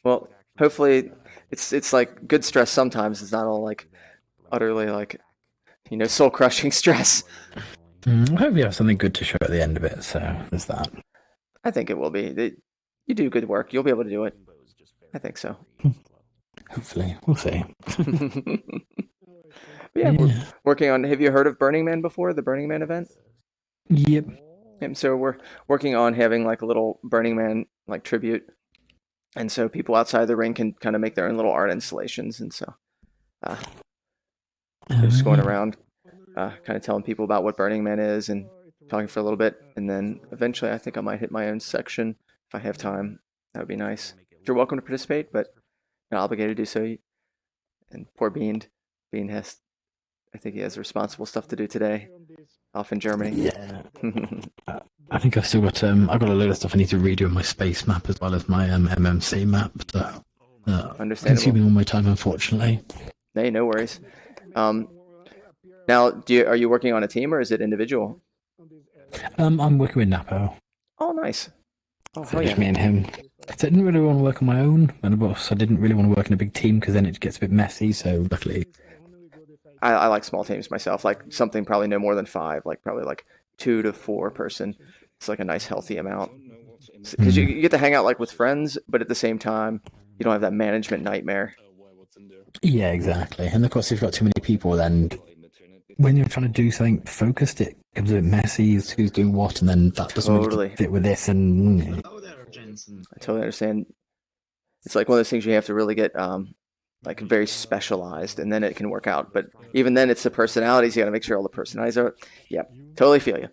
Well, hopefully, it's like good stress sometimes. It's not all like utterly like, soul crushing stress. I hope you have something good to show at the end of it. So there's that. I think it will be. You do good work. You'll be able to do it. I think so. Hopefully, we'll see. Yeah, we're working on. Have you heard of Burning Man before? The Burning Man event. Yep. And so we're working on having like a little Burning Man like tribute, and so people outside the ring can kind of make their own little art installations, and so they're just going around, kind of telling people about what Burning Man is and talking for a little bit, and then eventually I think I might hit my own section if I have time. That would be nice. You're welcome to participate, but you're not obligated to do so. And poor Bean has, I think he has responsible stuff to do today, off in Germany. Yeah. I think I've still got I've got a load of stuff I need to redo in my space map as well as my MMC map. So Understandable. consuming all my time, unfortunately. Hey, no worries. Now, are you working on a team or is it individual? I'm working with Napo. Oh, nice. Oh, So hell just yeah. me and him. So I didn't really want to work on my own, and I didn't really want to work in a big team because then it gets a bit messy. So luckily, I like small teams myself, like something probably no more than 5, like probably like 2 to 4 person. It's like a nice healthy amount. Because you get to hang out like with friends, but at the same time, you don't have that management nightmare. yeah, exactly. And of course, if you've got too many people, then when you're trying to do something focused, it becomes a bit messy. Who's doing what, and then that doesn't Totally. really fit with this. And I totally understand. It's like one of those things you have to really get like very specialized, and then it can work out. But even then, it's the personalities. You got to make sure all the personalities are. Yeah, totally feel you.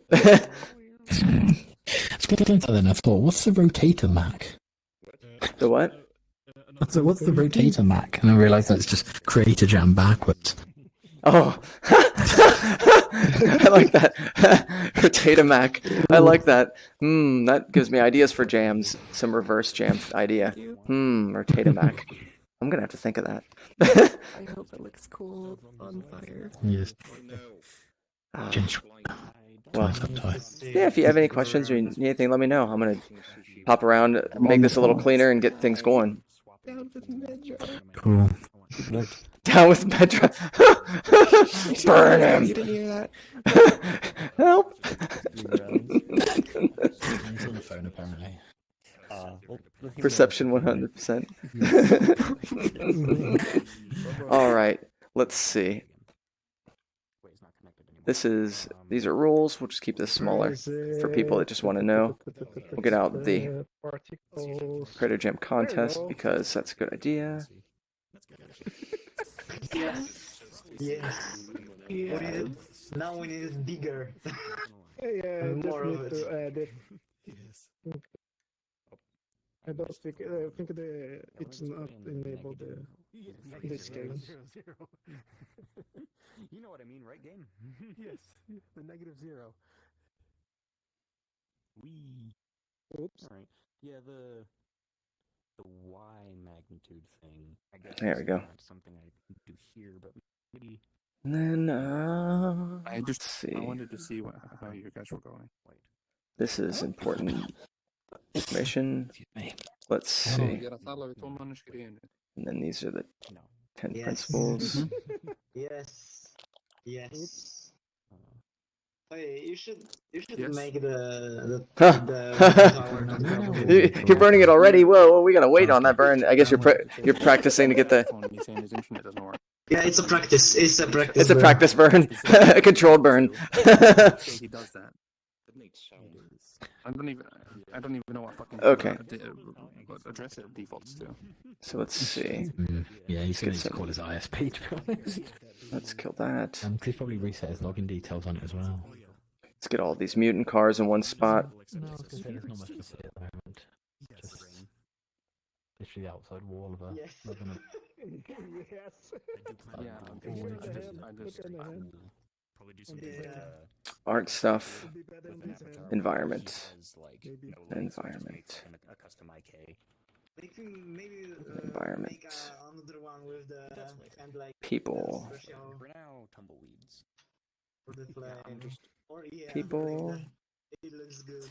then I thought, what's the rotator Mac? The what? So what's the rotator Mac? And I realised that's just Creator Jam backwards. Oh, I like that. Rotator Mac. I like that. That gives me ideas for jams. Some reverse jam idea. Rotator Mac. I'm gonna have to think of that. I hope it looks cool on fire. Yes. Well, yeah, if you have any questions or you need anything, let me know. I'm gonna pop around, make this a little cleaner, and get things going. Down with Medra. Cool. Down with Medra. Burn him. You didn't hear that? Help. He's on the phone apparently. Perception 100%. All right, let's see. These are rules. We'll just keep this smaller for people that just want to know. We'll get out the Creator Jam contest because that's a good idea. Yes. Yes. Now we need it bigger. Yeah, just More of need it. to add it. I don't think it's not enabled this game. You know what I mean, right, game? Yes, the -0. Oops. All right. Yeah, the Y magnitude thing. I guess There we go. not something I can do here, but maybe. And then I let's see. wanted to see how you guys were going. This is important information. Let's see. And then these are the 10 Yes. principles. Yes. Yes. Hey, you should Yes. make the Huh. tower not double. You're burning it already. Whoa, we gotta wait on that burn. I guess you're practicing to get the. He's saying his internet doesn't work. Yeah, it's a practice. It's a practice. It's a practice burn, a controlled burn. Okay, he does that. I don't even know what fucking Okay. what address it defaults to. So let's see. Yeah, he's Get going to some- call his ISP, to be honest. Let's kill that. He's probably reset his login details on it as well. Let's get all these mutant cars in one spot. No, I was going to say there's not much to see at the moment. Just literally the outside wall of a... Yes. of an- Yes. Yeah, I just probably do something like Art stuff. Environment. Maybe. Environment. a custom IK. Maybe Environment. make another one with the and like People. special For now, tumbleweeds. for the flame. Or yeah, People. like that. It looks good.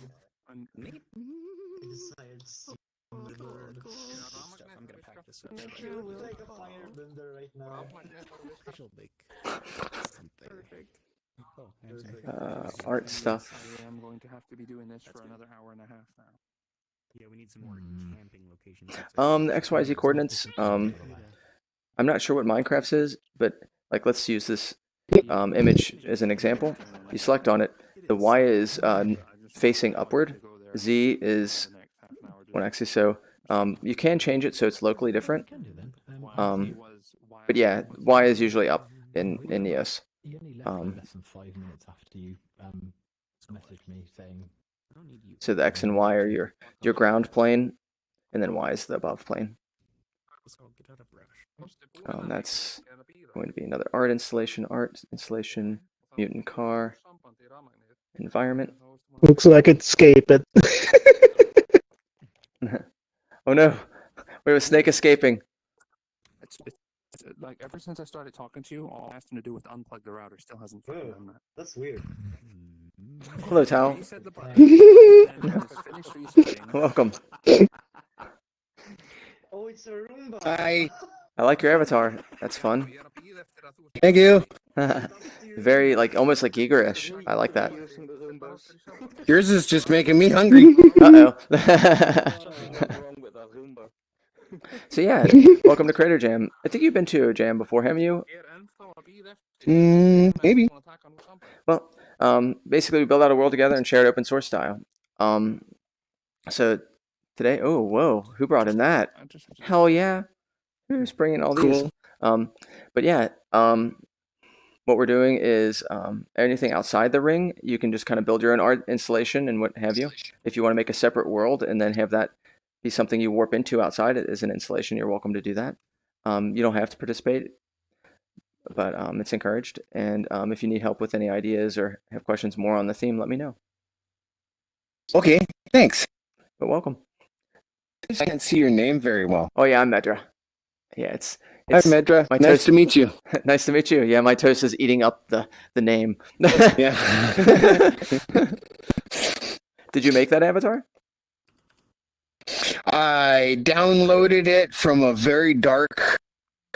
Besides, Oh, cool. Stuff. I'm gonna pack this up. Medra will like a fall. firebender right now. Perfect. Art stuff. I'm going to have to be doing this for another hour and a half now. Yeah, we need some more camping locations. The XYZ coordinates. I'm not sure what Minecraft's is, but like let's use this image as an example. You select on it. The Y is facing upward. Z is one axis. So you can change it so it's locally different. But yeah, Y is usually up in Neos. You only left for less than 5 minutes after you messaged me saying, So the X and Y are your ground plane, and then Y is the above plane. That's going to be another art installation, mutant car, environment. Looks like escape it. Oh no, we have a snake escaping. It's like ever since I started talking to you, all asking to do with unplug the router still hasn't fucking done that. That's weird. Hello, Tao. Reset the button, and then just finish resetting. Welcome. Oh, it's a Roomba. Hi. I like your avatar. That's fun. Thank you. Very almost like Giger-ish. I like that. Yours is just making me hungry. Uh-oh. So yeah, welcome to Crater Jam. I think you've been to a jam before, haven't you? Maybe. Well, basically we build out a world together in shared open source style. So today, oh, whoa, who brought in that? Hell yeah. Who's bringing all these? Cool. But yeah, what we're doing is anything outside the ring, you can just kind of build your own art installation and what have you. If you want to make a separate world and then have that be something you warp into outside as an installation, you're welcome to do that. You don't have to participate, but it's encouraged. And if you need help with any ideas or have questions more on the theme, let me know. Okay, thanks. But welcome. I can't see your name very well. Oh yeah, I'm Medra. Yeah, it's Hi, Medra. my Nice toast- to meet you. Nice to meet you. Yeah, my toast is eating up the name. Yeah. Did you make that avatar? I downloaded it from a very dark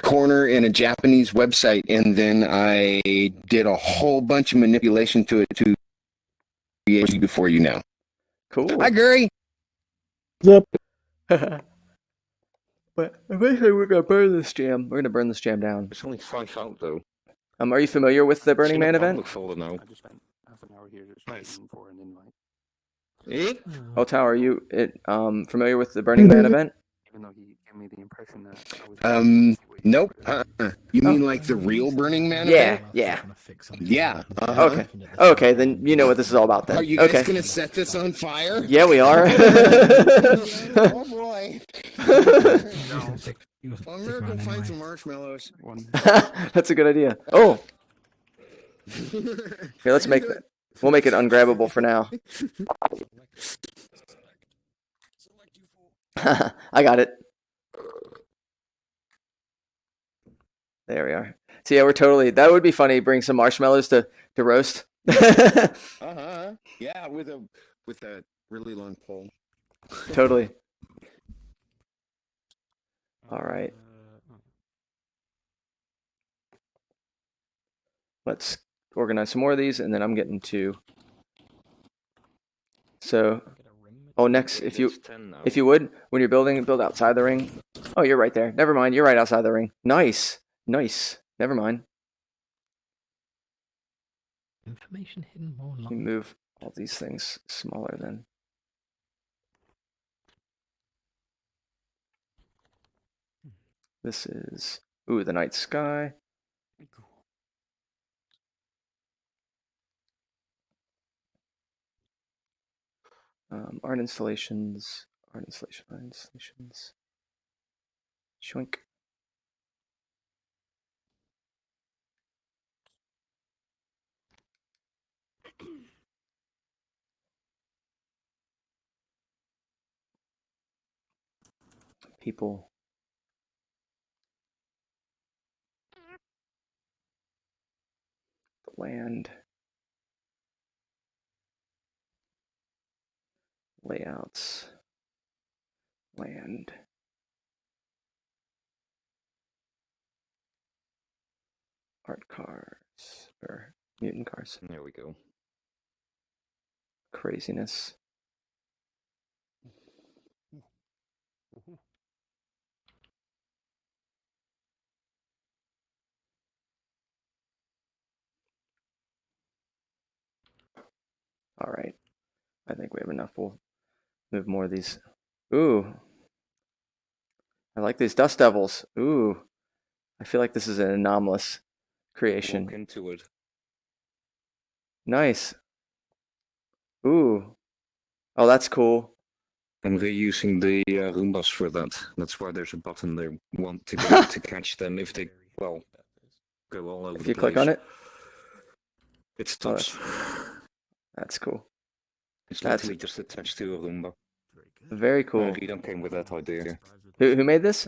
corner in a Japanese website, and then I did a whole bunch of manipulation to it to create you before you now. Cool. Hi, Gary. Yep. But eventually we're gonna burn this jam. We're gonna burn this jam down. It's only 5 out though. Are you familiar with the Burning Man event? Look folder now. I just spent half an hour here just waiting for an invite. Oh, Tao, are you familiar with the Burning Man event? Even though he gave me the impression that I was Nope. You mean like the real Burning Man? Yeah, event? yeah. Yeah. Okay. Okay, then you know what this is all about then. Are you guys okay. gonna set this on fire? Yeah, we are. Oh boy. Well, I'm gonna go find some marshmallows. That's a good idea. Oh. Here, let's make that. We'll make it ungrabbable for now. I got it. There we are. So yeah, we're totally. That would be funny. Bring some marshmallows to roast. Yeah, with a really long pole. Totally. All right. Let's organize some more of these, and then I'm getting to. So, oh, next, if you would, when you're building, build outside the ring. Oh, you're right there. Never mind. You're right outside the ring. Nice. Nice. Never mind. Information hidden more. Let me move all these things smaller then. This is, ooh, the night sky. Art installations, art installations. Shoink. People. The land. Layouts. Land. Art cars. Or mutant cars. There we go. Craziness. All right. I think we have enough. We'll move more of these. Ooh. I like these dust devils. Ooh. I feel like this is an anomalous creation. Walk into it. Nice. Ooh. Oh, that's cool. I'm reusing the Roombas for that. That's why there's a button there. Want to go to catch them if they, well, go all over If the you click place. on it. It stops. That's cool. It's That's literally just attached to a Roomba. very cool. You don't came with that idea. Who made this?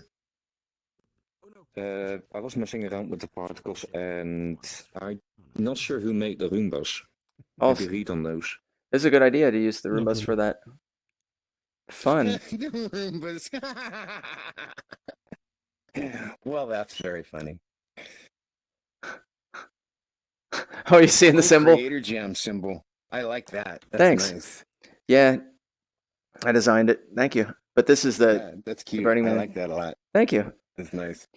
I was messing around with the particles, and I'm not sure who made the Roombas. Oh, Maybe read on those. it's a good idea to use the Roombas for that. Fun. Well, that's very funny. Oh, you seeing the symbol? Creator Jam symbol. I like that. That's Thanks. nice. Yeah, I designed it. Thank you. But this is the Yeah, that's cute. Burning I Man. like that a lot. Thank you. That's nice.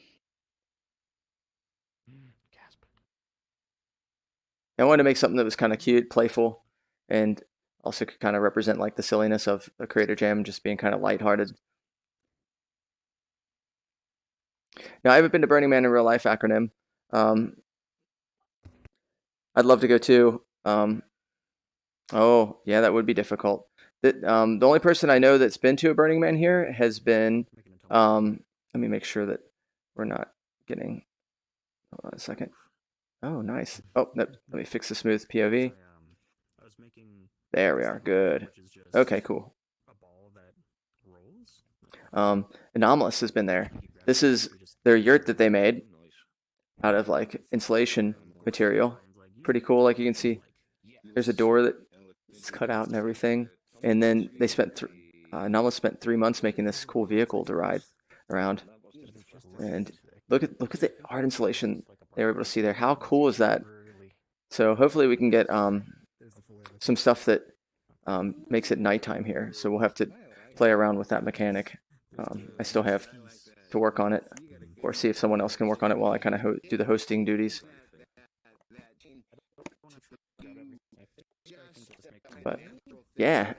I wanted to make something that was kind of cute, playful, and also could kind of represent like the silliness of a Creator Jam, just being kind of lighthearted. Now, I haven't been to Burning Man in real life acronym. I'd love to go too. Oh, yeah, that would be difficult. The only person I know that's been to a Burning Man here has been. Let me make sure that we're not getting. Hold on a second. Oh, nice. Oh, no, let me fix the smooth POV. There we are. Good. Okay, cool. Anomalous has been there. This is their yurt that they made out of like insulation material. Pretty cool. Like you can see, there's a door that's cut out and everything. And then they spent Anomalous spent 3 months making this cool vehicle to ride around. And look at the art installation they were able to see there. How cool is that? So hopefully we can get some stuff that makes it nighttime here. So we'll have to play around with that mechanic. I still have to work on it, or see if someone else can work on it while I kind of do the hosting duties. But yeah,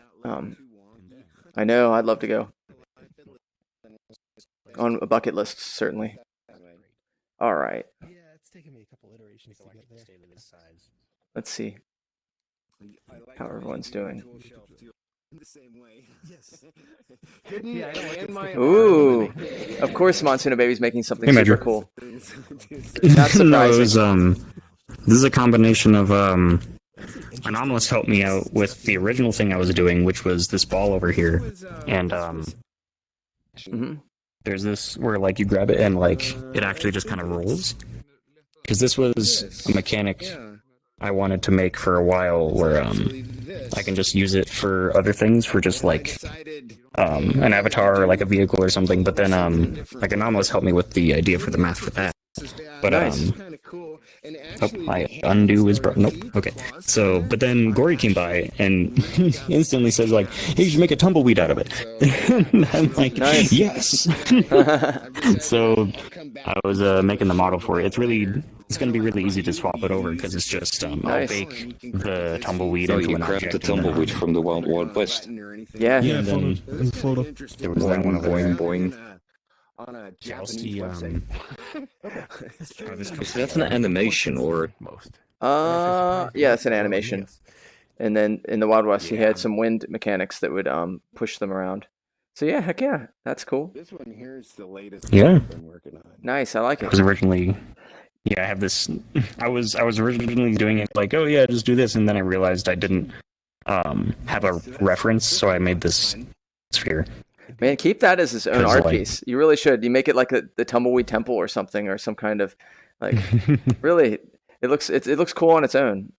I know I'd love to go on a bucket list, certainly. All right. Yeah, it's taken me a couple iterations to get there. Let's see how everyone's doing. Ooh, of course, Monsuno Baby's making something Hey, super Major. cool. Not No, it was, surprising. this is a combination of Anomalous helped me out with the original thing I was doing, which was this ball over here, and there's this where like you grab it and like it actually just kind of rolls. Because this was a mechanic I wanted to make for a while, where I can just use it for other things, for just like an avatar or like a vehicle or something. But then like Anomalous helped me with the idea for the math for that. But oh, my undo is broken. Nope. Okay. So, but then Gory came by and instantly says like, "Hey, you should make a tumbleweed out of it." And I'm like, Nice. "Yes." So I was making the model for it. It's going to be really easy to swap it over because it's just I'll Nice. bake the tumbleweed So into you an grabbed object. the tumbleweed from the Wild Wild West. Yeah. And then there was that one over there. Boing. On a Yeah, I'll Japanese see, website. how this Is that an animation or? Yeah, it's an animation. And then in the Wild West, he had some wind mechanics that would push them around. So yeah, heck yeah, that's cool. This one here is the latest Yeah. I've been working on. Nice, I like I it. was originally, I have this. I was originally doing it like, oh yeah, just do this, and then I realized I didn't have a reference, so I made this sphere. Man, keep that as his own 'Cause, art like- piece. You really should. You make it like the Tumbleweed Temple or something, or some kind of like. Really, it looks cool on its own.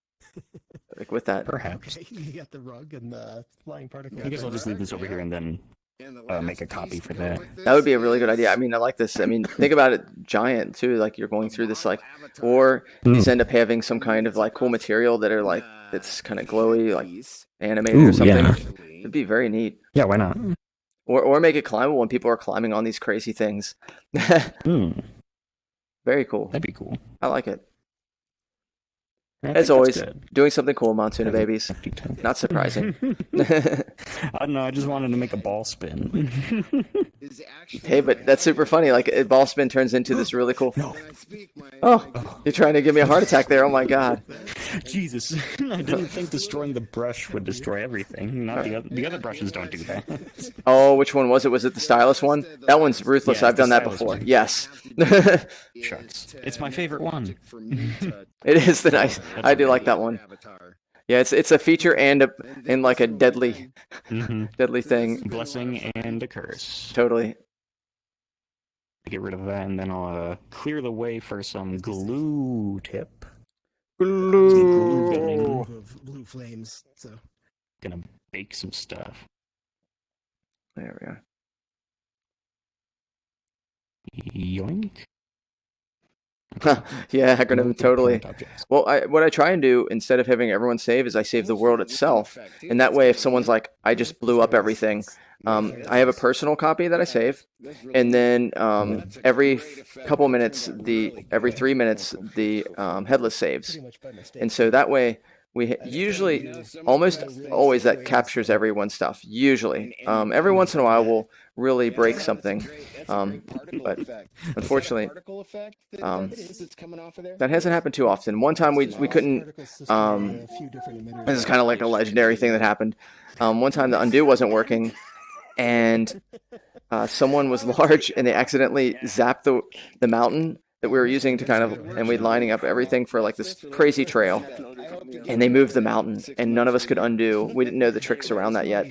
Like with that. Perhaps. You got the rug and the flying particle. I guess I'll just leave this over here and then make a copy for that. That would be a really good idea. I mean, I like this. I mean, think about it, giant too. Like you're going through this like, or these end up having some kind of like cool material that are like that's kind of glowy, like animated Ooh, or something. yeah. It'd be very neat. Yeah, why not? Or make it climbable when people are climbing on these crazy things. Very cool. That'd be cool. I like it. I think As that's always, good. doing something cool, Monsuno Babies. Not surprising. I don't know. I just wanted to make a ball spin. Hey, but that's super funny. Like a ball spin turns into this really cool. Oh, you're trying to give me a heart attack there. Oh my god. Jesus, I didn't think destroying the brush would destroy everything. Not the other brushes don't do that. Oh, which one was it? Was it the stylus one? That one's ruthless. Yeah, I've done the that stylus before. one. Yes. Shucks. It's my favorite one. It is the nice. I do like that one. Yeah, it's a feature and like a deadly deadly thing. Blessing and a curse. Totally. Get rid of that, and then I'll clear the way for some glue tip. Glue. Gunning. Of blue flames. So Gonna bake some stuff. There we are. Yoink. Yeah, acronym totally. Well, what I try and do instead of having everyone save is I save the world itself, and that way if someone's like, I just blew up everything, I have a personal copy that I save, and then every couple minutes, every 3 minutes, the headless saves, and so that way we usually almost always that captures everyone's stuff. Usually, every once in a while we'll really break something, but unfortunately, that hasn't happened too often. One time we couldn't. This is kind of like a legendary thing that happened. One time the undo wasn't working, and someone was large, and they accidentally zapped the mountain that we were using to and we're lining up everything for like this crazy trail, and they moved the mountain, and none of us could undo. We didn't know the tricks around that yet,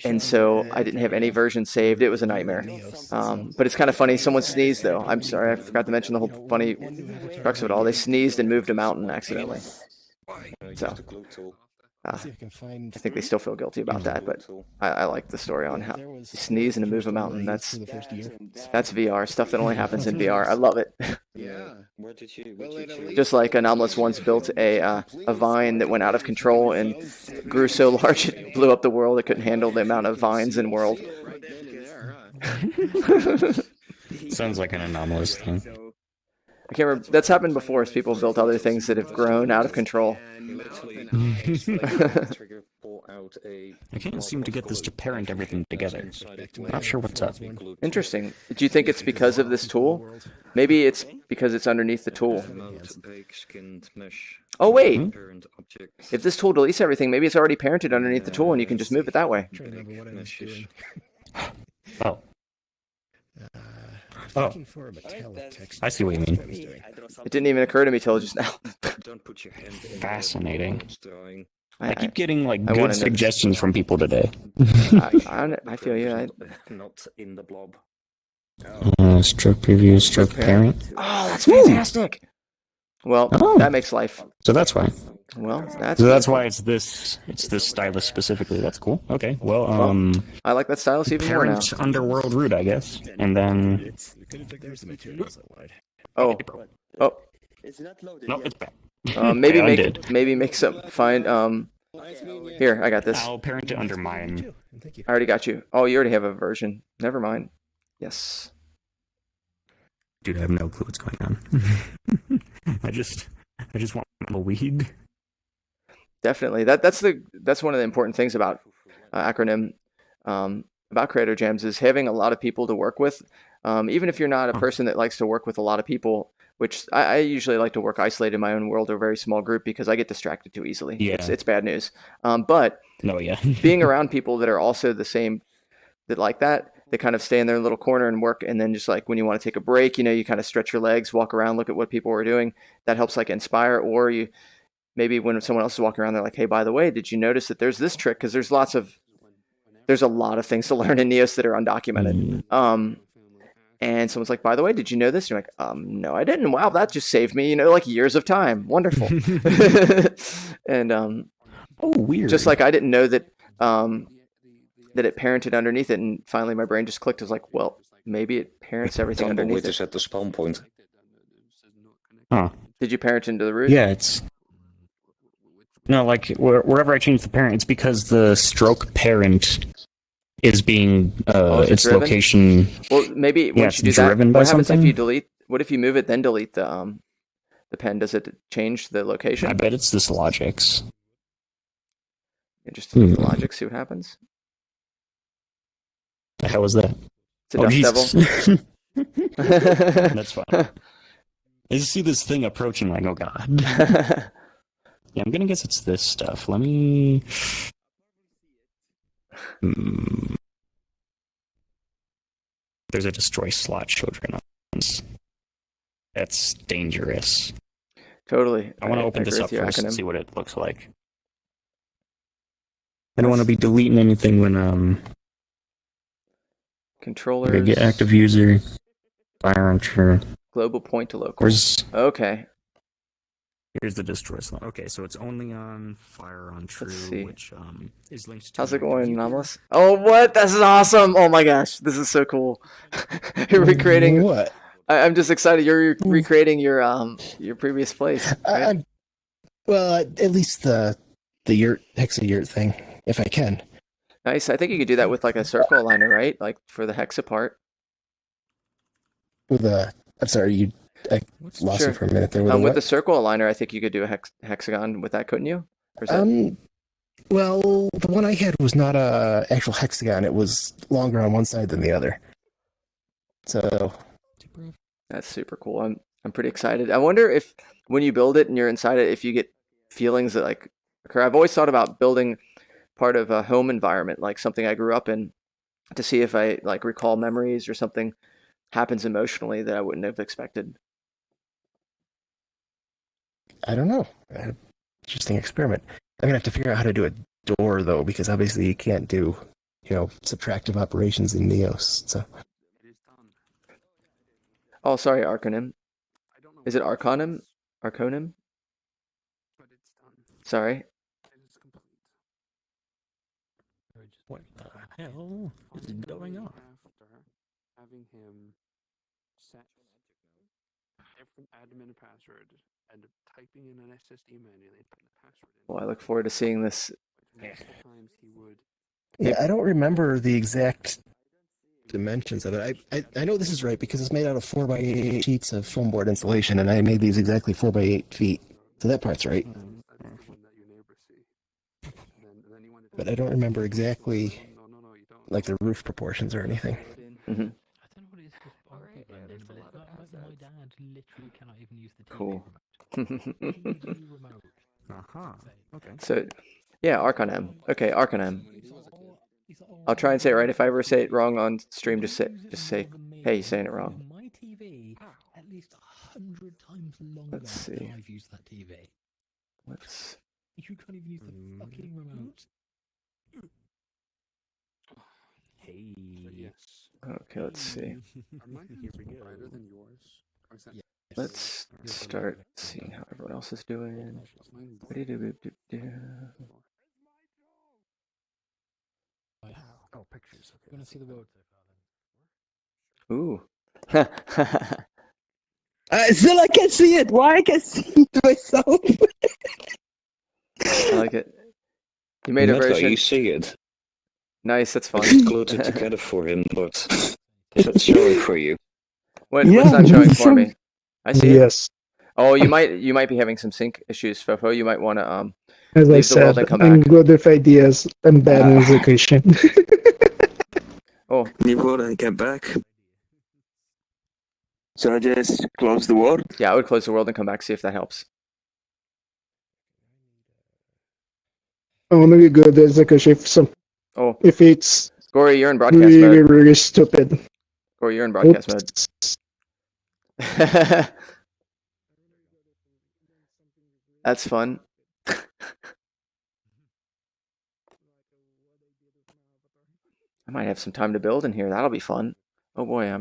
and so I didn't have any version saved. It was a nightmare. But it's kind of funny. Someone sneezed though. I'm sorry, I forgot to mention the whole funny crux of it all. They sneezed and moved a mountain accidentally. So I think they still feel guilty about that, but I like the story on how you sneeze and move a mountain. That's VR stuff that only happens in VR. I love it. Yeah. Where did you Just like Anomalous once built a vine that went out of control and grew so large it blew up the world. It couldn't handle the amount of vines in world. Sounds like an Anomalous thing. I can't remember. That's happened before. Is people built other things that have grown out of control. I can't seem to get this to parent everything together. Not sure what's up. Interesting. Do you think it's because of this tool? Maybe it's because it's underneath the tool. Oh wait! If this tool deletes everything, maybe it's already parented underneath the tool and you can just move it that way. Oh. Oh, I see what you mean. It didn't even occur to me till just now. Fascinating. I keep getting like good wanna know. suggestions from people today. I feel you. Not in the blob. Stroke preview, stroke parent. Oh, that's fantastic. Well, that makes life. So that's why. Well, that's why it's this stylus specifically. That's cool. Okay. Well, I like that stylus even more now. parent underworld root, I guess, and then. Oh. No, it's back. Maybe I make some here, I got this. I'll parent it under mine. I already got you. Oh, you already have a version. Never mind. Yes. Dude, I have no clue what's going on. I just want a weed. Definitely. That's one of the important things about acronym about Creator Jams is having a lot of people to work with. Even if you're not a person that likes to work with a lot of people, which I usually like to work isolated in my own world or a very small group because I get distracted too easily. Yeah. It's bad news. But being around people that are also the same, that like that, they kind of stay in their little corner and work, and then just like when you want to take a break, you kind of stretch your legs, walk around, look at what people are doing. That helps like inspire. Or you maybe when someone else is walking around, they're like, hey, by the way, did you notice that there's this trick? Because there's a lot of things to learn in Neos that are undocumented. And someone's like, by the way, did you know this? And you're like, no, I didn't. Wow, that just saved me, like years of time. Wonderful. And weird. Just like I didn't know that that it parented underneath it, and finally my brain just clicked. It was like, well, maybe it parents everything underneath it. At the spawn point. Huh. Did you parent into the root? Yeah, it's no, like wherever I change the parent, it's because the stroke parent is being its driven? Location. Well, maybe once you do that, what happens if you delete? What if you move it then delete the pen? Does it change the location? I bet it's this Logix. Just delete the Logix, see what happens. The hell is that? It's a dust devil. That's fine. I just see this thing approaching like, oh god. Yeah, I'm gonna guess it's this stuff. Let me. There's a destroy slot children on this. That's dangerous. Totally. I want to open agree this with up you, first and Acronym. see what it looks like. I don't want to be deleting anything when Controllers. get active user. Fire on true. Global point to local. Where's Okay. Here's the destroy slot. Okay, so it's only on fire on true, see. which is linked to. How's it going, Anomalous? Oh, what? This is awesome! Oh my gosh, this is so cool. You're recreating. What? I'm just excited. You're recreating your previous place. Right? Well, at least the yurt hexa yurt thing, if I can. Nice. I think you could do that with like a circle aligner, right? Like for the hexa part. With a, I'm sorry, I lost Sure. you for a minute there. With, With the circle aligner, I think you could do a hexagon with that, couldn't you? Or is that... Well, the one I had was not a actual hexagon. It was longer on one side than the other. So That's super cool. I'm pretty excited. I wonder if when you build it and you're inside it, if you get feelings that like occur. I've always thought about building part of a home environment, like something I grew up in, to see if I like recall memories or something happens emotionally that I wouldn't have expected. I don't know. Interesting experiment. I'm gonna have to figure out how to do a door though, because obviously you can't do, subtractive operations in Neos. So. Oh, sorry, Arconym. Is it Arconym? Arconym? Sorry. What the hell is going on? Having him set different admin password and typing in an SSD manually and putting the password in. Well, I look forward to seeing this. Times he would. Yeah, I don't remember the exact dimensions of it. I know this is right because it's made out of 4x8 sheets of foam board insulation, and I made these exactly 4x8 feet. So that part's right. But I don't remember exactly like the roof proportions or anything. Mm-hmm. Literally cannot even use the TV Cool. remote. Aha. Okay. So, yeah, Arconym. Okay, Arconym. I'll try and say it right. If I ever say it wrong on stream, just say, hey, you're saying it wrong. My TV at least 100 times longer Let's see. than I've used that TV. Let's. You can't even use the fucking remote. Hey. Okay, let's see. Here we go. Brighter than yours. Let's start seeing how everyone else is doing. Oh, pictures. Okay. You want to see the road so far then? Ooh. Still, I can't see it. Why I can't see it myself? I like it. You made a Not that version. you see it. Nice, that's I fun. just glued it together for him, but is it showing for you? What's not showing for me? I see it. Yes. Oh, you might be having some sync issues, Fofo. You might want to As I leave the world said, and come I'm back. good with ideas and bad in execution. Oh. Leave world and get back. So I just close the world? Yeah, I would close the world and come back, see if that helps. I want to be good at execution if it's Gory, you're in broadcast really, mode. really stupid. Gory, you're in broadcast mode. That's fun. I might have some time to build in here. That'll be fun. Oh boy, I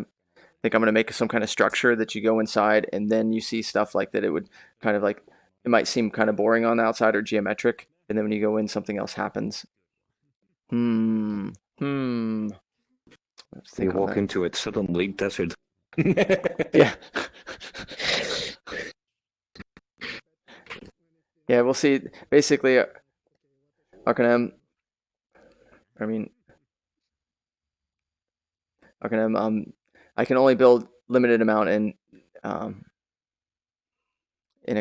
think I'm gonna make some kind of structure that you go inside and then you see stuff like that. It would kind of like, it might seem kind of boring on the outside or geometric, and then when you go in, something else happens. Let's think You on walk that. into it, suddenly desert. Yeah. Yeah, we'll see. Basically, Arcanum. I can only build limited amount in a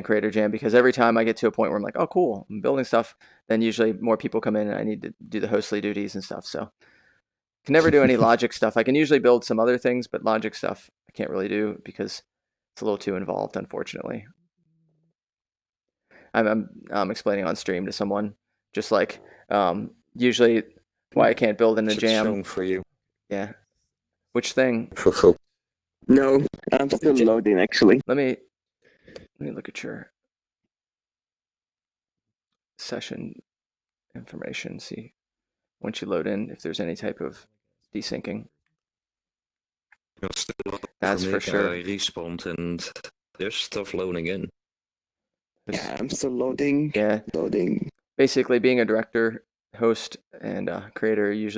Creator Jam because every time I get to a point where I'm like, oh, cool, I'm building stuff, then usually more people come in and I need to do the hostly duties and stuff. So can never do any logic stuff. I can usually build some other things, but logic stuff I can't really do because it's a little too involved, unfortunately. I'm explaining on stream to someone, just like usually why I can't build in a It's jam. shown for you. Yeah. Which thing? No, I'm still loading actually. Let me look at your session information. See once you load in if there's any type of desyncing. That's for sure. I respawned and there's stuff loading in. Yeah, I'm still loading. Yeah. Loading. Basically, being a director, host, and creator, you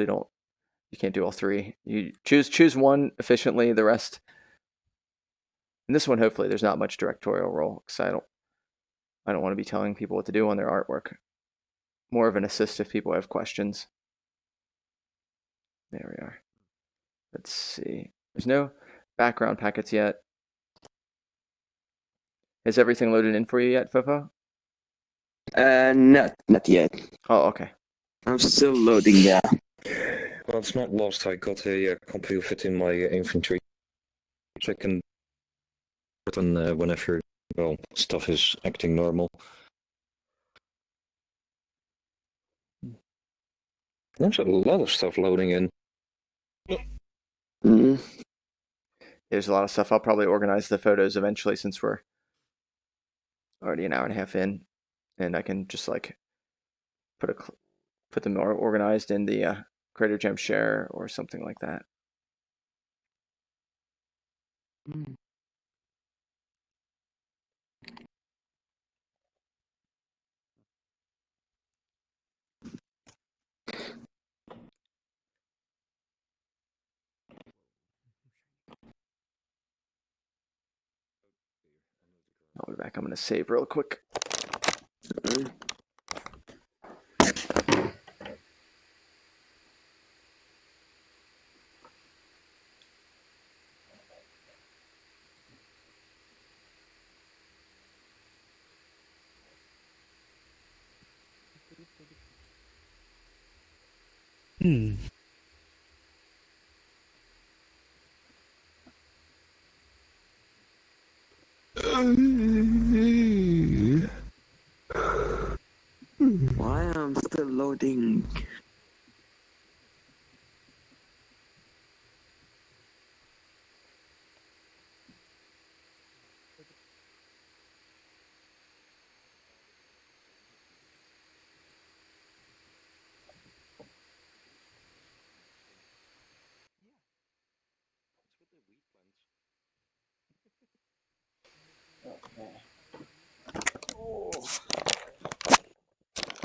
can't do all three. You choose one efficiently. The rest. In this one, hopefully, there's not much directorial role because I don't want to be telling people what to do on their artwork. More of an assist if people have questions. There we are. Let's see. There's no background packets yet. Has everything loaded in for you yet, Fofo? Not yet. Oh, okay. I'm still loading. Yeah. Well, it's not lost. I got a copy of it in my inventory, so I can whenever stuff is acting normal. There's a lot of stuff loading in. Mm. There's a lot of stuff. I'll probably organize the photos eventually since we're already an hour and a half in, and I can just like put them more organized in the Creator Jam share or something like that. Mm. I'll be back. I'm going to save real quick. Why I'm still loading?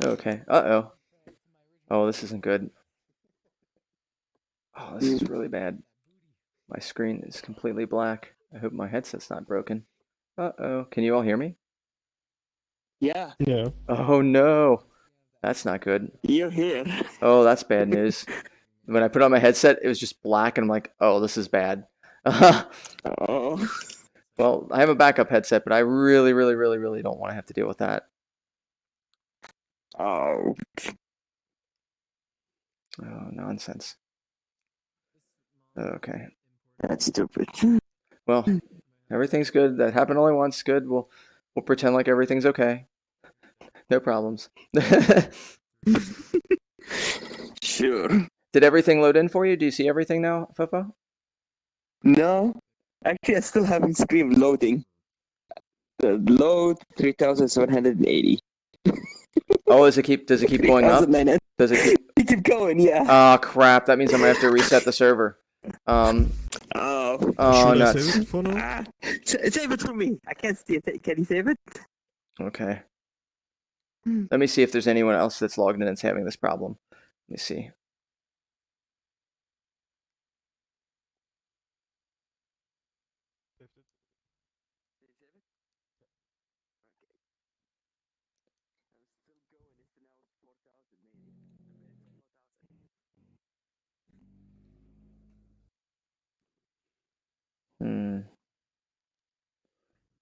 Okay. Uh-oh. Oh, this isn't good. Oh, this is really bad. My screen is completely black. I hope my headset's not broken. Uh-oh. Can you all hear me? Yeah. Yeah. Oh, no. That's not good. You're here. Oh, that's bad news. When I put on my headset, it was just black, and I'm like, oh, this is bad. Oh. Well, I have a backup headset, but I really, really, really, really don't want to have to deal with that. Oh. Oh, nonsense. Okay. That's stupid. Well, everything's good. That happened only once. Good. We'll pretend like everything's okay. No problems. Sure. Did everything load in for you? Do you see everything now, Fofo? No. Actually, I still haven't screen loading. The load 3,780. Oh, does it keep going up? 3,900. Does it keep going? Yeah. Oh crap! That means I'm gonna have to reset the server. Oh. Oh, nuts. Save it for me. I can't see it. Can you save it? Okay. Let me see if there's anyone else that's logged in that's having this problem. Let me see.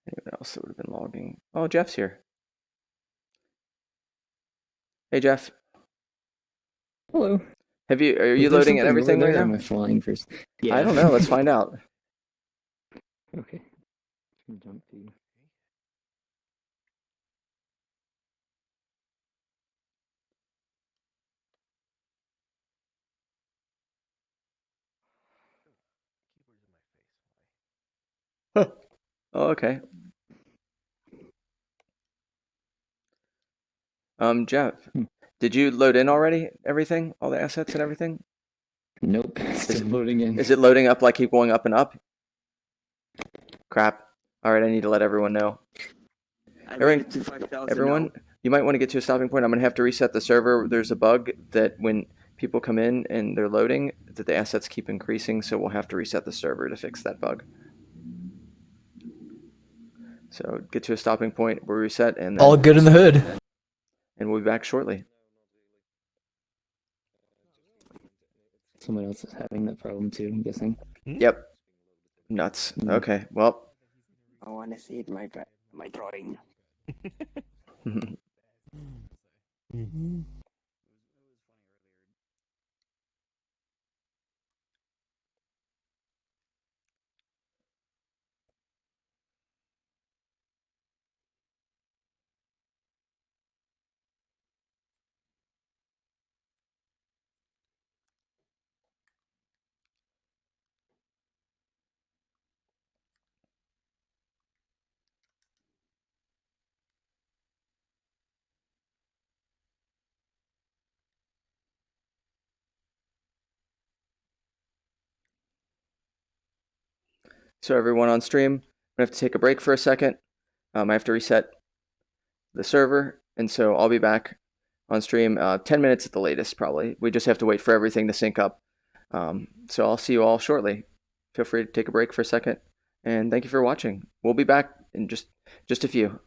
Anyone else that would have been logging? Oh, Jeff's here. Hey, Jeff. Hello. Are you loading at everything right now? Am I flying first? Yeah. I don't know. Let's find out. Okay. Jump to. Oh, okay. Jeff, did you load in already? Everything, all the assets and everything? Nope, still loading in. Is it loading up like keep going up and up? Crap. All right, I need to let everyone know. Everyone, you might want to get to a stopping point. I'm gonna have to reset the server. There's a bug that when people come in and they're loading, that the assets keep increasing, so we'll have to reset the server to fix that bug. So get to a stopping point, we'll reset, and then All good in the hood. And we'll be back shortly. Someone else is having that problem too, I'm guessing. Yep. Nuts. Okay, well. I want to see my drawing. So everyone on stream, I'm gonna have to take a break for a second. I have to reset the server, and so I'll be back on stream 10 minutes at the latest, probably. We just have to wait for everything to sync up. So I'll see you all shortly. Feel free to take a break for a second, and thank you for watching. We'll be back in just a few.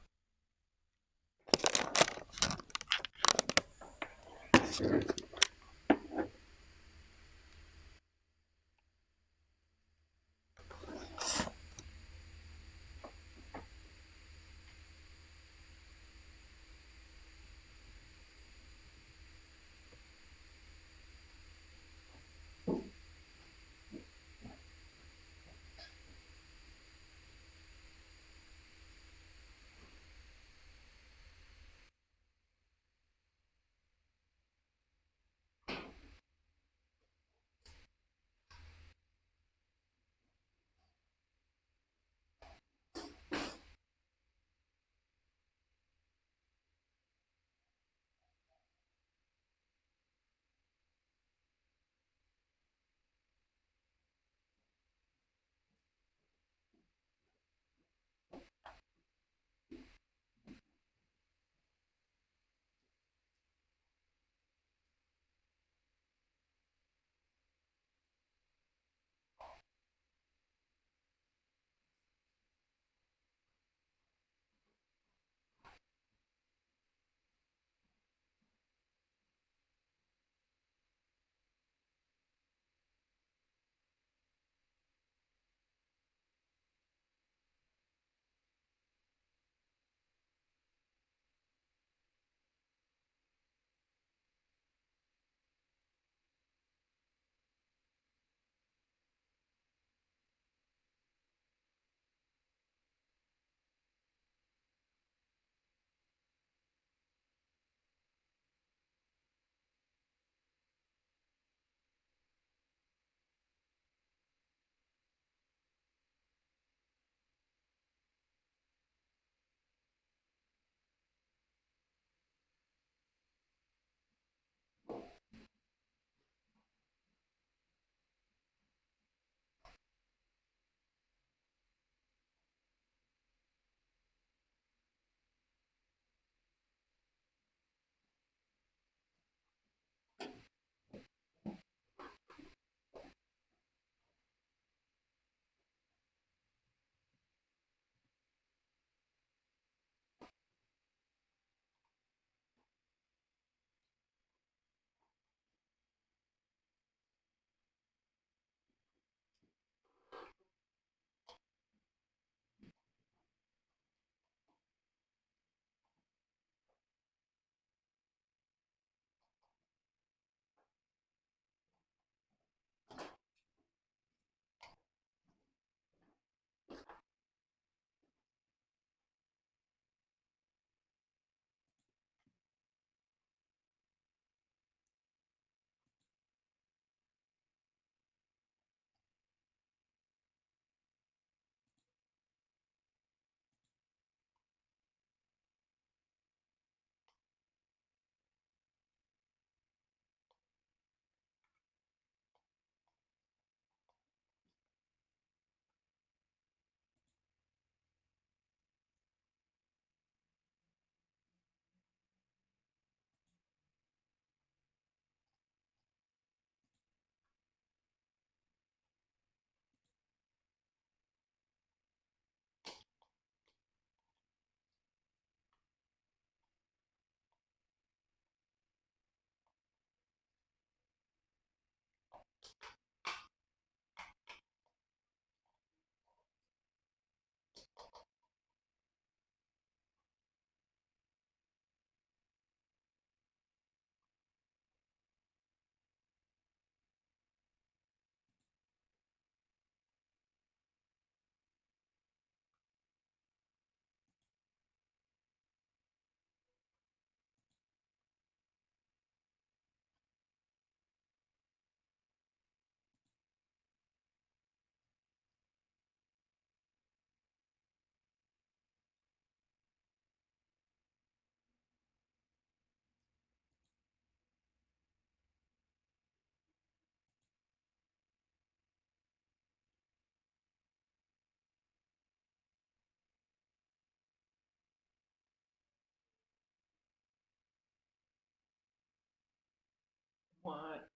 What?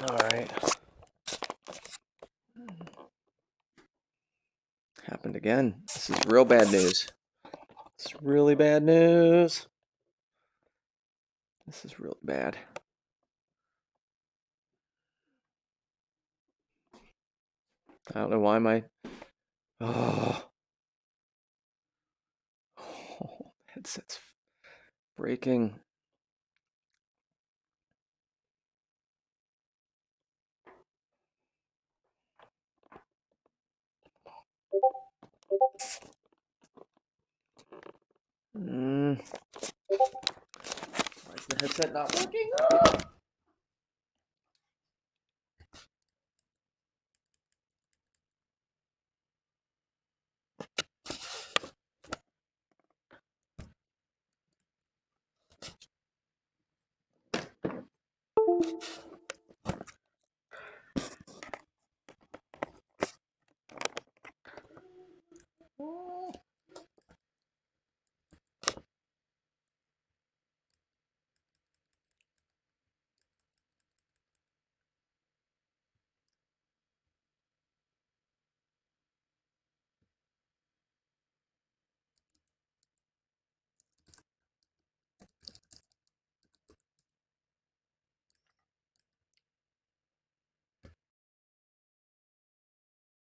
All right. Happened again. This is real bad news. It's really bad news. This is really bad. I don't know why my headset's breaking. Why is the headset not working?